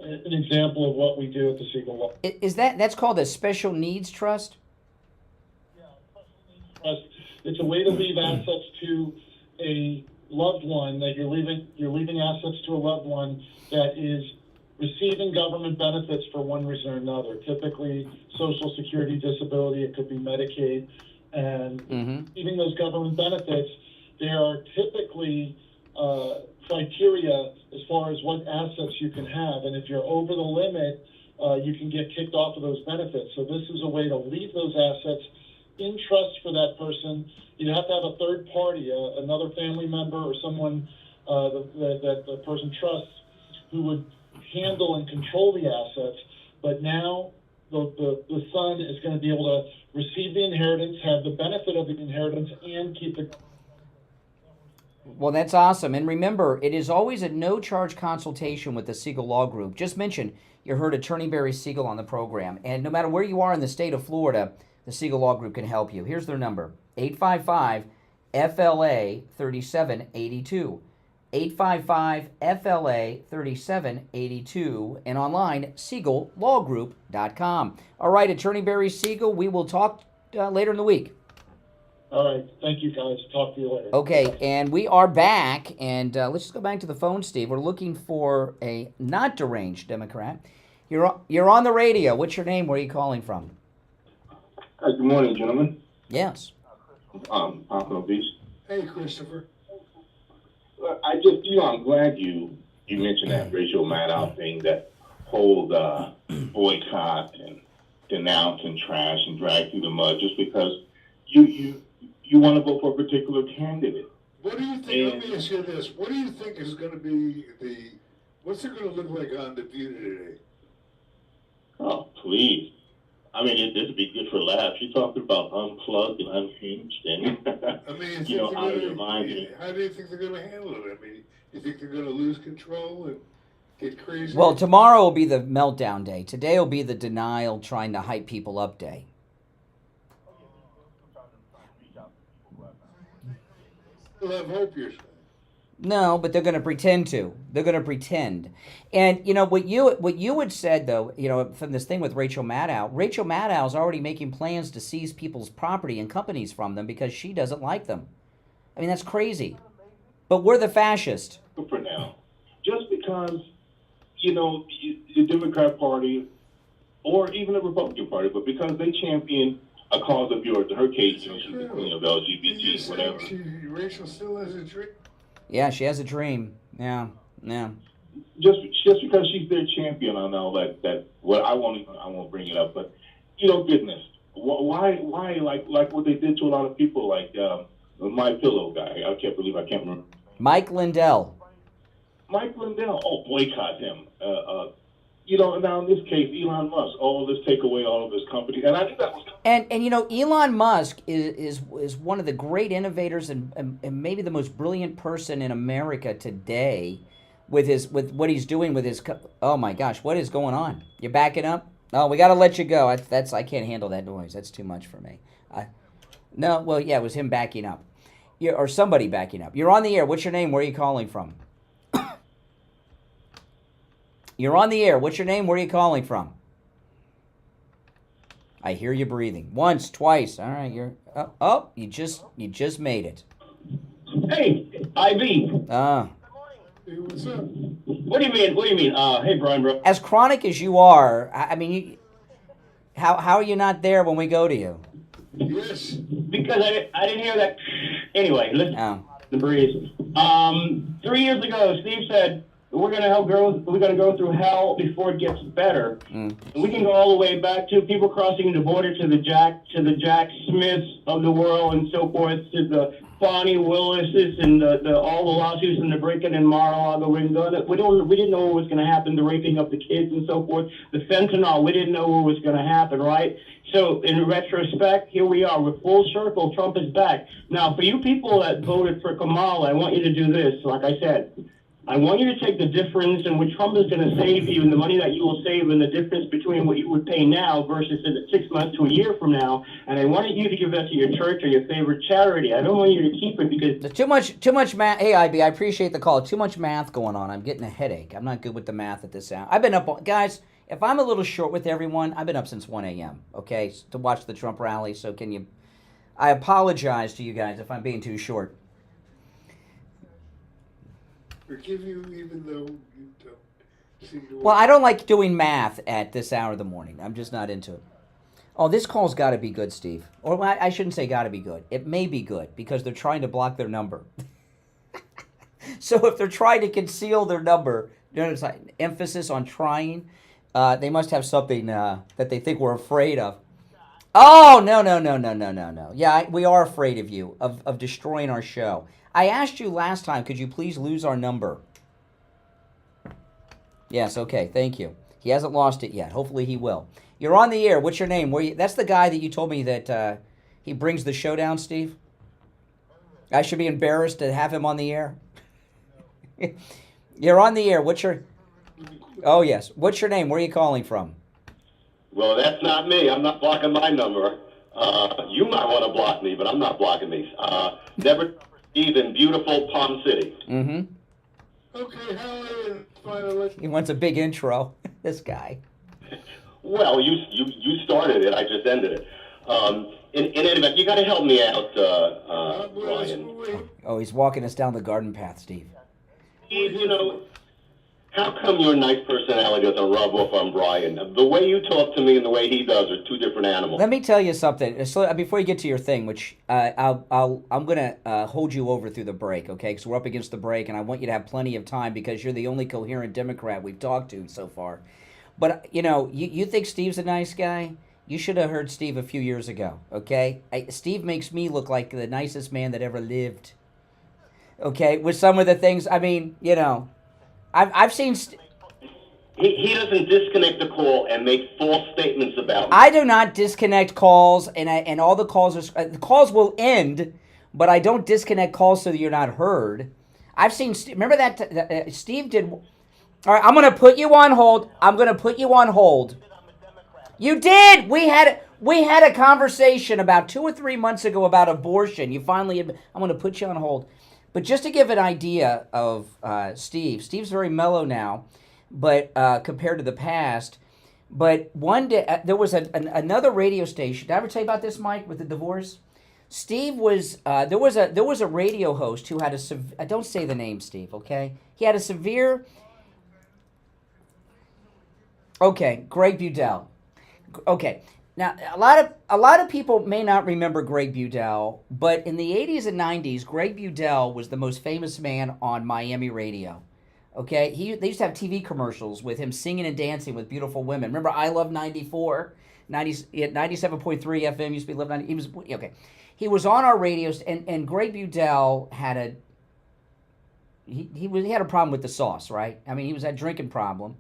an example of what we do at the Siegel Law. That's called a special needs trust? Yeah, special needs trust. It's a way to leave assets to a loved one, that you're leaving assets to a loved one that is receiving government benefits for one reason or another. Typically, Social Security, disability, it could be Medicaid, and receiving those government benefits, there are typically criteria as far as what assets you can have, and if you're over the limit, you can get kicked off of those benefits. So this is a way to leave those assets in trust for that person. You have to have a third party, another family member or someone that the person trusts, who would handle and control the assets. But now the son is going to be able to receive the inheritance, have the benefit of the inheritance, and keep the... Well, that's awesome. And remember, it is always a no-charge consultation with the Siegel Law Group. Just mention you heard Attorney Barry Siegel on the program. And no matter where you are in the state of Florida, the Siegel Law Group can help you. Here's their number, 855-FLA-3782. 855-FLA-3782. And online, SiegelLawGroup.com. All right, Attorney Barry Siegel, we will talk later in the week. All right. Thank you, guys. Talk to you later. Okay, and we are back, and let's just go back to the phone, Steve. We're looking for a not deranged Democrat. You're on the radio. What's your name? Where are you calling from? Hi, good morning, gentlemen. Yes. Pompano Beach. Hey, Christopher. I just, I'm glad you mentioned that Rachel Maddow thing, that whole boycott and denounce and trash and drag through the mud just because you want to vote for a particular candidate. What do you think? Let me ask you this. What do you think is going to be what's it going to look like on The View today? Oh, please. I mean, this would be good for laughs. You're talking about unplugged and unhinged and, I mean, out of your mind. How do you think they're going to handle it? I mean, you think they're going to lose control and get crazy? Well, tomorrow will be the meltdown day. Today will be the denial, trying to hype people up day. Still have hope, you're saying. No, but they're going to pretend to. They're going to pretend. And, what you had said, though, from this thing with Rachel Maddow's already making plans to seize people's property and companies from them because she doesn't like them. I mean, that's crazy. But we're the fascist. For now. Just because, the Democrat Party or even the Republican Party, but because they champion a cause of yours, in her case, she's the queen of LGBT, whatever. Rachel still has a dream? Yeah, she has a dream. Yeah. Just because she's their champion on all that I won't bring it up, but goodness, why like what they did to a lot of people, like My Pillow guy. I can't remember. Mike Lindell. Oh, boycott him. Now in this case, Elon Musk. Let's take away all of his companies, and I think that was. And Elon Musk is one of the great innovators and maybe the most brilliant person in America today, with what he's doing with his. Oh my gosh, what is going on? You're backing up? Oh, we got to let you go. I can't handle that noise. That's too much for me. It was him backing up, or somebody backing up. You're on the air. What's your name? Where are you calling from? You're on the air. What's your name? Where are you calling from? I hear you breathing. Once, twice. All right, you just made it. Hey, IB. Hey, what's up? What do you mean? Hey, Brian, bro. As chronic as you are, how are you not there when we go to you? Yes. Because I didn't hear that. Anyway, listen. The breeze. 3 years ago, Steve said, we're gonna go through hell before it gets better. And we can go all the way back to people crossing the border to the Jack Smiths of the world and so forth, to the Bonnie Willises and all the lawsuits and the breaking in Mar-a-Lago. We didn't know what was going to happen, the raping of the kids and so forth. The fentanyl, we didn't know what was going to happen, right? So in retrospect, here we are. We're full circle. Trump is back. Now, for you people that voted for Kamala, I want you to do this. Like I said, I want you to take the difference in what Trump is going to save you and the money that you will save and the difference between what you would pay now versus in 6 months to a year from now. And I wanted you to give that to your church or your favorite charity. I don't want you to keep it because... There's too much math. Hey, IB, I appreciate the call. Too much math going on. I'm getting a headache. I'm not good with the math at this hour. I've been up... Guys, if I'm a little short with everyone, I've been up since 1 a.m., okay, to watch the Trump rally. So can you... I apologize to you guys if I'm being too short. forgive you even though you don't seem to. Well, I don't like doing math at this hour of the morning. I'm just not into it. Oh, this call's got to be good, Steve. Or I shouldn't say got to be good. It may be good because they're trying to block their number. So if they're trying to conceal their number, it's like emphasis on trying. They must have something that they think we're afraid of. Oh, no. Yeah, we are afraid of you, of destroying our show. I asked you last time, could you please lose our number? Yes, okay, thank you. He hasn't lost it yet. Hopefully he will. You're on the air. What's your name? That's the guy that you told me that he brings the show down, Steve? I should be embarrassed to have him on the air? You're on the air. What's your... Oh, yes. What's your name? Where are you calling from? Well, that's not me. I'm not blocking my number. You might want to block me, but I'm not blocking these. Never Steve in beautiful Palm City. Mm-hmm. Okay, how are you? Finally. He wants a big intro, this guy. Well, you started it. I just ended it. In any event, you got to help me out, Brian. Oh, he's walking us down the garden path, Steve. Steve, you know, how come your nice personality doesn't rub off on Brian? The way you talk to me and the way he does are two different animals. Let me tell you something. So before you get to your thing, which I'm gonna hold you over through the break, okay? Because we're up against the break, and I want you to have plenty of time because you're the only coherent Democrat we've talked to so far. But you know, you think Steve's a nice guy? You should have heard Steve a few years ago, okay? Steve makes me look like the nicest man that ever lived. Okay, with some of the things, I mean, you know, I've seen... He doesn't disconnect the call and make false statements about me. I do not disconnect calls, and all the calls are... the calls will end, but I don't disconnect calls so that you're not heard. I've seen... Remember that Steve did... All right, I'm going to put you on hold. You did! We had a conversation about 2 or 3 months ago about abortion. You finally... I'm going to put you on hold. But just to give an idea of Steve's very mellow now, but compared to the past. But one day, there was another radio station. Did I ever tell you about this, Mike, with the divorce? Steve was, there was a radio host who had a, don't say the name, Steve, okay? He had a severe, okay, Greg Budell. Okay. Now, a lot of people may not remember Greg Budell, but in the 80s and 90s, Greg Budell was the most famous man on Miami radio. Okay? They used to have TV commercials with him singing and dancing with beautiful women. Remember I Love 94? 97.3 FM used to be Love 90. He was, okay. He was on our radios, and Greg Budell had he had a problem with the sauce, right? I mean, he was a drinking problem.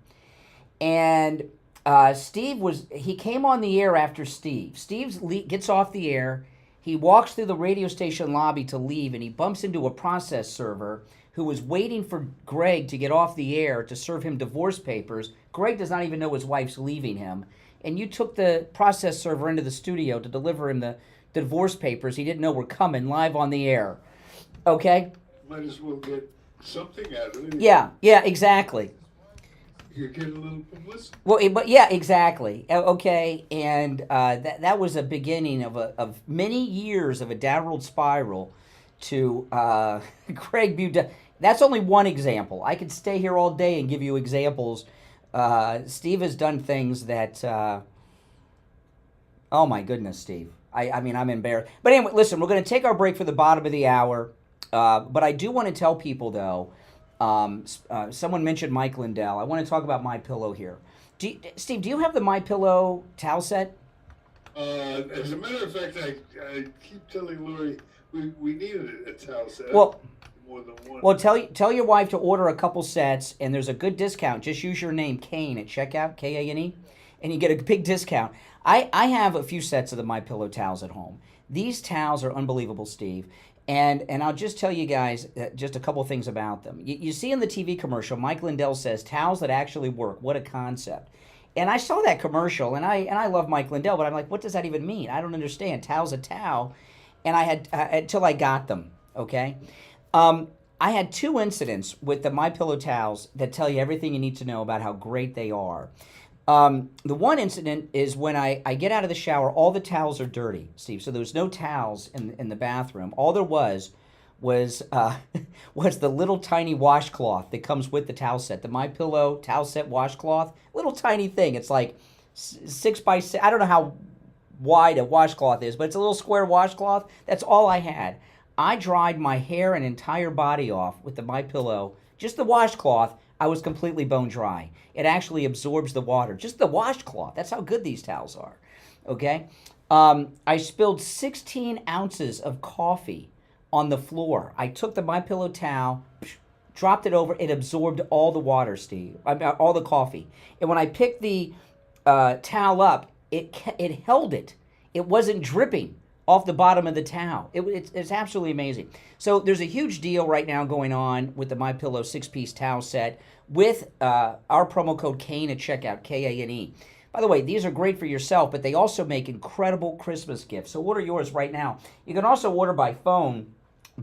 And... he came on the air after Steve. Steve gets off the air. He walks through the radio station lobby to leave, and he bumps into a process server who was waiting for Greg to get off the air to serve him divorce papers. Greg does not even know his wife's leaving him. And you took the process server into the studio to deliver him the divorce papers he didn't know were coming live on the air. Okay? Might as well get something out of it. Yeah, exactly. You get a little publicity. Well, but yeah, exactly. Okay, and that was a beginning of many years of a downward spiral to Greg Budell. That's only one example. I could stay here all day and give you examples. Steve has done things that, oh my goodness, Steve. I mean, I'm embarrassed. But anyway, listen, we're going to take our break for the bottom of the hour. But I do want to tell people, though, someone mentioned Mike Lindell. I want to talk about MyPillow here. Steve, do you have the MyPillow towel set? As a matter of fact, I keep telling Lori we needed a towel set. Well, more than one. Well, tell your wife to order a couple sets, and there's a good discount. Just use your name, Kane, at checkout, Kane, and you get a big discount. I have a few sets of the MyPillow towels at home. These towels are unbelievable, Steve. And I'll just tell you guys just a couple things about them. You see in the TV commercial, Mike Lindell says, towels that actually work. What a concept. And I saw that commercial, and I love Mike Lindell, but I'm like, what does that even mean? I don't understand. Towel's a towel. And I had, until I got them, okay? I had 2 incidents with the MyPillow towels that tell you everything you need to know about how great they are. The one incident is when I get out of the shower, all the towels are dirty, Steve. So there was no towels in the bathroom. All there was was was the little tiny washcloth that comes with the towel set. The MyPillow towel set washcloth, little tiny thing. It's like 6 by 6. I don't know how wide a washcloth is, but it's a little square washcloth. That's all I had. I dried my hair and entire body off with the MyPillow, just the washcloth. I was completely bone dry. It actually absorbs the water. Just the washcloth. That's how good these towels are. Okay? I spilled 16 ounces of coffee on the floor. I took the MyPillow towel, dropped it over. It absorbed all the water, Steve. All the coffee. And when I picked the towel up, it held it. It wasn't dripping off the bottom of the towel. It's absolutely amazing. So there's a huge deal right now going on with the MyPillow 6-piece towel set with our promo code KANE at checkout, K-A-N-E. By the way, these are great for yourself, but they also make incredible Christmas gifts. So order yours right now. You can also order by phone,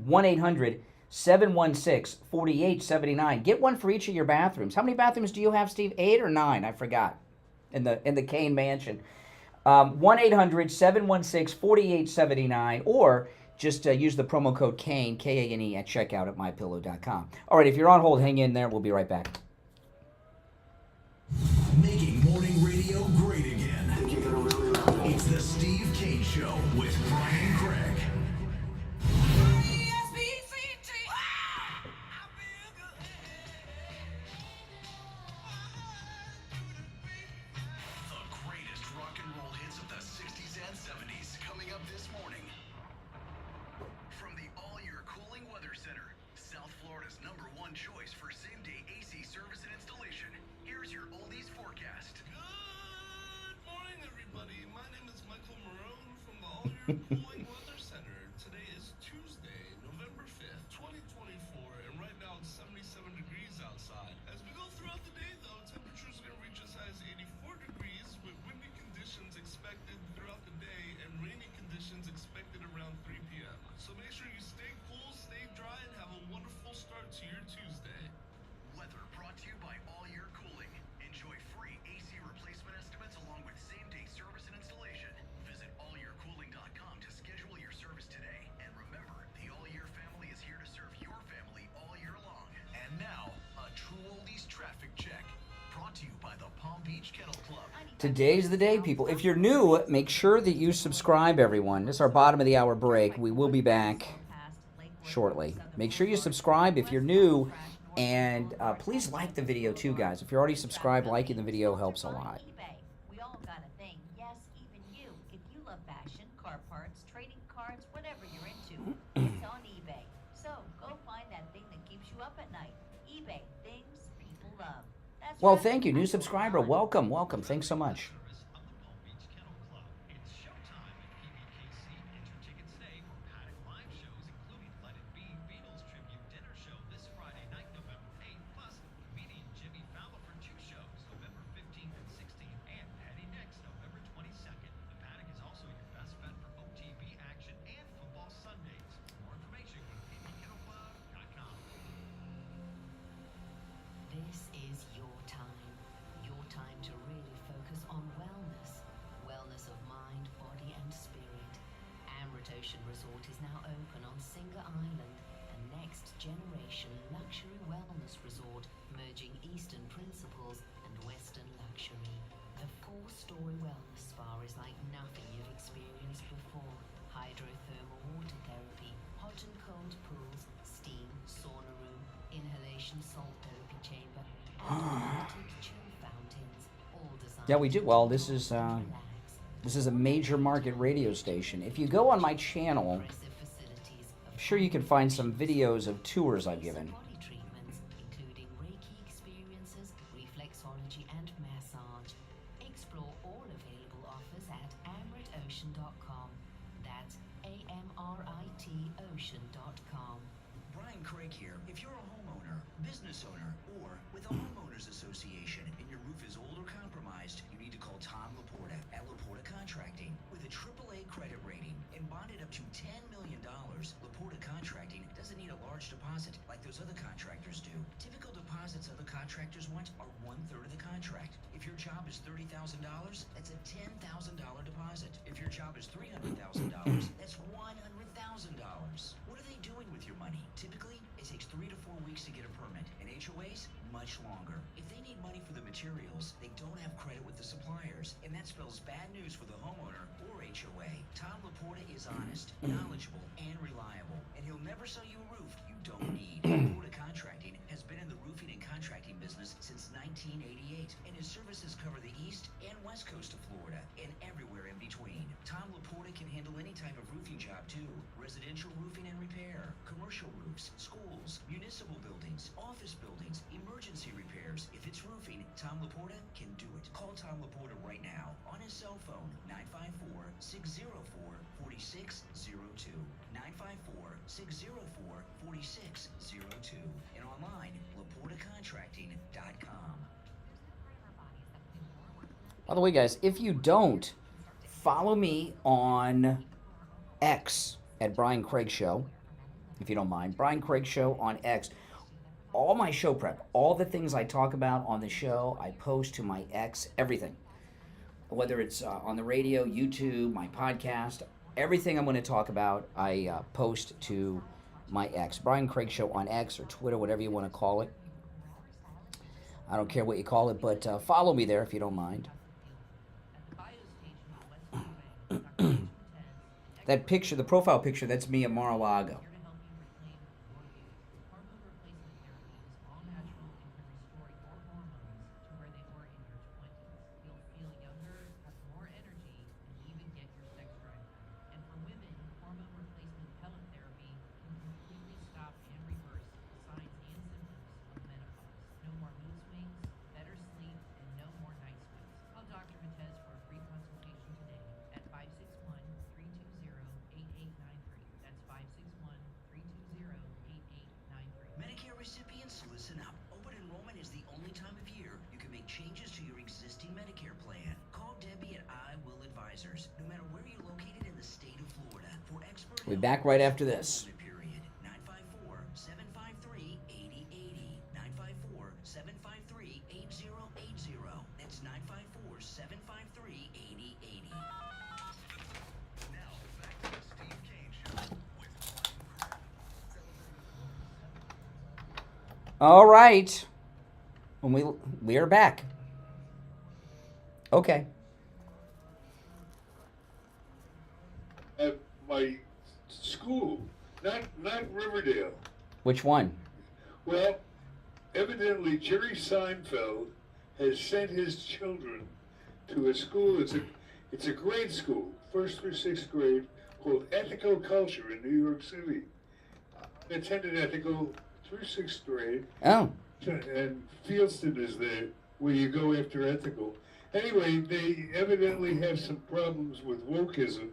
1-800-716-4879. Get one for each of your bathrooms. How many bathrooms do you have, Steve? 8 or 9? I forgot. In the Kane mansion. 1-800-716-4879, or just use the promo code KANE, K-A-N-E, at checkout at mypillow.com. All right, if you're on hold, hang in there. We'll be right back. Making morning radio great again. It's the Steve Kane Show with Brian Craig. Cooling Weather Center. Today is Tuesday, November 5th, 2024, and right now it's 77 degrees outside. As we go throughout the day, though, temperatures are going to reach as high as 84 degrees with windy conditions expected throughout the day and rainy conditions expected around 3 p.m. So make sure you stay cool, stay dry, and have a wonderful start to your Tuesday. Weather brought to you by All Year Cooling. Enjoy free AC replacement estimates along with same-day service and installation. Visit allyearcooling.com to schedule your service today. And remember, the All Year family is here to serve your family all year long. And now, a True Oldies traffic check. Brought to you by the Palm Beach Kennel Club. Today's the day, people. If you're new, make sure that you subscribe, everyone. This is our bottom of the hour break. We will be back shortly. Make sure you subscribe if you're new. And please like the video too, guys. If you're already subscribed, liking the video helps a lot. We all got a thing. Yes, even you. If you love fashion, car parts, trading cards, whatever you're into, it's on eBay. So go find that thing that keeps you up at night. eBay, things people love. Well, thank you, new subscriber. Welcome, welcome. Thanks so much. This is your time to really focus on wellness of mind, body and spirit. Amrit Ocean Resort is now open on Singer Island, a next generation luxury wellness resort merging Eastern principles and Western luxury. The 4-story wellness spa is like nothing you've experienced before. Hydrothermal water therapy, hot and cold pools, steam, sauna room, inhalation salt therapy chamber, and chill fountains, all designed. Yeah, we do. Well, this is a major market radio station. If you go on my channel, I'm sure you can find some videos of tours I've given. Including Reiki experiences, reflexology and massage. Explore all available offers at amritocean.com. That's AMRITocean.com. Brian Craig here. If you're a homeowner, business owner, or with a homeowners association and your roof is old or compromised, you need to call Tom Laporta at Laporta Contracting. With a AAA credit rating and bonded up to $10 million, Laporta Contracting doesn't need a large deposit like those other contractors do. Typical deposits other contractors want are 1/3 of the contract. If your job is $30,000, that's a $10,000 deposit. If your job is $300,000, that's $100,000. What are they doing with your money? money. Typically, it takes 3 to 4 weeks to get a permit, and HOAs, much longer. If they need money for the materials, they don't have credit with the suppliers, and that spells bad news for the homeowner or HOA. Tom Laporta is honest, knowledgeable, and reliable, and he'll never sell you a roof you don't need. Laporta Contracting has been in the roofing and contracting business since 1988, and his services cover the east and west coast of Florida and everywhere in between. Tom Laporta can handle any type of roofing job too. Residential roofing and repair, commercial roofs, schools, municipal buildings, office buildings, emergency repairs. If it's roofing, Tom Laporta can do it. Call Tom Laporta right now on his cell phone, 954-604-4602. 954-604-4602. And online, LaportaContracting.com. By the way, guys, if you don't, follow me on X at Brian Craig Show, if you don't mind. Brian Craig Show on X. All my show prep, all the things I talk about on the show, I post to my X, everything. Whether it's on the radio, YouTube, my podcast, everything I'm going to talk about, I post to my X. Brian Craig Show on X or Twitter, whatever you want to call it. I don't care what you call it, but follow me there if you don't mind. That picture, the profile picture, that's me at Mar-a-Lago. Recipients, listen up. Open enrollment is the only time of year you can make changes to your existing Medicare plan. Call Debbie at I Will Advisors, no matter where you're located in the state of Florida, for expert We'll be back right after this. period. 954-753-8080. 954-753-8080. That's 954-753-8080. Now, back to the Steve Kane Show with All right. And we are back. Okay. At my school, not Riverdale. Which one? Well, evidently Jerry Seinfeld has sent his children to a school. It's a grade school, 1st through 6th grade, called Ethical Culture in New York City. I attended Ethical through 6th grade. Oh. And Fieldston is there, where you go after Ethical. Anyway, they evidently have some problems with wokeism,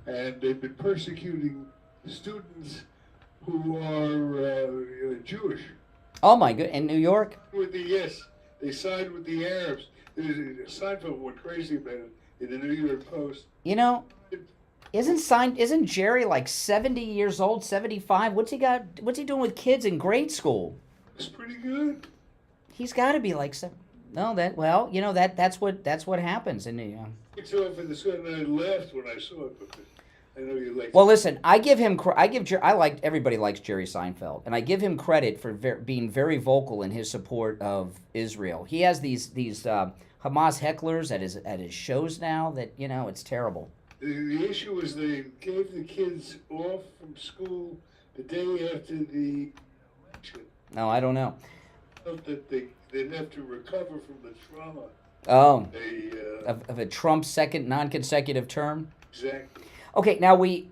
and they've been persecuting students who are Jewish. Oh my good. In New York? Yes, they side with the Arabs. Seinfeld went crazy about it in the New York Post. You know, isn't Jerry like 70 years old, 75? What's he doing with kids in grade school? It's pretty good. He's got to be like that's what happens in the It's off in the sun, and I laughed when I saw it, but I know you like. Well, listen, everybody likes Jerry Seinfeld, and I give him credit for being very vocal in his support of Israel. He has these Hamas hecklers at his shows now that, it's terrible. The issue is they gave the kids off from school the day after the election. No, I don't know. That they'd have to recover from the trauma. Oh, of a Trump second non-consecutive term? Exactly. Okay, now we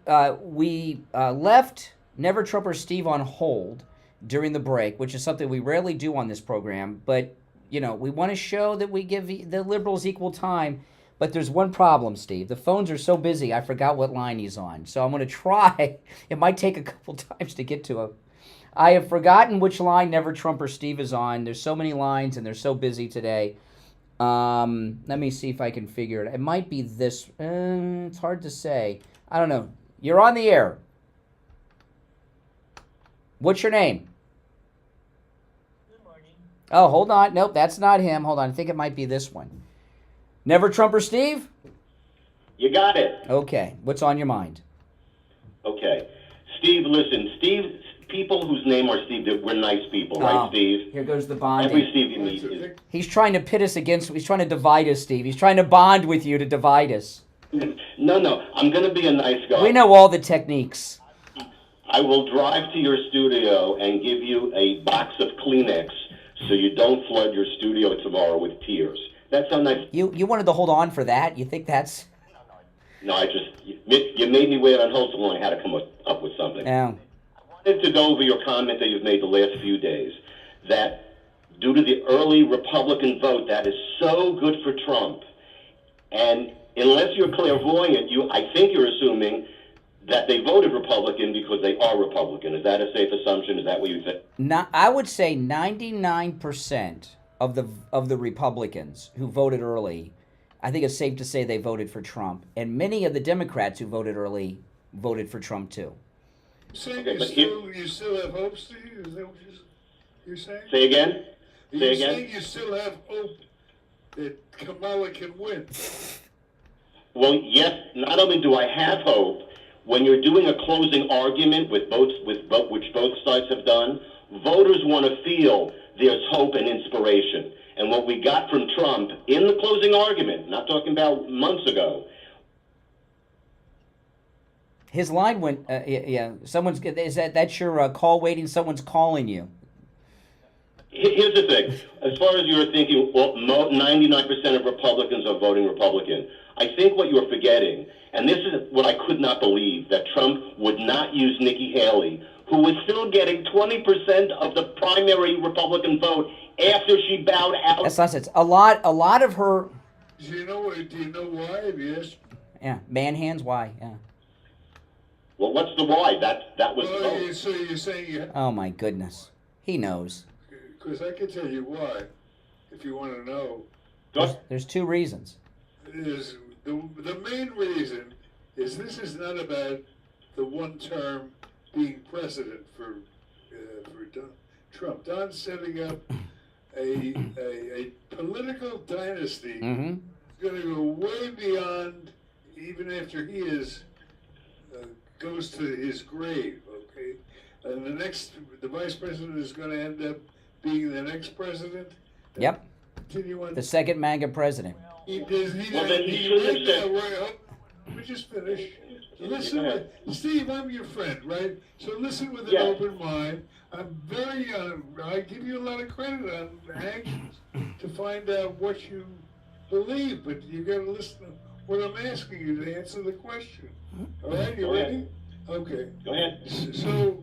left Never Trumper Steve on hold during the break, which is something we rarely do on this program, but, we want to show that we give the liberals equal time. But there's one problem, Steve. The phones are so busy, I forgot what line he's on. So I'm going to try. It might take a couple times to get to him. I have forgotten which line Never Trumper Steve is on. There's so many lines, and they're so busy today. Let me see if I can figure it. It might be this. It's hard to say. I don't know. You're on the air. What's your name? Good morning. Oh, hold on. Nope, that's not him. Hold on. I think it might be this one. Never Trumper Steve? You got it. Okay. What's on your mind? Okay. Steve, listen. people whose name are Steve, we're nice people, right, Steve? Here goes the bonding. Every Steve you meet is... He's trying to pit us against, he's trying to divide us, Steve. He's trying to bond with you to divide us. No, I'm going to be a nice guy. We know all the techniques. I will drive to your studio and give you a box of Kleenex so you don't flood your studio tomorrow with tears. That's how nice. You wanted to hold on for that? You think that's... No, you made me wait on hold so long I had to come up with something. Yeah. I wanted to go over your comment that you've made the last few days, that due to the early Republican vote, that is so good for Trump. And unless you're clairvoyant, I think you're assuming that they voted Republican because they are Republican. Is that a safe assumption? Is that what you think? I would say 99% of the Republicans who voted early, I think it's safe to say they voted for Trump. And many of the Democrats who voted early voted for Trump too. You still have hope, Steve? Is that what you're saying? Say again? You're saying you still have hope that Kamala can win? Well, yes, not only do I have hope, when you're doing a closing argument which both sides have done, voters want to feel there's hope and inspiration. And what we got from Trump in the closing argument, not talking about months ago. His line went, that's your call waiting, someone's calling you. Here's the thing. As far as you're thinking, 99% of Republicans are voting Republican. I think what you're forgetting, and this is what I could not believe, that Trump would not use Nikki Haley, who was still getting 20% of the primary Republican vote after she bowed out. That's nonsense. A lot of her... Do you know why? Yes. Yeah, man hands, why? Yeah. Well, what's the why? That was the vote. So you're saying... Oh, my goodness. He knows. Because I can tell you why, if you want to know. There's two reasons. The main reason is this is not about the one term being president for Trump. Don's setting up a political dynasty. Mm-hmm. Going to go way beyond even after he goes to his grave. Okay, and the vice president is going to end up being the next president. Yep. Continue on. The second MAGA president. Let me just finish. Listen, Steve, I'm your friend, right? So listen with an open mind. I'm very, I give you a lot of credit. I'm anxious to find out what you believe, but you got to listen to what I'm asking you to answer the question. All right, you ready? Okay. Go ahead. So,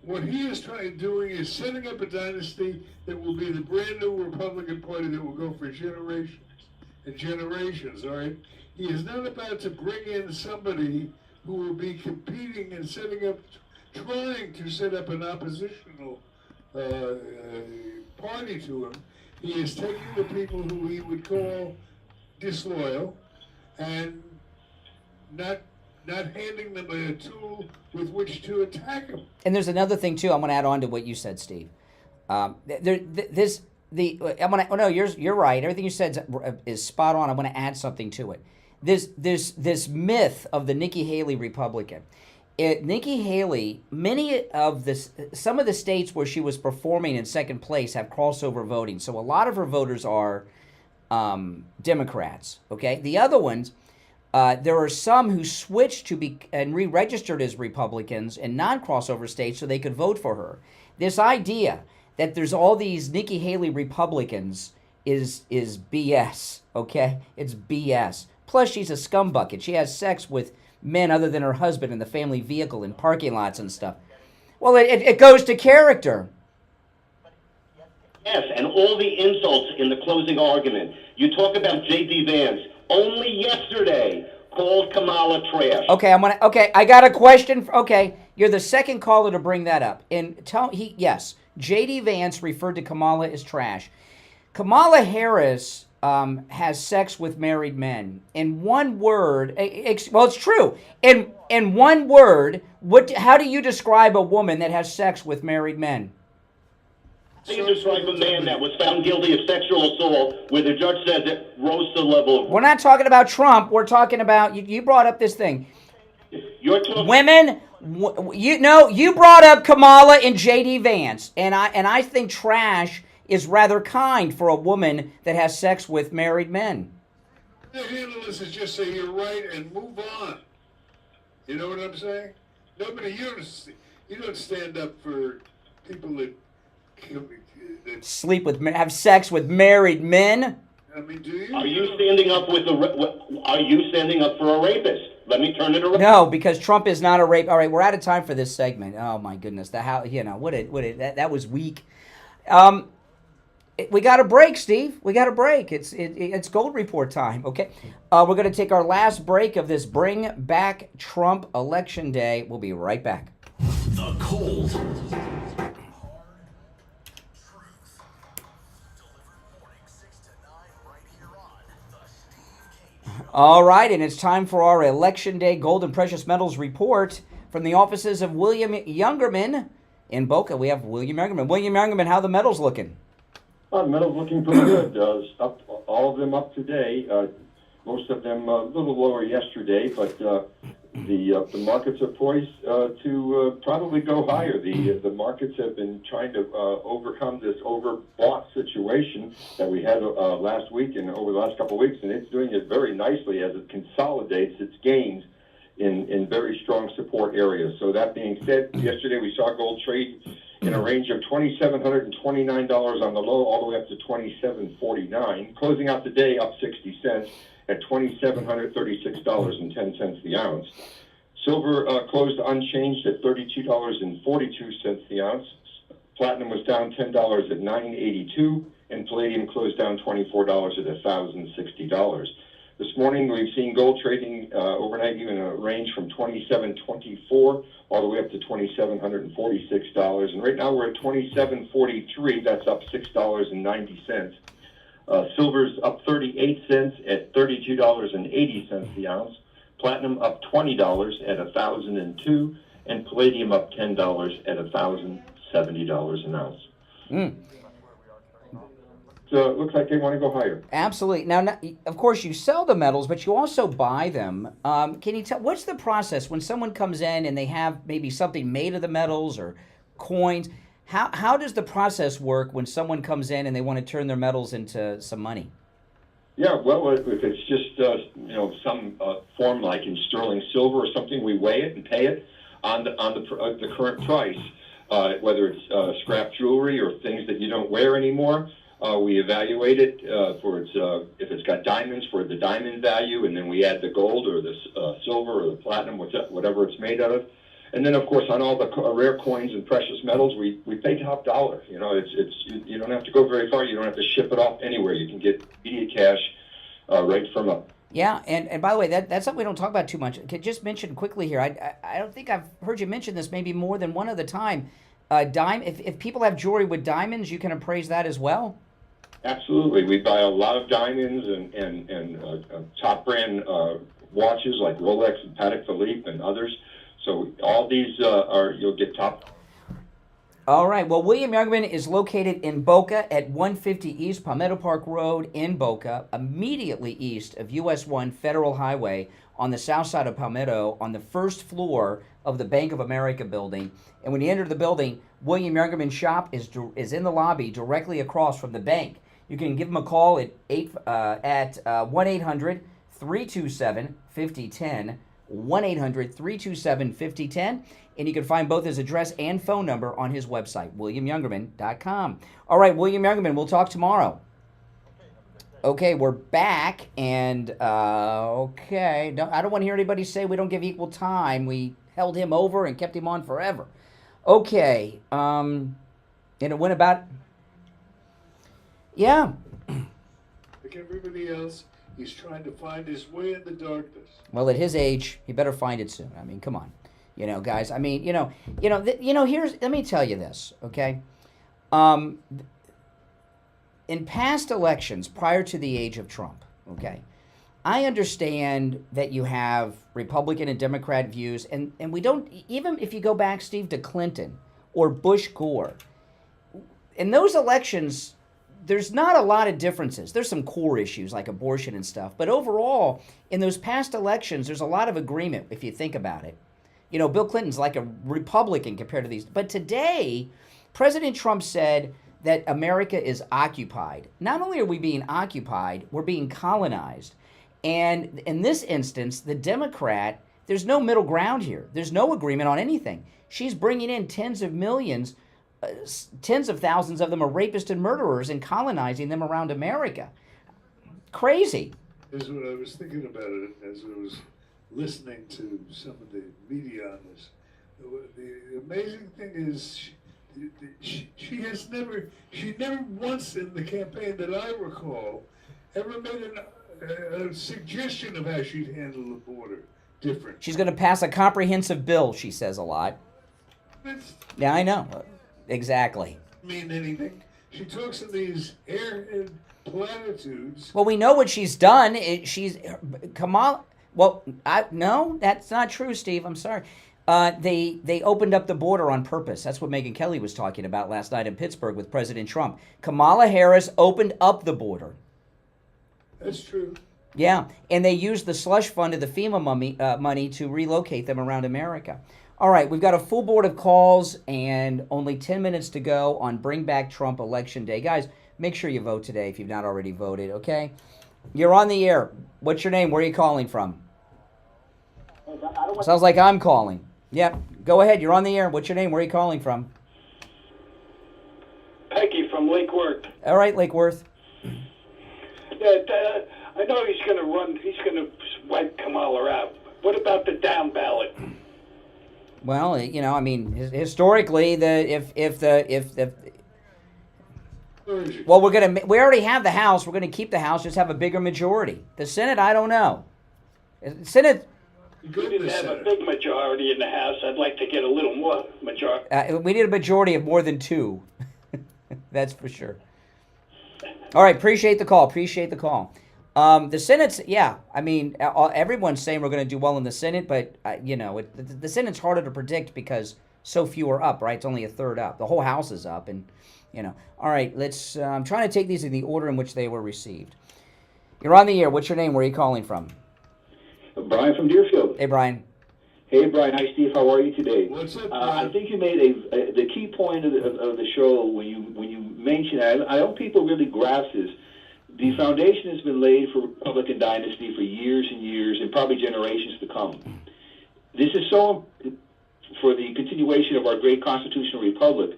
what he is doing is setting up a dynasty that will be the brand new Republican Party that will go for generations and generations, all right? He is not about to bring in somebody who will be competing and trying to set up an oppositional party to him. He is taking the people who he would call disloyal and not handing them a tool with which to attack him. And there's another thing too. I'm going to add on to what you said, Steve. You're right. Everything you said is spot on. I'm going to add something to it. This myth of the Nikki Haley Republican. Nikki Haley, some of the states where she was performing in second place have crossover voting. So a lot of her voters are Democrats. Okay, the other ones. There are some who switched and re-registered as Republicans in non-crossover states so they could vote for her. This idea that there's all these Nikki Haley Republicans is BS, okay? It's BS. Plus, she's a scumbucket. She has sex with men other than her husband in the family vehicle in parking lots and stuff. Well, it goes to character. Yes, and all the insults in the closing argument. You talk about J.D. Vance. Only yesterday called Kamala trash. Okay, I got a question. You're the second caller to bring that up. And yes, J.D. Vance referred to Kamala as trash. Kamala Harris has sex with married men. In one word, well, it's true. In one word, how do you describe a woman that has sex with married men? How do you describe a man that was found guilty of sexual assault where the judge said it rose to the level of... We're not talking about Trump. We're talking about, you brought up this thing. You're talking... Women You brought up Kamala and J.D. Vance, and I think trash is rather kind for a woman that has sex with married men. The handle this is just say you're right and move on. You know what I'm saying? Nobody, you don't stand up for people that Have sex with married men. I mean, do you? Are you standing up Are you standing up for a rapist? Let me turn it around. No, because Trump is not a rape. All right, we're out of time for this segment. Oh my goodness, that was weak. We got a break, Steve. We got a break. It's Gold Report time. Okay, we're going to take our last break of this Bring Back Trump Election Day. We'll be right back. The Cold. All right, and it's time for our Election Day Gold and Precious Metals report from the offices of William Youngerman in Boca. We have William Youngerman. William Youngerman, how the metals looking? The metals looking pretty good. All of them up today. Most of them a little lower yesterday, but the markets are poised to probably go higher. The markets have been trying to overcome this overbought situation that we had last week and over the last couple of weeks, and it's doing it very nicely as it consolidates its gains in very strong support areas. So that being said, yesterday we saw gold trade in a range of $2,729 on the low all the way up to $2,749, closing out the day up 60 cents at $2,736.10 the ounce. Silver closed unchanged at $32.42 the ounce. Platinum was down $10 at $9.82, and palladium closed down $24 at $1,060. This morning we've seen gold trading overnight even a range from $2,724 all the way up to $2,746, and right now we're at $2,743. That's up $6.90. Silver's up 38 cents at $32.80 the ounce. Platinum up $20 at $1,002, and palladium up $10 at $1,070 an ounce. So it looks like they want to go higher. Absolutely. Now, of course, you sell the metals, but you also buy them. Can you tell what's the process when someone comes in and they have maybe something made of the metals or coins? How does the process work when someone comes in and they want to turn their metals into some money? Yeah, well, if it's just some form like in sterling silver or something, we weigh it and pay it on the current price. Whether it's scrap jewelry or things that you don't wear anymore, we evaluate it for its if it's got diamonds for the diamond value, and then we add the gold or the silver or the platinum, whatever it's made out of. And then, of course, on all the rare coins and precious metals, we pay top dollar. You know, you don't have to go very far. You don't have to ship it off anywhere. You can get immediate cash right from up. Yeah, and by the way, that's something we don't talk about too much. Just mention quickly here. I don't think I've heard you mention this maybe more than one other time. If people have jewelry with diamonds, you can appraise that as well. Absolutely, we buy a lot of diamonds and top brand watches like Rolex and Patek Philippe and others. So all these you'll get top. All right. Well, William Youngerman is located in Boca at 150 East Palmetto Park Road in Boca, immediately east of US 1 Federal Highway on the south side of Palmetto on the first floor of the Bank of America building. And when you enter the building, William Youngerman's shop is in the lobby directly across from the bank. You can give him a call at 1-800-327-5010, 1-800-327-5010. And you can find both his address and phone number on his website, williamyoungerman.com. All right, William Youngerman, we'll talk tomorrow. Okay, we're back, and okay. I don't want to hear anybody say we don't give equal time. We held him over and kept him on forever. Okay, and it went about... Yeah. Like everybody else, he's trying to find his way in the darkness. Well, at his age, he better find it soon. I mean, come on. You know, guys, I mean, let me tell you this, okay? In past elections, prior to the age of Trump, okay, I understand that you have Republican and Democrat views, and we don't, even if you go back, Steve, to Clinton or Bush Gore, in those elections, there's not a lot of differences. There's some core issues like abortion and stuff, but overall, in those past elections, there's a lot of agreement if you think about it. You know, Bill Clinton's like a Republican compared to these. But today, President Trump said that America is occupied. Not only are we being occupied, we're being colonized. And in this instance, the Democrat, there's no middle ground here. There's no agreement on anything. She's bringing in tens of millions, tens of thousands of them are rapists and murderers and colonizing them around America. Crazy. Is what I was thinking about it as I was listening to some of the media on this. The amazing thing is she never once in the campaign that I recall ever made a suggestion of how she'd handle the border different. She's going to pass a comprehensive bill, she says a lot. Yeah, I know. Exactly. Mean anything. She talks in these airhead platitudes. Well, we know what she's done. She's Kamala. Well, no, that's not true, Steve. I'm sorry. They opened up the border on purpose. That's what Megyn Kelly was talking about last night in Pittsburgh with President Trump. Kamala Harris opened up the border. That's true. Yeah, and they used the slush fund of the FEMA money to relocate them around America. All right, we've got a full board of calls and only 10 minutes to go on Bring Back Trump Election Day. Guys, make sure you vote today if you've not already voted, okay? You're on the air. What's your name? Where are you calling from? Sounds like I'm calling. Yep, go ahead. You're on the air. What's your name? Where are you calling from? Peggy from Lake Worth. All right, Lake Worth. I know he's going to run. He's going to wipe Kamala out. What about the down ballot? Well, you know, I mean, historically, well, we already have the House. We're gonna keep the House, just have a bigger majority. The Senate, I don't know. Senate. We didn't have a big majority in the House. I'd like to get a little more majority. We need a majority of more than 2. That's for sure. All right, appreciate the call. The Senate's, yeah, I mean, everyone's saying we're going to do well in the Senate, but, you know, the Senate's harder to predict because so few are up, right? It's only a third up. The whole House is up, and, you know. All right, let's, I'm trying to take these in the order in which they were received. You're on the air. What's your name? Where are you calling from? Brian from Deerfield. Hey, Brian. Hey, Brian. Hi, Steve. How are you today? What's up, I think you made the key point of the show when you mentioned, I don't people really grasp this. The foundation has been laid for Republican dynasty for years and years, and probably generations to come. This is so important for the continuation of our great constitutional republic.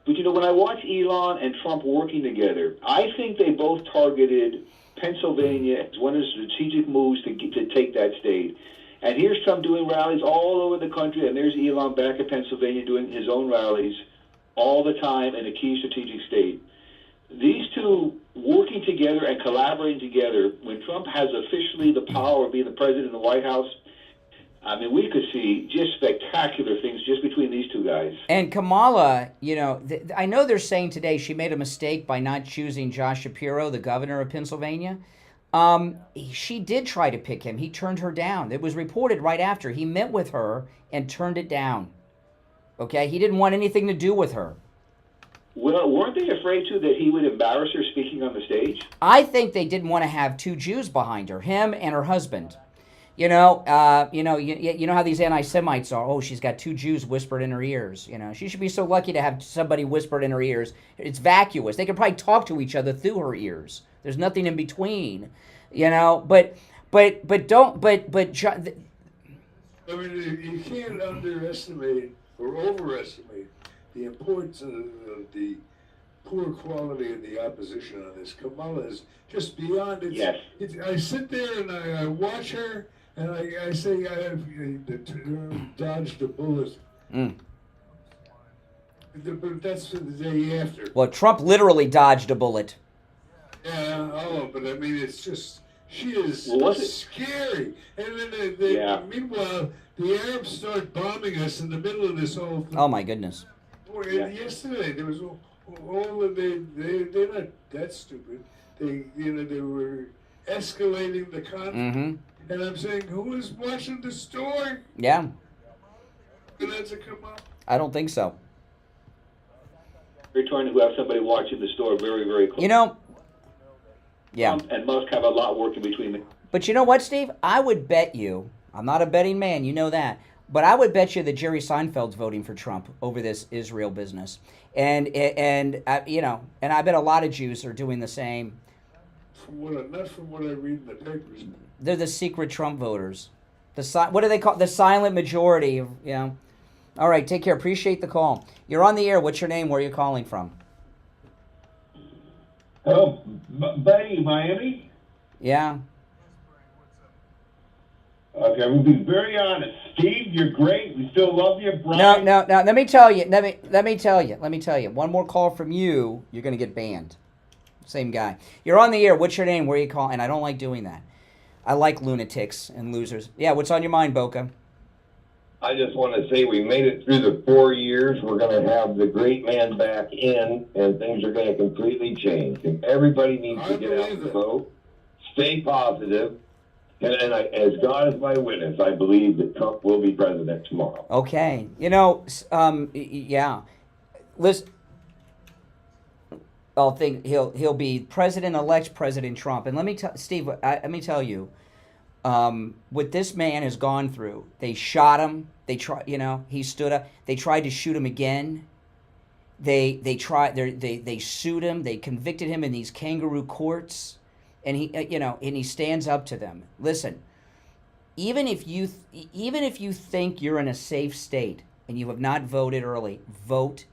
But, you know, when I watch Elon and Trump working together, I think they both targeted Pennsylvania as one of the strategic moves to take that state. And here's Trump doing rallies all over the country, and there's Elon back in Pennsylvania doing his own rallies all the time in a key strategic state. These two working together and collaborating together, when Trump has officially the power of being the president of the White House, I mean, we could see just spectacular things just between these two guys. And Kamala, you know, I know they're saying today she made a mistake by not choosing Josh Shapiro, the governor of Pennsylvania. She did try to pick him. He turned her down. It was reported right after. He met with her and turned it down. Okay? He didn't want anything to do with her. Well, weren't they afraid, too, that he would embarrass her speaking on the stage? I think they didn't want to have 2 Jews behind her, him and her husband. You know how these anti-Semites are. Oh, she's got 2 Jews whispered in her ears. You know, she should be so lucky to have somebody whispered in her ears. It's vacuous. They could probably talk to each other through her ears. There's nothing in between. You know, but. I mean, you can't underestimate or overestimate the importance of the poor quality of the opposition on this. Kamala is just beyond it. Yes. I sit there and I watch her, and I say I have dodged a bullet. But that's the day after. Well, Trump literally dodged a bullet. Yeah, but I mean, it's just, she is scary. And then meanwhile, the Arabs start bombing us in the middle of this whole thing. Oh, my goodness. Yesterday, there was all of they're not that stupid. They were escalating the conflict. Mm-hmm. And I'm saying, who is watching the story? Yeah. And that's a come up. I don't think so. You're trying to have somebody watching the store very, very close. You know, yeah. And Musk have a lot working between them. But you know what, Steve? I would bet you, I'm not a betting man, you know that. But I would bet you that Jerry Seinfeld's voting for Trump over this Israel business, and you know, and I bet a lot of Jews are doing the same. Not from what I read in the papers. They're the secret Trump voters. What do they call the silent majority? You know. All right, take care. Appreciate the call. You're on the air. What's your name? Where are you calling from? Oh, Buddy, Miami? Yeah. Okay, I'm going to be very honest. Steve, you're great. We still love you. Brian. No. Let me tell you. Let me tell you. One more call from you, you're going to get banned. Same guy. You're on the air. What's your name? Where are you calling? And I don't like doing that. I like lunatics and losers. Yeah, what's on your mind, Boca? I just want to say we made it through the 4 years. We're going to have the great man back in, and things are going to completely change. And everybody needs to get out and vote. Stay positive. And as God is my witness, I believe that Trump will be president tomorrow. Okay. You know, yeah. Listen. I'll think he'll be President-elect President Trump. And let me tell Steve, let me tell you, what this man has gone through. They shot him. They he stood up. They tried to shoot him again. They sued him. They convicted him in these kangaroo courts, and he stands up to them. Listen, even if you think you're in a safe state and you have not voted early, vote.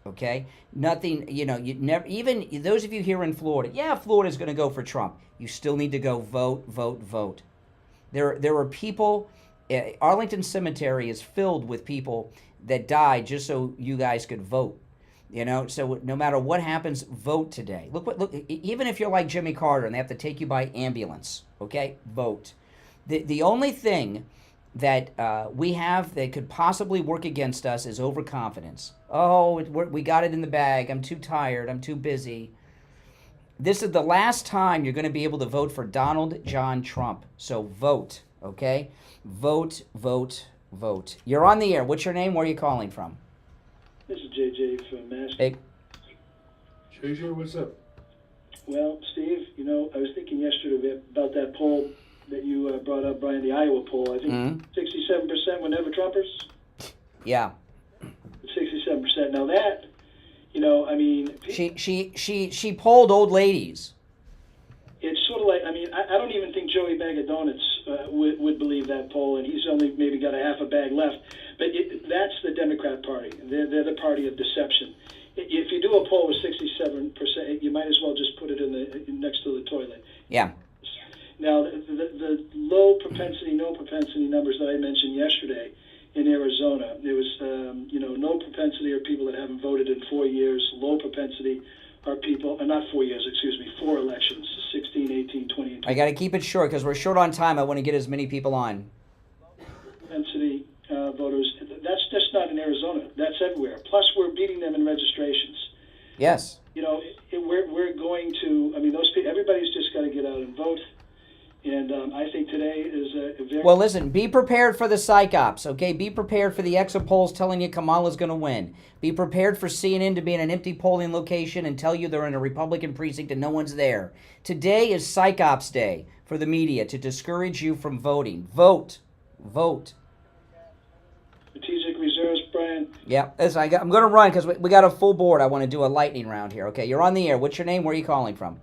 Okay, nothing. You never. Even those of you here in Florida, yeah, Florida's going to go for Trump. You still need to go vote. There are people. Arlington Cemetery is filled with people that died just so you guys could vote. So no matter what happens, vote today. Look. Even if you're like Jimmy Carter and they have to take you by ambulance, okay, vote. The only thing that we have that could possibly work against us is overconfidence. Oh, we got it in the bag. I'm too tired. I'm too busy. This is the last time you're going to be able to vote for Donald John Trump. So vote, okay? Vote. You're on the air. What's your name? Where are you calling from? This is JJ from Mass. Hey. JJ, what's up? Well, Steve, I was thinking yesterday about that poll that you brought up, Brian, the Iowa poll. I think 67% were never Trumpers. Yeah. 67%. Now that, she polled old ladies. It's sort of like, I don't even think Joey Bag of Donuts would believe that poll, and he's only maybe got a half a bag left. But that's the Democrat Party. They're the party of deception. If you do a poll with 67%, you might as well just put it next to the toilet. Yeah. Now, the low propensity, no propensity numbers that I mentioned yesterday in Arizona, there was, no propensity are people that haven't voted in 4 years. Low propensity are people, not 4 years, 4 elections, 16, 18, 20, and 20. I got to keep it short because we're short on time. I want to get as many people on. Propensity voters, that's just not in Arizona. That's everywhere. Plus, we're beating them in registrations. Yes. We're going to, those people, everybody's just got to get out and vote. And I think today is a very... Well, listen, be prepared for the psych ops, okay? Be prepared for the exit polls telling you Kamala's going to win. Be prepared for CNN to be in an empty polling location and tell you they're in a Republican precinct and no one's there. Today is psych ops day for the media to discourage you from voting. Vote. Strategic reserves, Brian. Yeah, listen, I'm going to run because we got a full board. I want to do a lightning round here, okay? You're on the air. What's your name? Where are you calling from?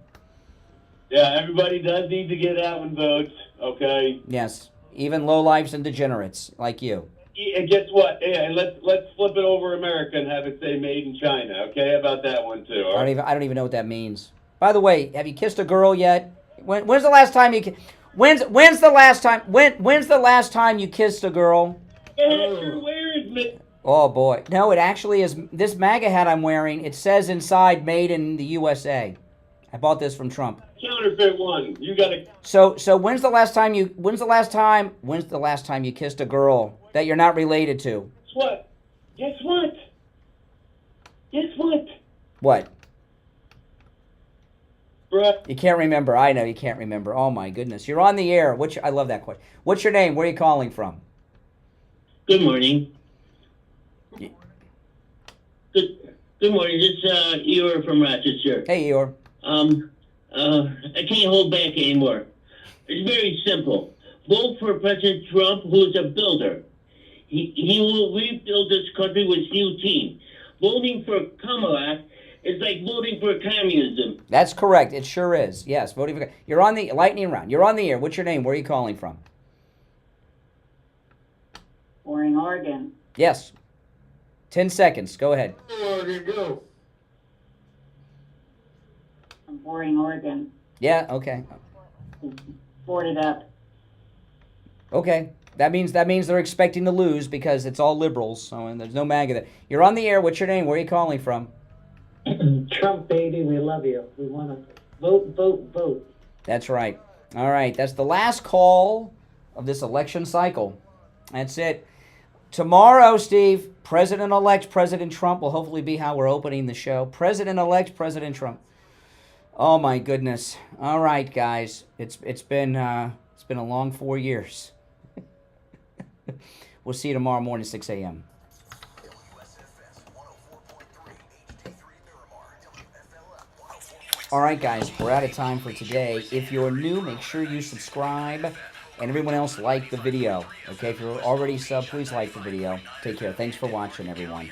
Yeah, everybody does need to get out and vote, okay? Yes, even lowlifes and degenerates like you. And guess what? Yeah, let's flip it over America and have it say made in China, okay? How about that one too? I don't even know what that means. By the way, have you kissed a girl yet? When's the last time you when's the last time you kissed a girl? Where is me? Oh boy. No, it actually is this MAGA hat I'm wearing. It says inside made in the USA. I bought this from Trump. Counterfeit one. You got to. So when's the last time you kissed a girl that you're not related to? Guess what? What? Bruh. You can't remember. I know you can't remember. Oh my goodness. You're on the air. I love that question. What's your name? Where are you calling from? Good morning. Good morning. This is Eeyore from Rochester. Hey, Eeyore. I can't hold back anymore. It's very simple. vote for President Trump, who is a builder. He will rebuild this country with new team. Voting for Kamala is like voting for communism. That's correct. It sure is. Yes, voting for. You're on the lightning round. You're on the air. What's your name? Where are you calling from? Boring, Oregon. Yes. 10 seconds. Go ahead. Oregon, go. I'm Boring, Oregon. Yeah. Okay. Boarded up. Okay. That means they're expecting to lose because it's all liberals. So and there's no MAGA there. You're on the air. What's your name? Where are you calling from? Trump, baby, we love you. We want to vote, vote, vote. That's right. All right. That's the last call of this election cycle. That's it. Tomorrow, Steve, President-elect President Trump will hopefully be how we're opening the show. President-elect President Trump. Oh my goodness. All right, guys. It's been a long 4 years. We'll see you tomorrow morning, 6 a.m. All right, guys, we're out of time for today. If you're new, make sure you subscribe, and everyone else like the video. Okay, if you're already sub, please like the video. Take care. Thanks for watching, everyone.